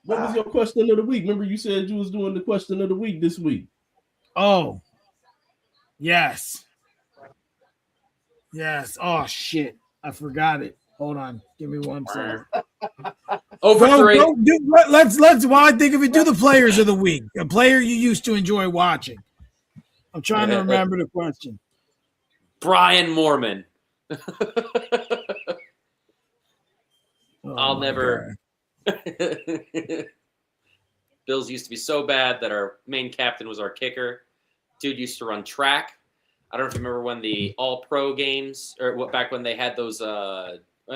What was your question of the week? Remember, you said you was doing the question of the week this week. Oh, yes. Oh shit, I forgot it. Hold on, give me 1 second. Over 3. Let's while I think of it, do the players of the week. A player you used to enjoy watching. I'm trying to remember the question. Brian Mormon. I'll never. Bills used to be so bad that our main captain was our kicker. Dude used to run track. I don't know if you remember when the All-Pro games, or back when they had those.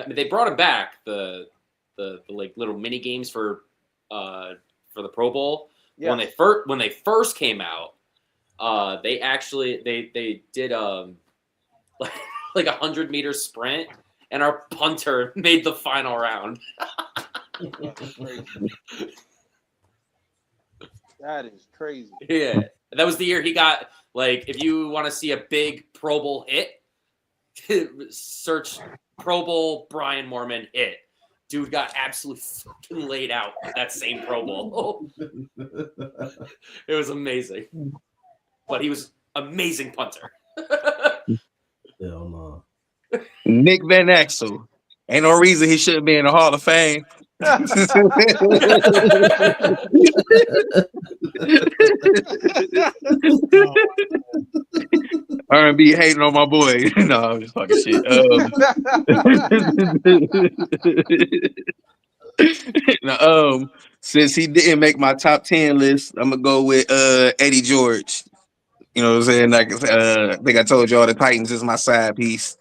They brought him back the like little mini games for the Pro Bowl. Yes. When they first came out. They actually they did like 100-meter sprint, and our punter made the final round. That is crazy. Yeah, that was the year he got, like, if you want to see a big Pro Bowl hit, search Pro Bowl Brian Mormon hit. Dude got absolutely fucking laid out with that same Pro Bowl. It was amazing. But he was amazing punter. Hell no. Nick Van Exel. Ain't no reason he shouldn't be in the Hall of Fame. R&B hating on my boy. No, I'm just fucking shit. Now, since he didn't make my top 10 list, I'm gonna go with Eddie George. You know what I'm saying? Like, I think I told y'all the Titans is my side piece.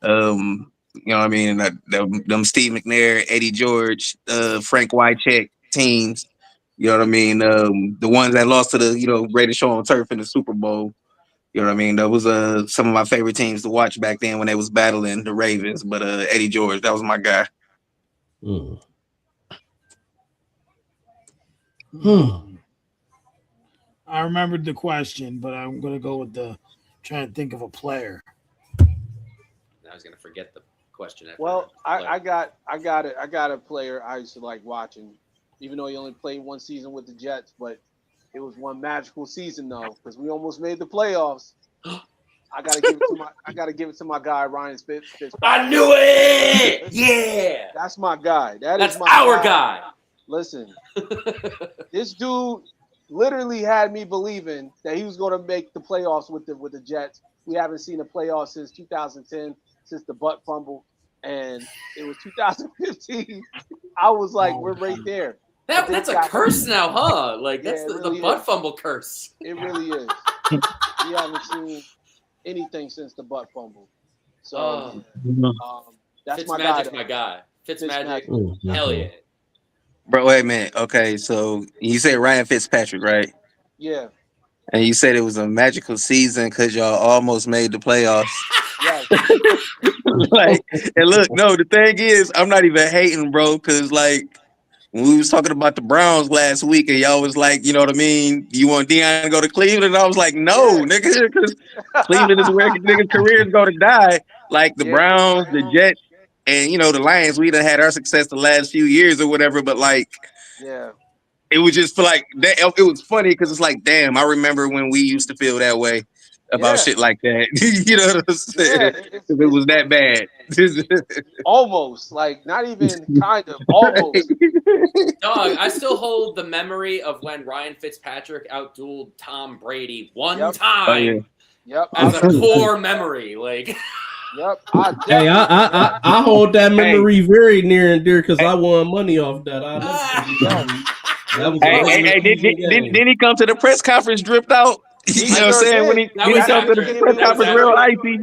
You know what I mean? Them Steve McNair, Eddie George, Frank Wycheck teams. You know what I mean? The ones that lost to the greatest show on turf in the Super Bowl. You know what I mean? That was some of my favorite teams to watch back then when they was battling the Ravens. But Eddie George, that was my guy. I remembered the question, but I'm gonna go with trying to think of a player. I was gonna forget the question. Well, I got it. I got a player I used to like watching, even though he only played one season with the Jets, but it was one magical season though, because we almost made the playoffs. I gotta give it to my guy Ryan Fitzpatrick. I knew it. Yeah, that's my guy. That's my our guy. Listen, this dude literally had me believing that he was going to make the playoffs with the Jets. We haven't seen a playoff since 2010, since the butt fumble, and it was 2015. I was like, we're right there. That's a curse now, huh? Like that's really the butt fumble curse. It really is. We haven't seen anything since the butt fumble. So that's my guy. Fitzmagic. Hell yeah. Bro, wait a minute. Okay, so you said Ryan Fitzpatrick, right? Yeah. And you said it was a magical season because y'all almost made the playoffs. Yes. Like, and look, no, the thing is, I'm not even hating, bro, because like when we was talking about the Browns last week, and y'all was like, you know what I mean? You want Deion to go to Cleveland? And I was like, no, nigga, because Cleveland is where niggas' careers go to die. Like the Browns, the Jets, and the Lions. We done had our success the last few years or whatever, but like, it was just like that. It was funny because it's like, damn, I remember when we used to feel that way about shit like that. You know what I'm saying? It was that bad. Almost, like not even kind of, almost. Dog, I still hold the memory of when Ryan Fitzpatrick outdueled Tom Brady one time. As a core memory, like. Yep. Hey, I hold that memory very near and dear because I won money off that. Didn't he come to the press conference dripped out? You know what I'm saying? When he come to the press conference real icy.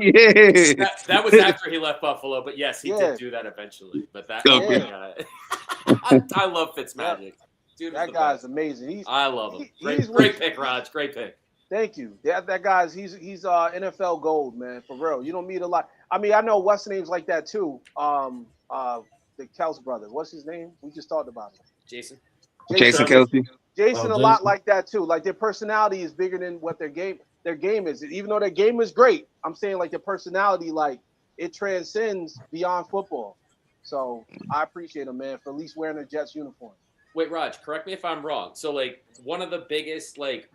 Yeah. That was after he left Buffalo, but yes, he did do that eventually. But that I love Fitzmagic. Dude, that guy's amazing. I love him. Great pick, Raj. Great pick. Thank you. That guy's he's NFL gold, man, for real. You don't meet a lot. I mean, I know what's names like that too. The Kels brothers. What's his name? We just talked about him. Jason Kelce. Jason a lot like that too. Like their personality is bigger than what their game is. Even though their game is great, I'm saying like their personality, like it transcends beyond football. So I appreciate him, man, for at least wearing a Jets uniform. Wait, Raj, correct me if I'm wrong. So, like, one of the biggest, like,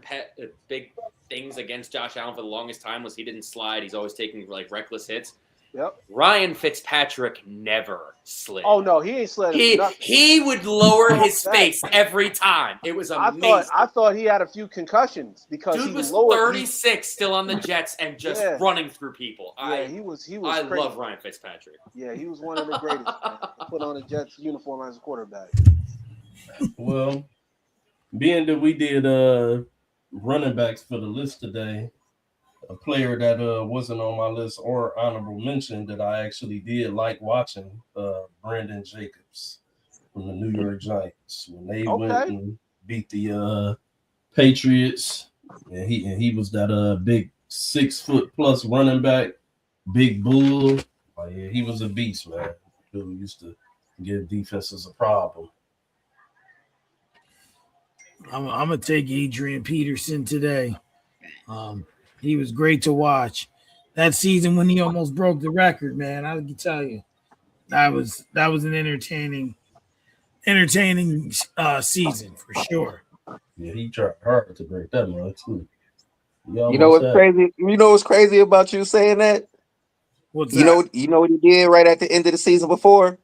big things against Josh Allen for the longest time was he didn't slide. He's always taking, like, reckless hits. Yep. Ryan Fitzpatrick never slid. Oh, no, he ain't slid. He would lower his face every time. It was amazing. I thought he had a few concussions because Dude he was lowered. 36 still on the Jets and just running through people. He was I crazy. love Ryan Fitzpatrick. Yeah, he was one of the greatest. Man. Put on a Jets uniform as a quarterback. Well, being that we did running backs for the list today, a player that wasn't on my list or honorable mention that I actually did like watching, Brandon Jacobs from the New York Giants when they went and beat the Patriots, and he was that big 6 foot plus running back, big bull. Oh, yeah, he was a beast, man. Dude used to give defenses a problem. I'm gonna take Adrian Peterson today. He was great to watch. That season when he almost broke the record, man, I can tell you, that was an entertaining season for sure. Yeah, he tried hard to break that one too. You know what's crazy? You know what's crazy about you saying that? What's that? You know what he did right at the end of the season before?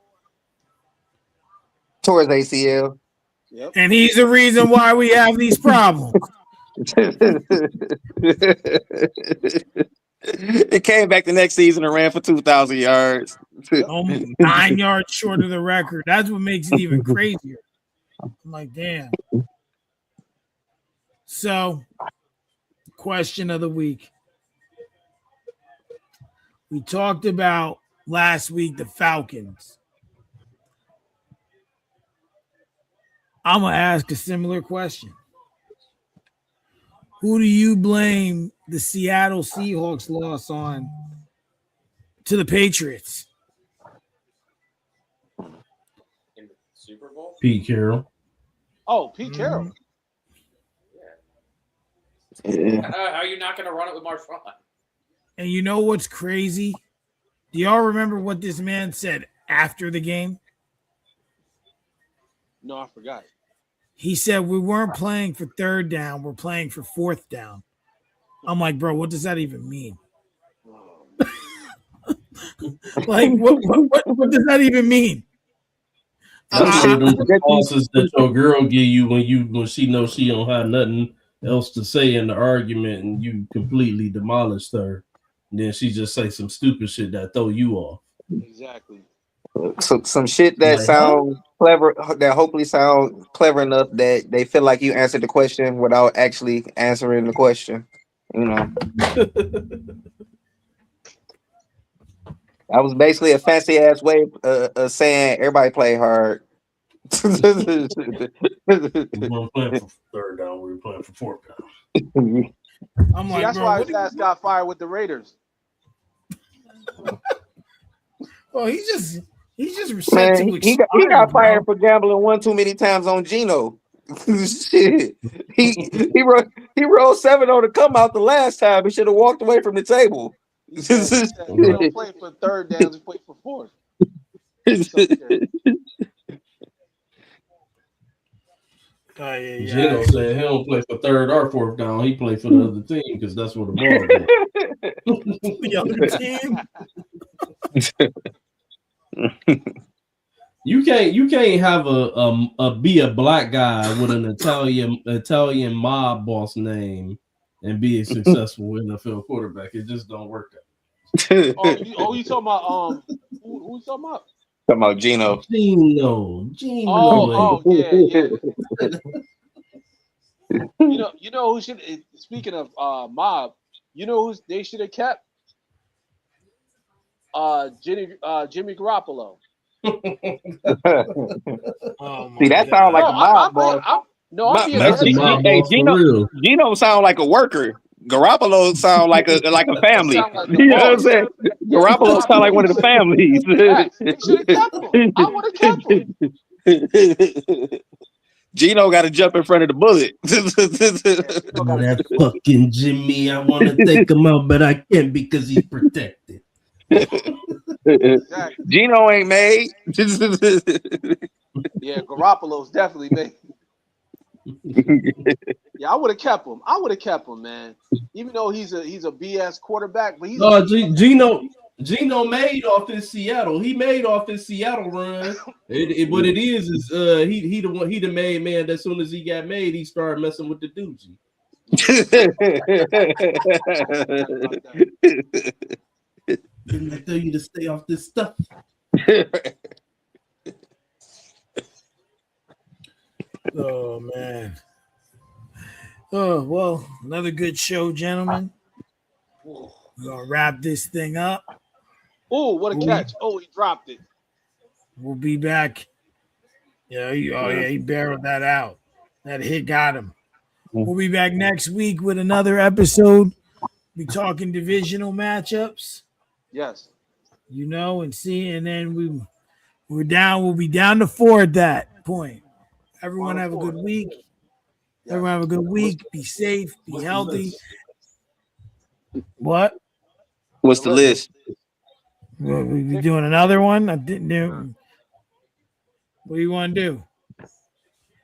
Tore his ACL. Yep. And he's the reason why we have these problems. It came back the next season and ran for 2,000 yards. Almost 9 yards short of the record. That's what makes it even crazier. I'm like, damn. So, question of the week. We talked about last week the Falcons. I'm going to ask a similar question. Who do you blame the Seattle Seahawks loss on to the Patriots? In Pete Carroll. Oh, Pete Carroll. Yeah. How are you not going to run it with Marshawn? And you know what's crazy? Do y'all remember what this man said after the game? No, I forgot. He said we weren't playing for third down, we're playing for fourth down. I'm like, bro, what does that even mean? Like, what does that even mean? That's one of them responses that your girl give you when she knows she don't have nothing else to say in the argument and you completely demolished her. And then she just say some stupid shit that throw you off. Exactly. So some shit that sound clever, that hopefully sound clever enough that they feel like you answered the question without actually answering the question. You know, that was basically a fancy ass way of saying everybody play hard. We weren't playing for third down, we were playing for fourth down. I'm See, like, that's bro, why his ass got fired with the Raiders. well, he's just Man, he got fired for gambling one too many times on Geno. Shit, he rolled 7 on the come out the last time. He should have walked away from the table. He don't play for third downs, he played for fourth. Geno said he don't play for third or fourth down. He play for the other team because that's where the ball is. The other team. You can't have a be a black guy with an Italian mob boss name and be a successful NFL quarterback. It just don't work out. you talking about who you talking about? Talking about Geno. Geno. Yeah. you know who should, speaking of mob, you know who they should have kept? Jimmy Garoppolo. See, that sounds like a mob boss. Geno sound like a worker. Garoppolo sound like a family. You know what I'm saying? Garoppolo sound like one of the families. I would have kept him. Geno got to jump in front of the bullet. That fucking Jimmy, I want to take him out, but I can't because he's protected. Exactly. Geno ain't made. Yeah, Garoppolo's definitely made. Yeah, I would have kept him. Man. Even though he's a BS quarterback, but he's Geno made off his Seattle. He made off his Seattle run. What it is he the made man. That as soon as he got made, he started messing with the doogie. Didn't I tell you to stay off this stuff? Oh man. Oh well, another good show, gentlemen. We're gonna wrap this thing up. Oh, what a catch! Oh, he dropped it. We'll be back. Yeah, he barreled that out. That hit got him. We'll be back next week with another episode. Be talking divisional matchups. Yes. And then we'll be down to 4 at that point. Everyone have a good week. Everyone have a good week. Be safe. Be healthy. What? What's the list? We doing another one? I didn't do. What do you want to do?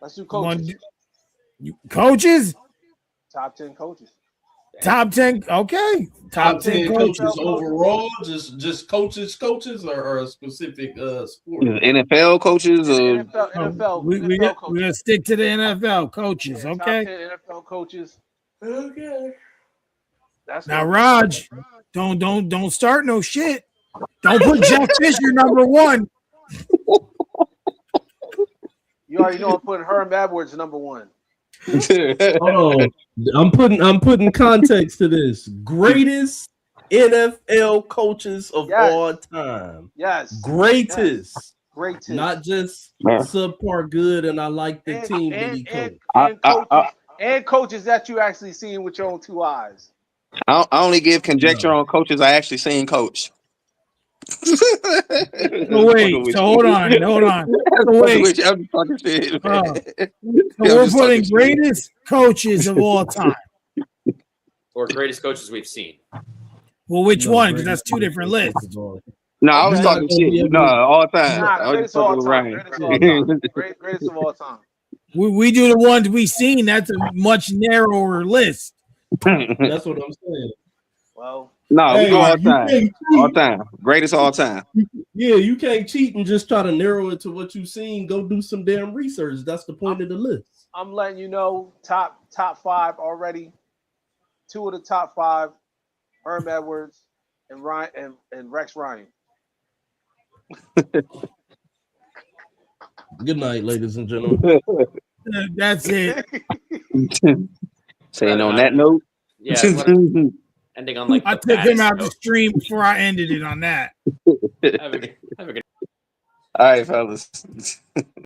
Let's do coaches. Coaches? Top 10 coaches. Top 10. Okay. Top 10 coaches overall. Just coaches, or a specific sport. NFL coaches or NFL. We're gonna stick to the NFL coaches. Okay. Top 10 NFL coaches. Okay. Now, Raj, don't start no shit. Don't put Jeff Fisher number 1. You already know I'm putting Herm Edwards number 1. Oh, I'm putting context to this. Greatest NFL coaches of all time. Yes. Greatest. Yes. Greatest. Not just subpar good and I like the team that he coached. And coaches that you actually seen with your own 2 eyes. I only give conjecture on coaches I actually seen coach. So wait, so hold on. So wait. I'm talking shit. So we're putting greatest coaches of all time. Or greatest coaches we've seen. Well, which one? Because that's two different lists. No, I was talking shit. No, all time. Nah, I was greatest of all fucking time. Ryan. Greatest of all time. We do the ones we seen. That's a much narrower list. That's what I'm saying. Well, No, we Hey, go all you time. can't All cheat. time. Greatest all time. Yeah, you can't cheat and just try to narrow it to what you've seen. Go do some damn research. That's the point of the list. I'm letting you know top 5 already. 2 of the top 5, Herm Edwards and Ryan and Rex Ryan. Good night, ladies and gentlemen. That's it. Saying on that note. Yeah, ending on like I the took him baddest out the note. stream before I ended it on that. Have a good All right, fellas.